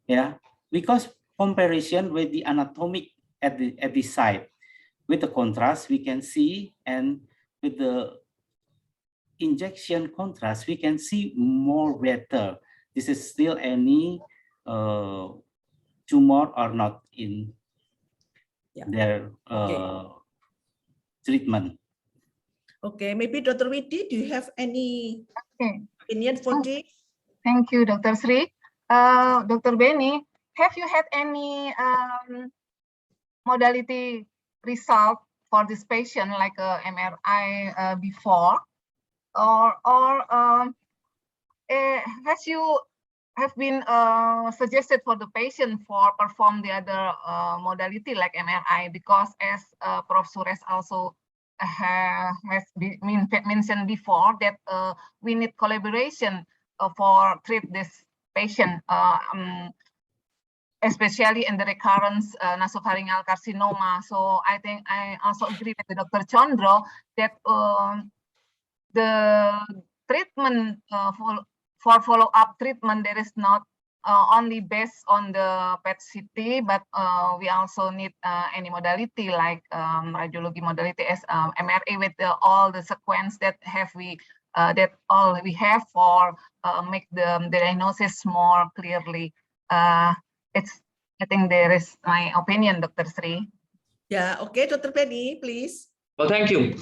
Speaker 11: yeah, because comparison with the anatomic at the site, with the contrast we can see, and with the injection contrast we can see more better this is still any tumor or not in their treatment.
Speaker 6: Okay, maybe Dr. Widi, do you have any opinion for this?
Speaker 12: Thank you, Dr. Sri. Dr. Benny, have you had any modality result for this patient, like MRI before, or has you have been suggested for the patient for perform the other modality like MRI, because as Prof. Suresh also has mentioned before that we need collaboration for treat this patient, especially in the recurrent nasopharyngeal carcinoma. So I think I also agree with Dr. Chandra that the treatment for follow-up treatment, there is not only based on the PET-CT, but we also need any modality like radiology modality as MRI with all the sequence that we have for make the diagnosis more clearly. I think there is my opinion, Dr. Sri.
Speaker 6: Yeah, okay, Dr. Penny, please.
Speaker 9: Well, thank you.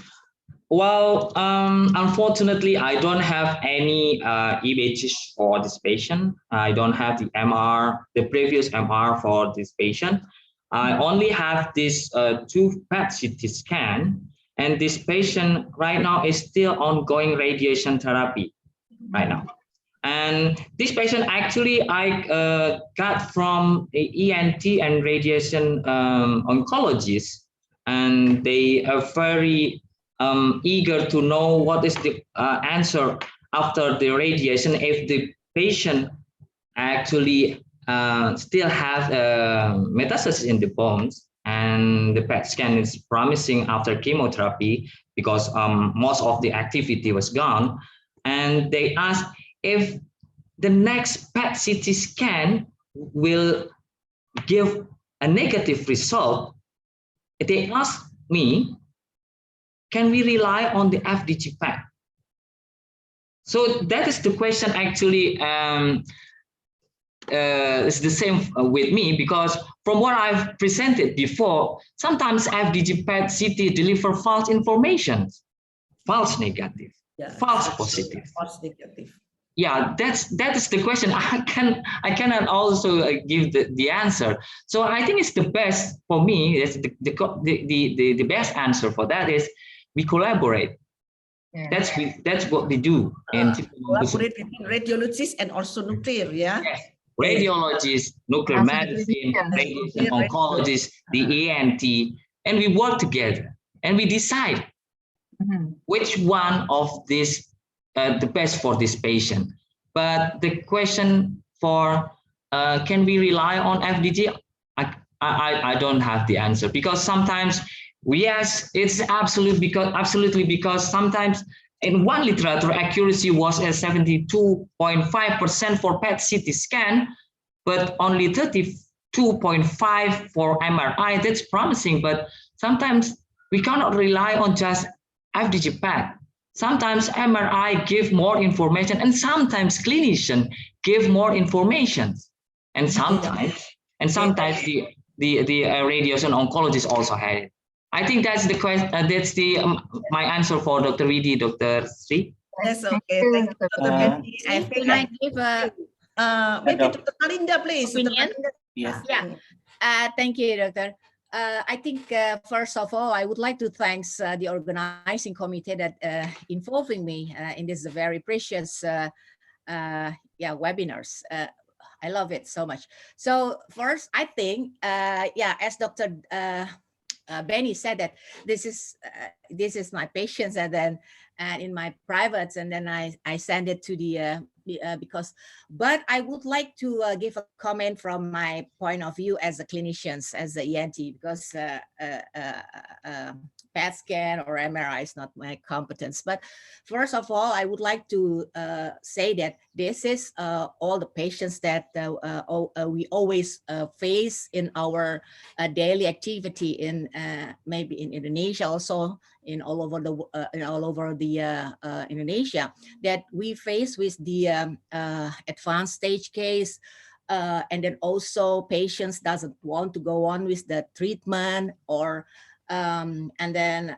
Speaker 9: Well, unfortunately, I don't have any images for this patient. I don't have the previous MR for this patient. I only have this 2 PET-CT scan, and this patient right now is still ongoing radiation therapy right now. And this patient actually I got from a ENT and radiation oncologist, and they are very eager to know what is the answer after the radiation, if the patient actually still have metastasis in the bones, and the PET scan is promising after chemotherapy because most of the activity was gone. And they asked if the next PET CT scan will give a negative result. They asked me, can we rely on the FDG PET? So that is the question actually. It's the same with me, because from what I've presented before, sometimes FDG PET CT deliver false information, false negative, false positive.
Speaker 6: False negative.
Speaker 9: Yeah, that is the question. I cannot also give the answer. So I think it's the best for me. It's the best answer for that is we collaborate. Yeah. That's what we do.
Speaker 6: Collaborate between radiologists and also nuclear, yeah.
Speaker 9: Yes. Radiologists, nuclear medicine, radiation oncologists, the ENT, and we work together and we decide which one of these the best for this patient. But the question for can we rely on FDG? I don't have the answer, because sometimes yes, it's absolutely because sometimes in one literature accuracy was at 72.5% for PET CT scan, but only 32.5 for MRI. That's promising, but sometimes we cannot rely on just FDG PET. Sometimes MRI give more information, and sometimes clinician give more information, and sometimes the radiation oncologist also had it. I think that's the question. That's the my answer for Dr. Widi, Dr. Sri.
Speaker 6: That's okay. Thank you, Dr. Benny.
Speaker 13: Can I give
Speaker 6: maybe Dr. Kalinda, please.
Speaker 13: Opinion?
Speaker 11: Yes.
Speaker 13: Yeah. Thank you, Doctor. I think first of all, I would like to thank the organizing committee that involving me in this very precious webinars. I love it so much. So first, I think as Dr. Benny said that this is my patients, and then in my privates, and then I send it to the but I would like to give a comment from my point of view as a clinician, as the ENT, because PET scan or MRI is not my competence. But first of all, I would like to say that this is all the patients that we always face in our daily activity in maybe in Indonesia, also in all over the Indonesia, that we face with the advanced stage case, and then also patients doesn't want to go on with the treatment, or and then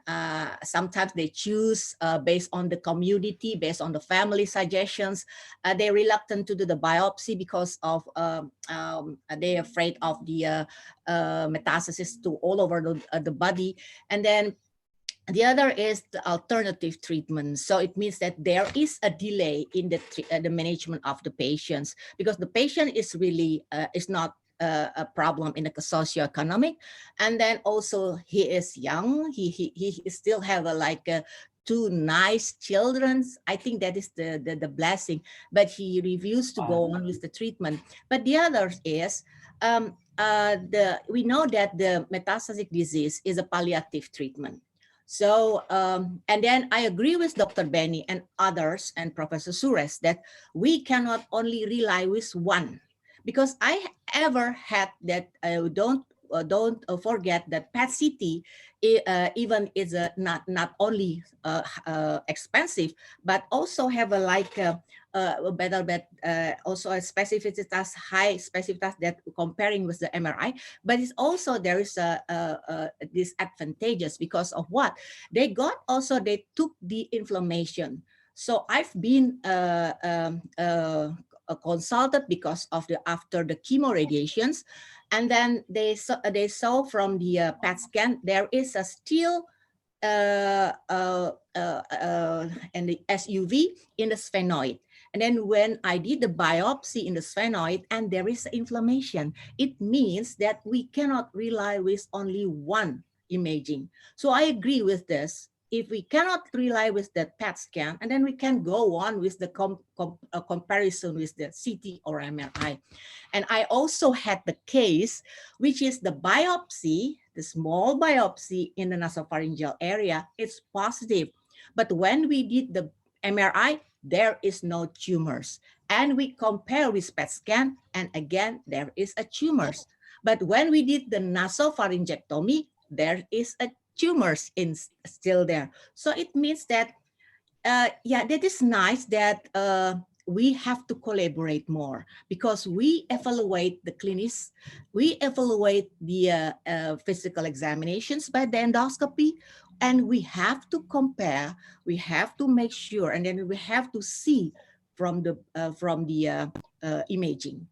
Speaker 13: sometimes they choose based on the community, based on the family suggestions. They're reluctant to do the biopsy because of they're afraid of the metastasis to all over the body. And then the other is the alternative treatment. So it means that there is a delay in the management of the patients, because the patient is really is not a problem in the socioeconomic, and then also he is young. He still have two nice children. I think that is the blessing, but he refused to go on with the treatment. But the other is we know that the metastatic disease is a palliative treatment. So, and then I agree with Dr. Benny and others and Professor Suresh that we cannot only rely with one, because I ever had that. Don't forget that PET CT even is not only expensive, but also have a also a specificitas, high specificitas that comparing with the MRI. But it's also there is disadvantageous because of what they got. Also, they took the inflammation. So I've been consulted because of after the chemoradiations, and then they saw from the PET scan there is a still and the SUV in the sphenoid, And then when I did the biopsy in the sphenoid and there is inflammation, it means that we cannot rely with only one imaging. So I agree with this. If we cannot rely with that PET scan, and then we can go on with the comparison with the CT or MRI. And I also had the case, which is the biopsy, the small biopsy in the nasopharyngeal area, it's positive. But when we did the MRI, there is no tumors. And we compare with PET scan, and again, there is a tumors. But when we did the nasopharyngectomy, there is a tumors still there. So it means that, yeah, that is nice that we have to collaborate more, because we evaluate the clinics, we evaluate the physical examinations by the endoscopy, and we have to compare, we have to make sure, and then we have to see from the imaging.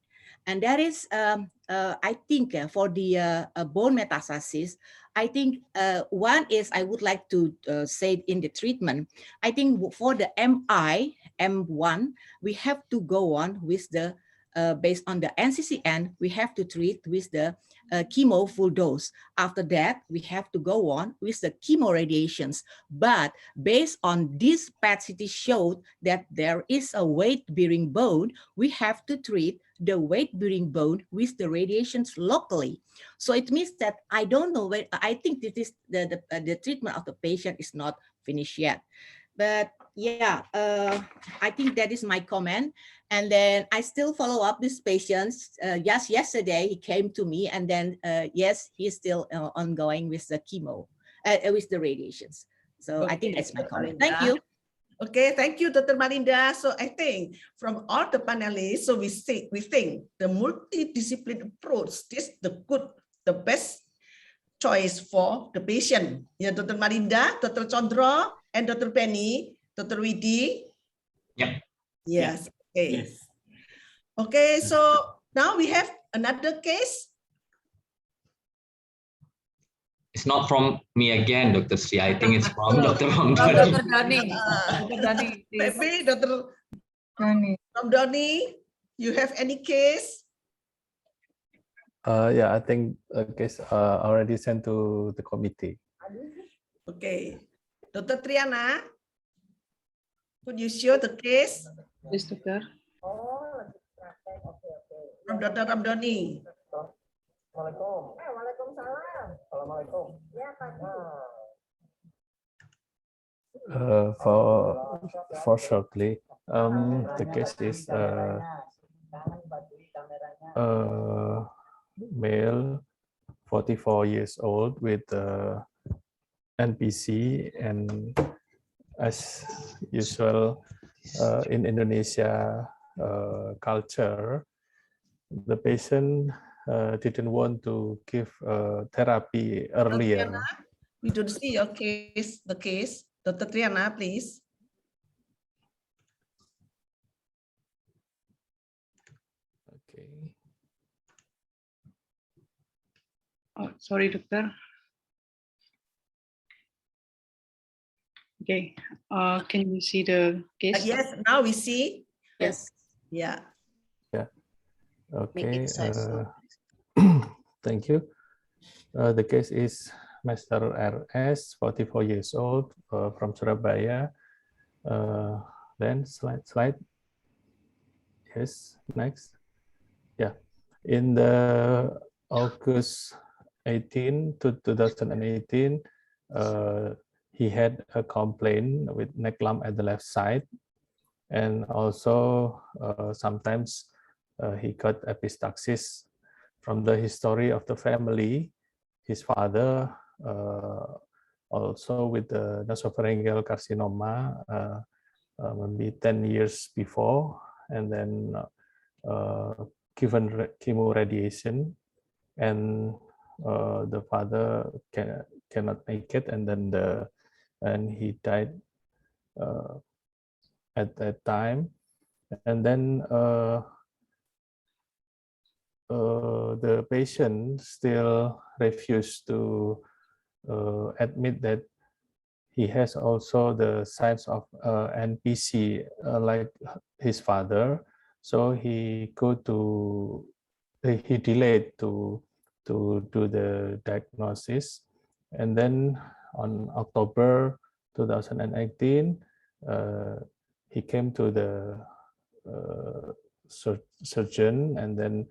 Speaker 13: And that is, I think, for the bone metastasis, I think one is I would like to say in the treatment, I think for the M1, we have to go on with the, based on the NCCN, we have to treat with the chemo full dose. After that, we have to go on with the chemo radiations. But based on this PET-CT showed that there is a weight-bearing bone, we have to treat the weight-bearing bone with the radiations locally. So it means that I don't know where, I think this is the treatment of the patient is not finished yet. But yeah, I think that is my comment. And then I still follow up these patients. Just yesterday he came to me, and then yes, he's still ongoing with the chemo, with the radiations. So I think that's my comment. Thank you.
Speaker 6: Okay, thank you, Dr. Malinda. So I think from all the panelists, so we think the multidisciplinary approach is the best choice for the patient. Yeah, Dr. Malinda, Dr. Chandra, and Dr. Penny, Dr. Widi.
Speaker 9: Yeah.
Speaker 6: Yes. Okay.
Speaker 11: Yes.
Speaker 6: Okay, so now we have another case.
Speaker 9: It's not from me again, Dr. Sri. I think it's from Dr.
Speaker 8: From
Speaker 9: Ramdhani.
Speaker 8: Dr. Dhani. Dr. Dhani, please.
Speaker 6: Maybe Dr. Ramdhani, you have any case?
Speaker 7: Yeah, I think a case already sent to the committee.
Speaker 6: Okay. Dr. Triana, could you show the case?
Speaker 14: Yes, Doctor.
Speaker 6: From Dr. Ramdhani.
Speaker 7: For shortly, the case is male, 44 years old with NPC, and as usual in Indonesia culture, the patient didn't want to give therapy earlier.
Speaker 6: Triana, we don't see your case, the case. Dr. Triana, please.
Speaker 7: Okay.
Speaker 14: Oh, sorry, Doctor. Okay. Can you see the case?
Speaker 6: Yes, now we see.
Speaker 13: Yes.
Speaker 6: Yeah.
Speaker 7: Yeah. Okay.
Speaker 13: Make it size.
Speaker 7: Thank you. The case is Mr. RS, 44 years old, from Surabaya. Then slide. Yes, next. Yeah. In the August 18 to 2018, he had a complaint with neck lump at the left side, and also sometimes he got epistaxis. From the history of the family, his father also with the nasopharyngeal carcinoma maybe 10 years before, and then given chemo radiation, and the father cannot make it, and then he died at that time. And then the patient still refused to admit that he has also the signs of NPC like his father, so he delayed to do the diagnosis, and then on October 2018 he came to the surgeon and then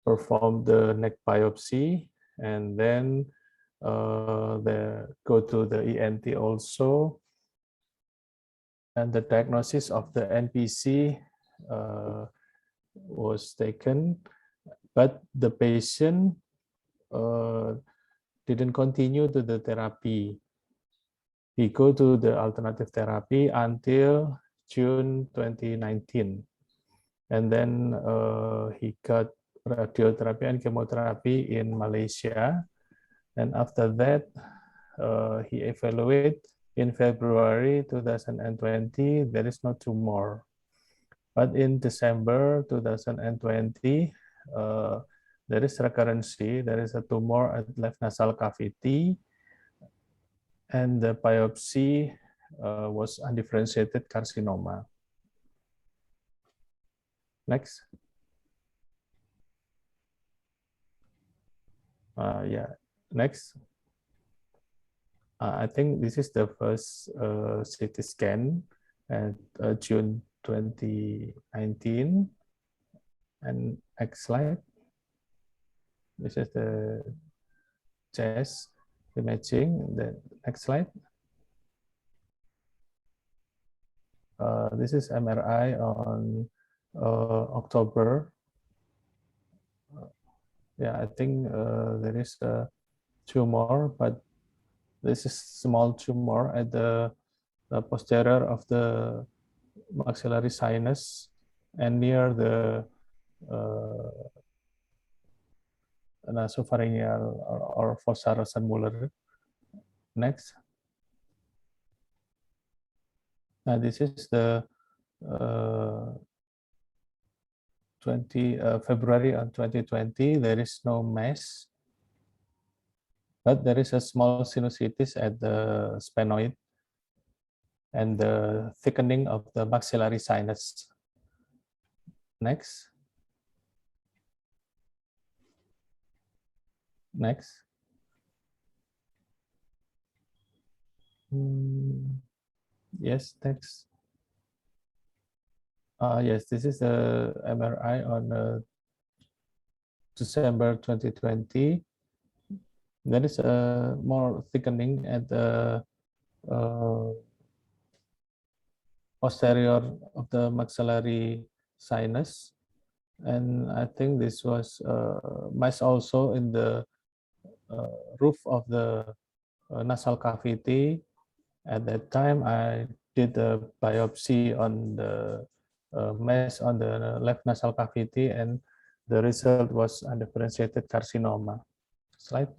Speaker 7: performed the neck biopsy, and then go to the ENT also, and the diagnosis of the NPC was taken, but the patient didn't continue to the therapy. He go to the alternative therapy until June 2019, and then he got radiotherapy and chemotherapy in Malaysia. And after that, he evaluated in February 2020, there is no tumor. But in December 2020, there is recurrency, there is a tumor at left nasal cavity, and the biopsy was undifferentiated carcinoma. Next. Yeah, next. I think this is the first CT scan at June 2019. And next slide. This is the chest imaging. The next slide. This is MRI on October. Yeah, I think there is a tumor, but this is small tumor at the posterior of the maxillary sinus and near the Nasopharyngeal or fossa Rosenmuller. Next. Now this is the February of 2020. There is no mass, but there is a small sinusitis at the sphenoid and the thickening of the maxillary sinus. Next. Next. Yes, next. Yes, this is the MRI on December 2020. There is a more thickening at the posterior of the maxillary sinus, and I think this was mass also in the roof of the nasal cavity. At that time, I did a biopsy on the mass on the left nasal cavity, and the result was undifferentiated carcinoma. Slide.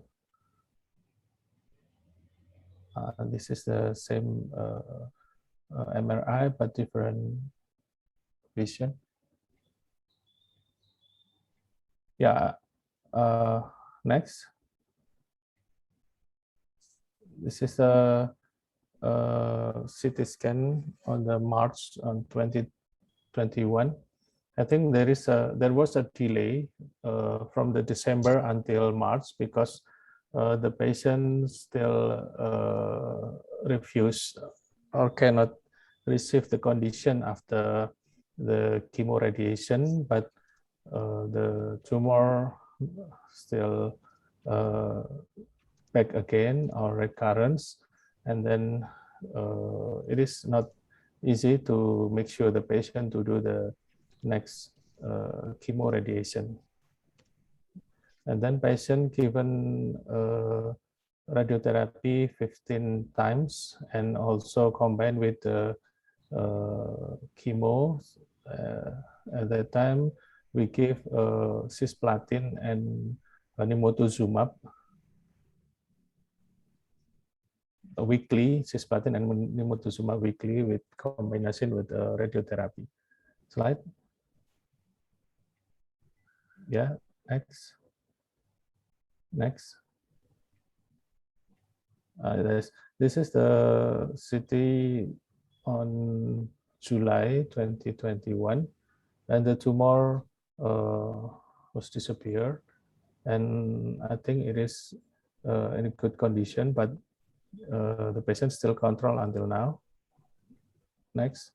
Speaker 7: This is the same MRI, but different vision. Yeah. Next. This is a CT scan on the March on 2021. I think there was a delay from the December until March because the patient still refused or cannot receive the condition after the chemoradiation, but the tumor still back again or recurrence, and then it is not easy to make sure the patient to do the next chemoradiation. And then patient given radiotherapy 15 times and also combined with the chemo. At that time, we gave cisplatin and nimotuzumab weekly, cisplatin and nimotuzumab weekly with combination with radiotherapy. Slide. Yeah, next. Next. This is the CT on July 2021, and the tumor was disappeared, and I think it is in a good condition, but the patient still controlled until now. Next.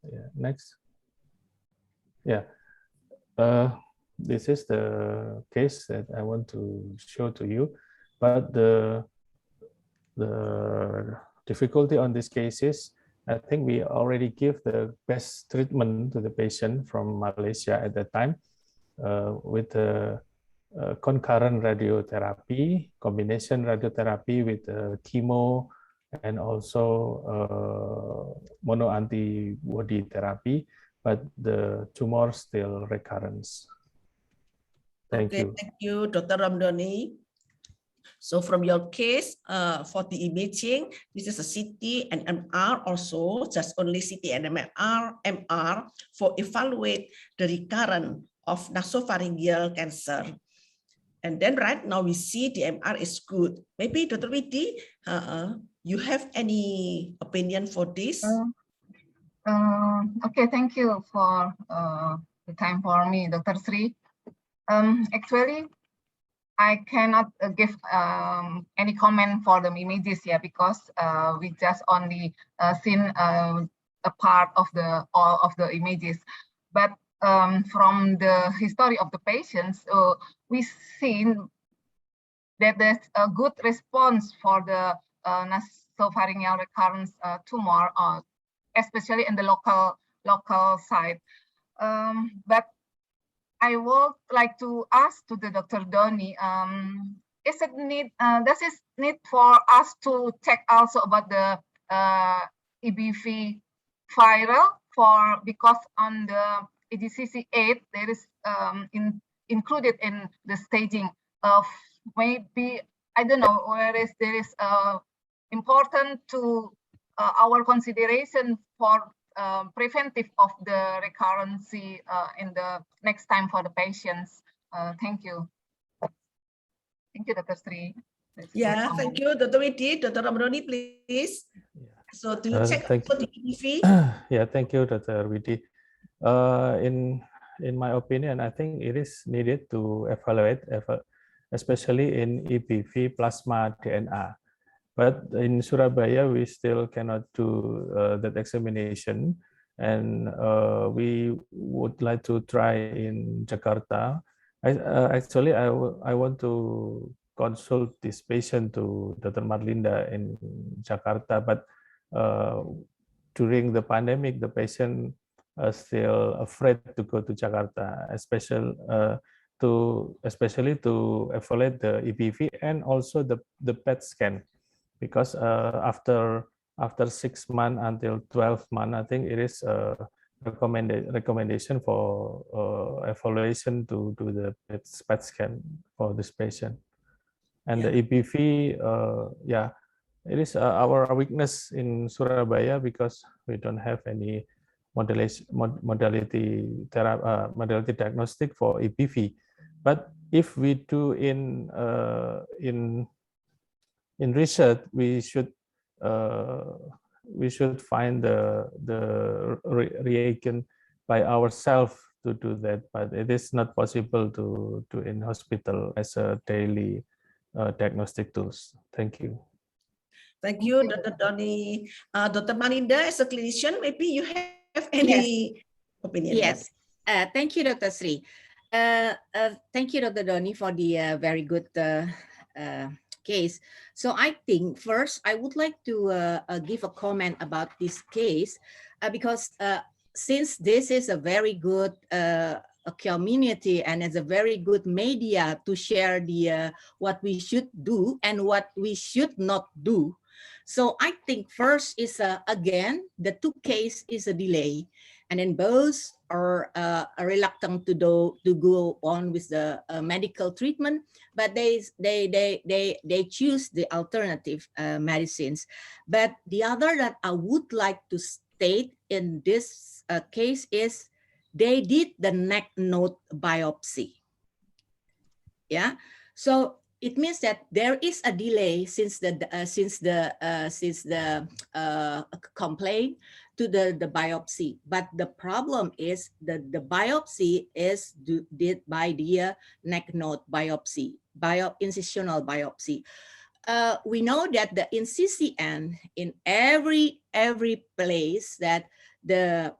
Speaker 7: Yeah, next. Yeah. This is the case that I want to show to you, but the difficulty on this case is I think we already give the best treatment to the patient from Malaysia at that time with the concurrent radiotherapy, combination radiotherapy with chemo, and also mono antibody therapy, but the tumor still recurrence. Thank you.
Speaker 6: Thank you, Dr. Ramdhani. So from your case, for the imaging, this is a CT and MR also, just only CT and MR for evaluate the recurrence of nasopharyngeal cancer. And then right now we see the MR is good. Maybe Dr. Widi, you have any opinion for this?
Speaker 12: Okay, thank you for the time for me, Dr. Sri. Actually, I cannot give any comment for the images here because we just only seen a part of all of the images. But from the history of the patients, we've seen that there's a good response for the nasopharyngeal recurrence tumor, especially in the local side. But I would like to ask to the Dr. Doni, does it need for us to check also about the EBV viral because on the AWCS there is included in the staging of maybe, I don't know, whereas there is important to our consideration for preventive of the recurrency in the next time for the patients. Thank you. Thank you, Dr. Sri.
Speaker 6: Yeah, thank you, Dr. Widi. Dr. Ramdhani, please. So do you check for the EBV?
Speaker 7: Yeah, thank you, Dr. Widi. In my opinion, I think it is needed to evaluate, especially in EBV plasma DNA. But in Surabaya, we still cannot do that examination, and we would like to try in Jakarta. Actually, I want to consult this patient to Dr. Marlinda in Jakarta, but during the pandemic, the patient still afraid to go to Jakarta, especially to evaluate the EBV and also the PET scan. Because after 6 months until 12 months, I think it is a recommendation for evaluation to do the PET scan for this patient. And the EBV, yeah, it is our weakness in Surabaya because we don't have any modality diagnostic for EBV. But if we do in research, we should find the reagent by ourselves to do that, but it is not possible to do in hospital as a daily diagnostic tools. Thank you.
Speaker 6: Thank you, Dr. Doni. Dr. Marlinda, as a clinician, maybe you have any opinion?
Speaker 13: Yes. Thank you, Dr. Sri. Thank you, Dr. Doni, for the very good case. So I think first I would like to give a comment about this case because since this is a very good community and it's a very good media to share the what we should do and what we should not do. So I think first is again the two case is a delay, and then both are reluctant to go on with the medical treatment, but they choose the alternative medicines. But the other that I would like to state in this case is they did the neck node biopsy. Yeah, so it means that there is a delay since the complaint to the biopsy. But the problem is that the biopsy is did by the neck node biopsy, incisional biopsy. We know that the in CCN, in every place, that the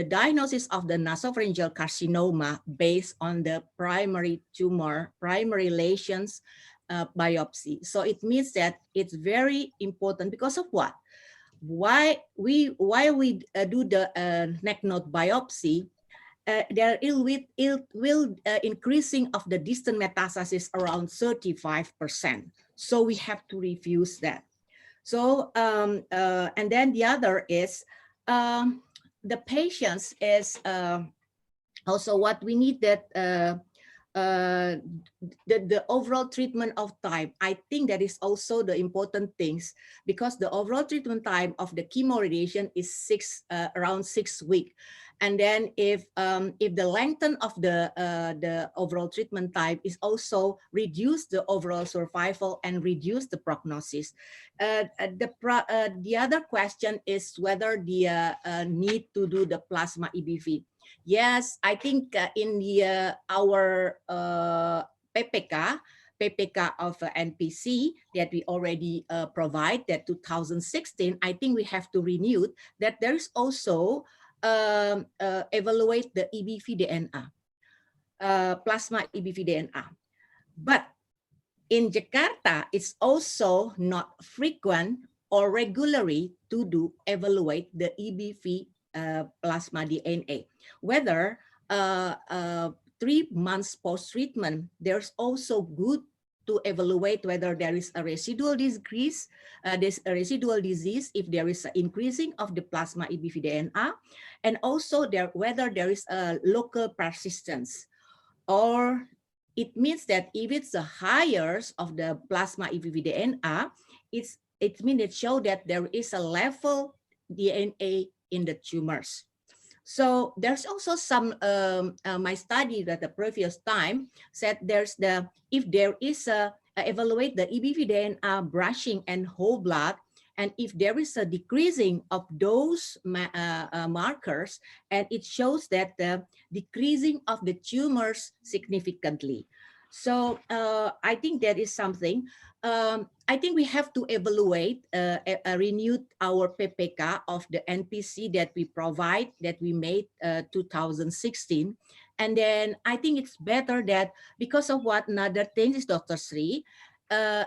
Speaker 13: diagnosis of the nasopharyngeal carcinoma based on the primary tumor, primary lesions biopsy. So it means that it's very important because of what? Why we do the neck node biopsy? There will increasing of the distant metastasis around 35%. So we have to refuse that. So and then the other is the patients is also what we need, that the overall treatment of time. I think that is also the important things, because the overall treatment time of the chemo radiation is around 6 weeks. And then if the lengthen of the overall treatment time is also reduce the overall survival and reduce the prognosis. The other question is whether the need to do the plasma EBV. Yes, I think in the our PPK of NPC that we already provide, that 2016, I think we have to renew that. There is also evaluate the EBV DNA, plasma EBV DNA. But in Jakarta, it's also not frequent or regularly to do evaluate the EBV plasma DNA. Whether 3 months post-treatment, there's also good to evaluate whether there is a residual decrease, there's a residual disease, if there is an increasing of the plasma EBV DNA, and also whether there is a local persistence. Or it means that if it's the higher of the plasma EBV DNA, it means it shows that there is a level DNA in the tumors. So there's also some my study that the previous time said if there is a evaluate the EBV DNA brushing and whole blood, and if there is a decreasing of those markers, and it shows that the decreasing of the tumors significantly. So I think that is something. I think we have to evaluate, renewed our PPK of the NPC that we provide, that we made 2016. And then I think it's better that, because of what another thing is, Dr. Sri,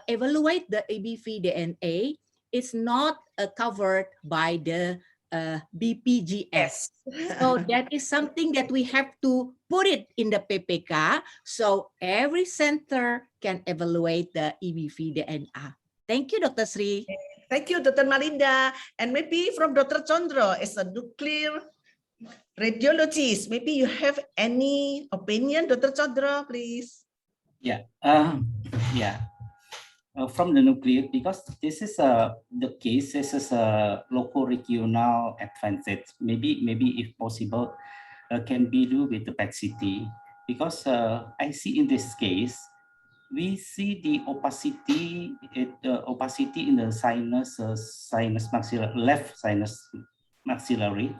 Speaker 13: evaluate the EBV DNA. It's not covered by the BPGS. So that is something that we have to put it in the PPK, so every center can evaluate the EBV DNA. Thank you, Dr. Sri.
Speaker 6: Thank you, Dr. Malinda. And maybe from Dr. Chandra, as a nuclear radiologist, maybe you have any opinion, Dr. Chandra, please.
Speaker 11: Yeah, from the nuclear, because this is the case. This is a local regional advantage. Maybe if possible, can be do with the PET-CT, because I see in this case we see the opacity in the left sinus maxillary.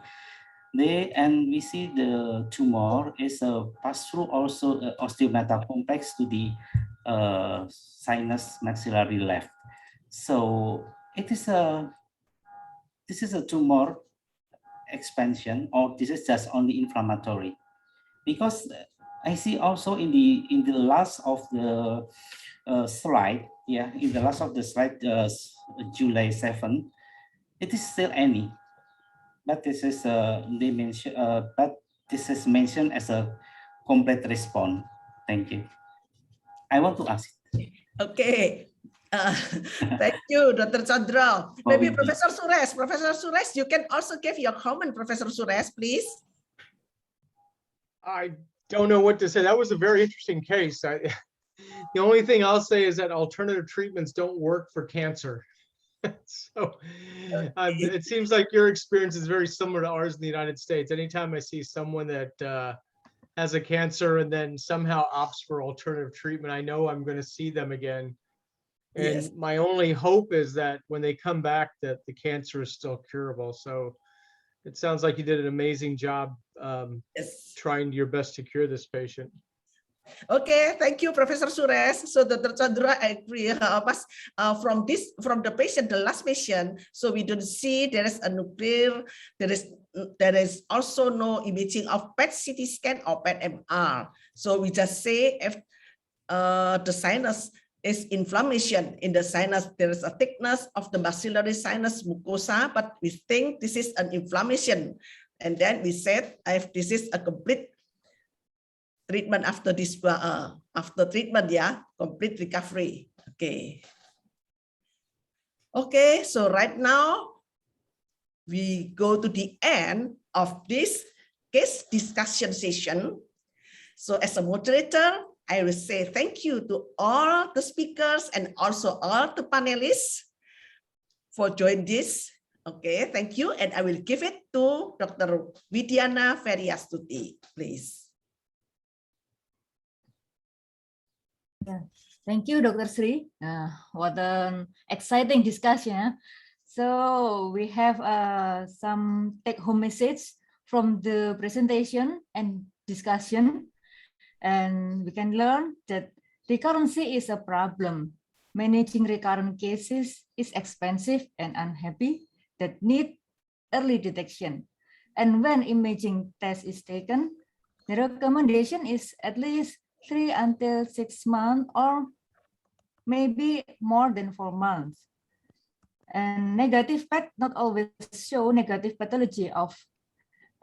Speaker 11: And we see the tumor is a pass through also osteometa complex to the sinus maxillary left. So this is a tumor expansion, or this is just only inflammatory? Because I see also in the last of the slide, in the last of the slide, July 7, it is still any. But this is they mention, but this is mentioned as a complete response. Thank you. I want to ask.
Speaker 6: Okay. Thank you, Dr. Chandra. Maybe Professor Suresh, you can also give your comment, Professor Suresh, please.
Speaker 10: I don't know what to say. That was a very interesting case. The only thing I'll say is that alternative treatments don't work for cancer. So it seems like your experience is very similar to ours in the United States. Anytime I see someone that has a cancer and then somehow opts for alternative treatment, I know I'm going to see them again. And
Speaker 6: Yes.
Speaker 10: my only hope is that when they come back, that the cancer is still curable. So it sounds like you did an amazing job
Speaker 6: Yes.
Speaker 10: trying your best to cure this patient.
Speaker 6: Okay, thank you, Professor Suresh. So Dr. Chandra, I agree. From the patient, the last patient, so we don't see there is a nuclear, there is also no imaging of PET CT scan or PET MR. So we just say if the sinus is inflammation in the sinus, there is a thickness of the maxillary sinus mucosa, but we think this is an inflammation. And then we said if this is a complete treatment after this after treatment, yeah, complete recovery. Okay. Okay, so right now we go to the end of this case discussion session. So as a moderator, I will say thank you to all the speakers and also all the panelists for joining this. Okay, thank you. And I will give it to Dr. Widiana Feryastuti, please.
Speaker 4: Yeah. Thank you, Dr. Sri. What an exciting discussion. Huh? So we have some take-home message from the presentation and discussion, and we can learn that recurrency is a problem. Managing recurrent cases is expensive and unhappy that need early detection. And when imaging test is taken, the recommendation is at least 3 until 6 months or maybe more than 4 months. And negative PET not always show negative pathology of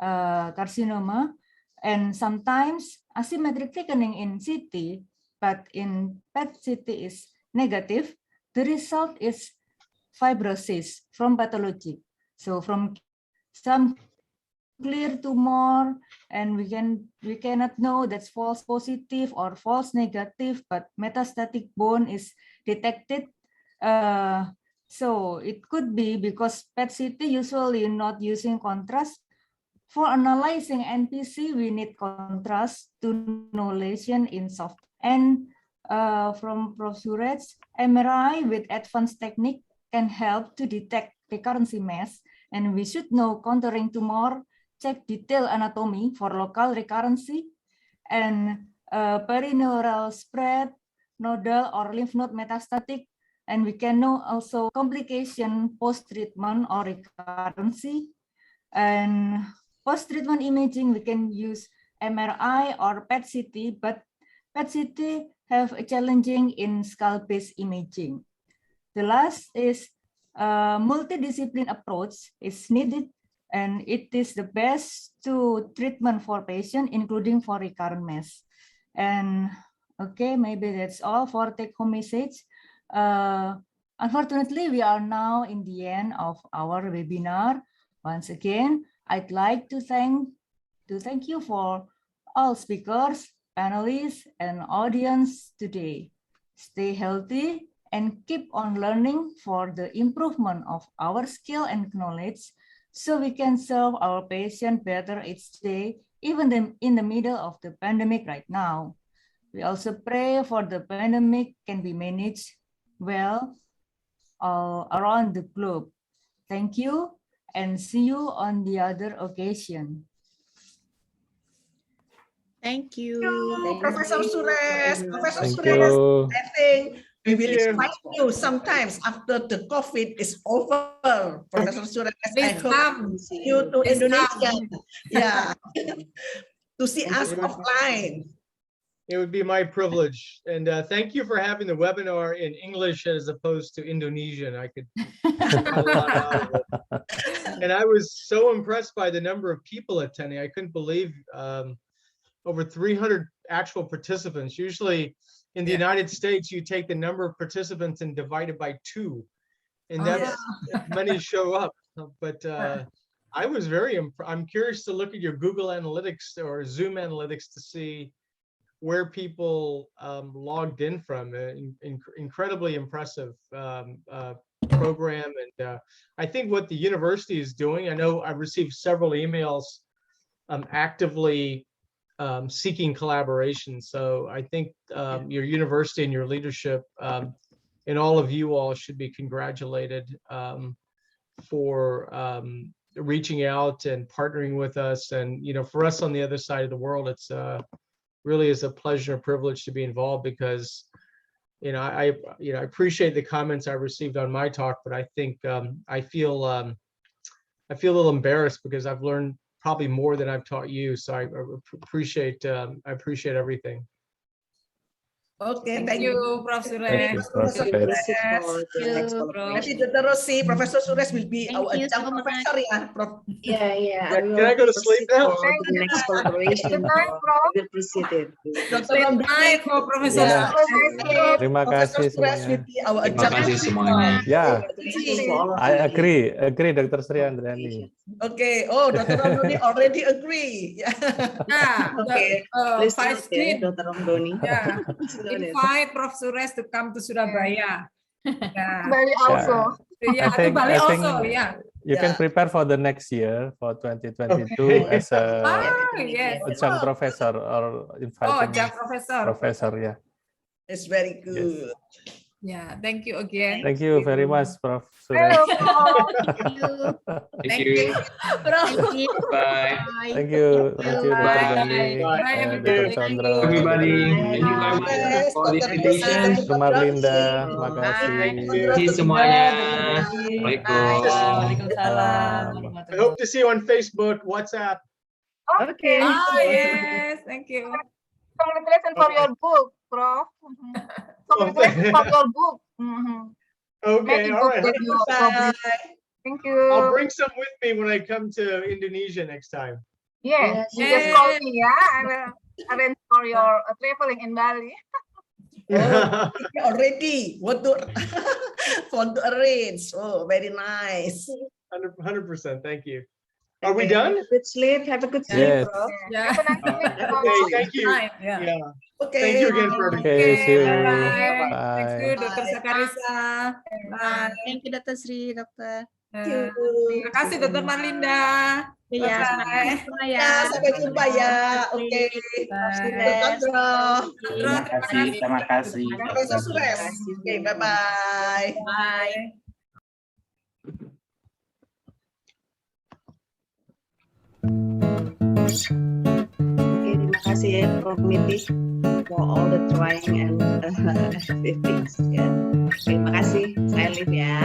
Speaker 4: carcinoma, and sometimes asymmetric thickening in CT, but in PET CT is negative. The result is fibrosis from pathology. So from some clear tumor, and we cannot know that's false positive or false negative, but metastatic bone is detected. So it could be because PET CT usually not using contrast. For analyzing NPC, we need contrast to know lesion in soft. And from Professor Suraj, MRI with advanced technique can help to detect recurrency mass, and we should know contouring tumor, check detailed anatomy for local recurrency, and perineural spread, nodal or lymph node metastatic, and we can know also complication post-treatment or recurrency. And post-treatment imaging, we can use MRI or PET CT, but PET CT have a challenging in skull-based imaging. The last is multidiscipline approach is needed, and it is the best to treatment for patient, including for recurrent mass. And okay, maybe that's all for take-home message. Unfortunately, we are now in the end of our webinar. Once again, I'd like to thank you for all speakers, panelists, and audience today. Stay healthy and keep on learning for the improvement of our skill and knowledge, so we can serve our patient better each day, even in the middle of the pandemic right now. We also pray for the pandemic can be managed well all around the globe. Thank you, and see you on the other occasion.
Speaker 13: Thank you.
Speaker 6: Professor Suresh. Professor
Speaker 7: Thank
Speaker 6: Suresh,
Speaker 7: you.
Speaker 6: I think we
Speaker 10: Thank
Speaker 6: will
Speaker 10: you.
Speaker 6: invite you sometimes after the COVID is over. Professor Suresh, I
Speaker 13: Please
Speaker 6: hope
Speaker 13: come.
Speaker 6: to see you to
Speaker 13: Please
Speaker 6: Indonesia.
Speaker 13: come.
Speaker 6: Yeah, to see us
Speaker 10: It would-
Speaker 6: offline.
Speaker 10: It would be my privilege. And thank you for having the webinar in English as opposed to Indonesian. I could get a lot out of it. And I was so impressed by the number of people attending. I couldn't believe over 300 actual participants. Usually in the United States, you take the number of participants and divide it by 2. And that's many show up. But I was I'm curious to look at your Google Analytics or Zoom Analytics to see where people logged in from. Incredibly impressive program. And I think what the university is doing, I know I've received several emails actively seeking collaboration. So I think your university and your leadership and all of you all should be congratulated for reaching out and partnering with us. And, you know, for us on the other side of the world, it's really is a pleasure and privilege to be involved, because, you know, I appreciate the comments I received on my talk, but I think I feel a little embarrassed because I've learned probably more than I've taught you. So I appreciate everything.
Speaker 6: Okay,
Speaker 8: Thank you, Prof.
Speaker 7: Thank you,
Speaker 8: Suresh.
Speaker 7: Prof. Suresh.
Speaker 6: Professor Professor Suresh will be
Speaker 2: Thank
Speaker 6: our
Speaker 2: you
Speaker 6: adjunct
Speaker 2: so much.
Speaker 6: professor, yeah, Prof.
Speaker 5: Yeah.
Speaker 10: Can I go to sleep now?
Speaker 5: For the next collaboration,
Speaker 12: Good night, Prof.
Speaker 5: we will proceed it.
Speaker 6: Dr.
Speaker 8: Good
Speaker 6: Ramdhani,
Speaker 8: night for Professor
Speaker 7: Yeah.
Speaker 8: Suresh.
Speaker 7: Terima
Speaker 6: Professor
Speaker 7: kasih
Speaker 6: Suresh will
Speaker 7: semuanya.
Speaker 6: be our
Speaker 9: Terima
Speaker 6: adjunct
Speaker 9: kasih
Speaker 6: professor.
Speaker 9: semuanya.
Speaker 7: Yeah,
Speaker 5: Congratulations to all of
Speaker 7: I
Speaker 5: you.
Speaker 7: agree, Dr. Sri Andriani.
Speaker 6: Okay. Oh, Dr. Ramdhani already agree. Yeah.
Speaker 8: Yeah,
Speaker 5: Okay,
Speaker 8: the
Speaker 5: please
Speaker 8: Vice
Speaker 5: note ya,
Speaker 8: Dean.
Speaker 5: Dr. Ramdhani.
Speaker 8: Yeah,
Speaker 5: Please note it.
Speaker 8: invite Prof. Suresh to come to Surabaya. Yeah,
Speaker 12: Bali also.
Speaker 8: yeah, to Bali also. Yeah.
Speaker 7: You can
Speaker 6: Yeah.
Speaker 7: prepare for the next year, for 2022,
Speaker 10: Okay.
Speaker 7: as a
Speaker 8: Yes.
Speaker 7: adjunct professor or
Speaker 8: Oh,
Speaker 7: inviting
Speaker 8: Jack Professor.
Speaker 7: professor. Yeah.
Speaker 6: It's very good.
Speaker 8: Yeah, thank you again.
Speaker 7: Thank you very much, Prof.
Speaker 12: Hello,
Speaker 7: Suresh.
Speaker 12: Prof.
Speaker 9: Thank you. Bye.
Speaker 7: Thank you, Dr.
Speaker 9: Bye.
Speaker 7: Gani,
Speaker 8: Bye,
Speaker 7: and
Speaker 8: everybody.
Speaker 7: Dr. Chandra,
Speaker 9: Everybody.
Speaker 7: Dr.
Speaker 9: Thank you very much
Speaker 6: Yes,
Speaker 9: for this
Speaker 6: Dr.
Speaker 9: invitation.
Speaker 6: Dr.
Speaker 7: Dr. Marlinda,
Speaker 6: Brownie.
Speaker 7: terima kasih.
Speaker 9: Terima kasih semuanya. Assalamualaikum.
Speaker 4: Waalaikumsalam.
Speaker 10: I hope to see you on Facebook, WhatsApp.
Speaker 12: Okay.
Speaker 8: Ah, yes, thank you.
Speaker 12: Congratulations for your book, Prof. Congratulations for your book.
Speaker 10: Okay,
Speaker 12: Many
Speaker 10: all
Speaker 12: books
Speaker 10: right.
Speaker 12: that you published. Thank you.
Speaker 10: I'll bring some with me when I come to Indonesia next time.
Speaker 12: Yes, you just
Speaker 8: Yes.
Speaker 12: call me, yeah. I will arrange for your traveling in Bali.
Speaker 6: Oh, already want to want to arrange. Oh, very nice.
Speaker 10: 100%. Thank you. Are we done?
Speaker 5: Good sleep. Have a good sleep,
Speaker 7: Yes.
Speaker 5: Prof.
Speaker 8: Yeah.
Speaker 12: Have a nice evening, Prof.
Speaker 10: Okay, thank you.
Speaker 8: Night, yeah.
Speaker 10: Yeah.
Speaker 6: Okay.
Speaker 10: Thank you again for everything.
Speaker 7: Okay, see you.
Speaker 8: Bye. Thank you,
Speaker 7: Bye.
Speaker 8: Dr. Sakarisa. Bye.
Speaker 13: Thank you, Dr. Sri, Dokter.
Speaker 8: Terima kasih, Dr. Marlinda.
Speaker 13: Iya,
Speaker 8: Bye-bye.
Speaker 13: semua
Speaker 6: Ya,
Speaker 13: ya.
Speaker 6: sampai jumpa ya. Oke.
Speaker 11: Terima kasih. Terima kasih.
Speaker 6: Profesor Suresh. Oke, bye-bye.
Speaker 8: Bye.
Speaker 5: Oke, terima kasih ya, Prof. Miti, for all the trying and activities. Ya. Terima kasih. Saya live ya.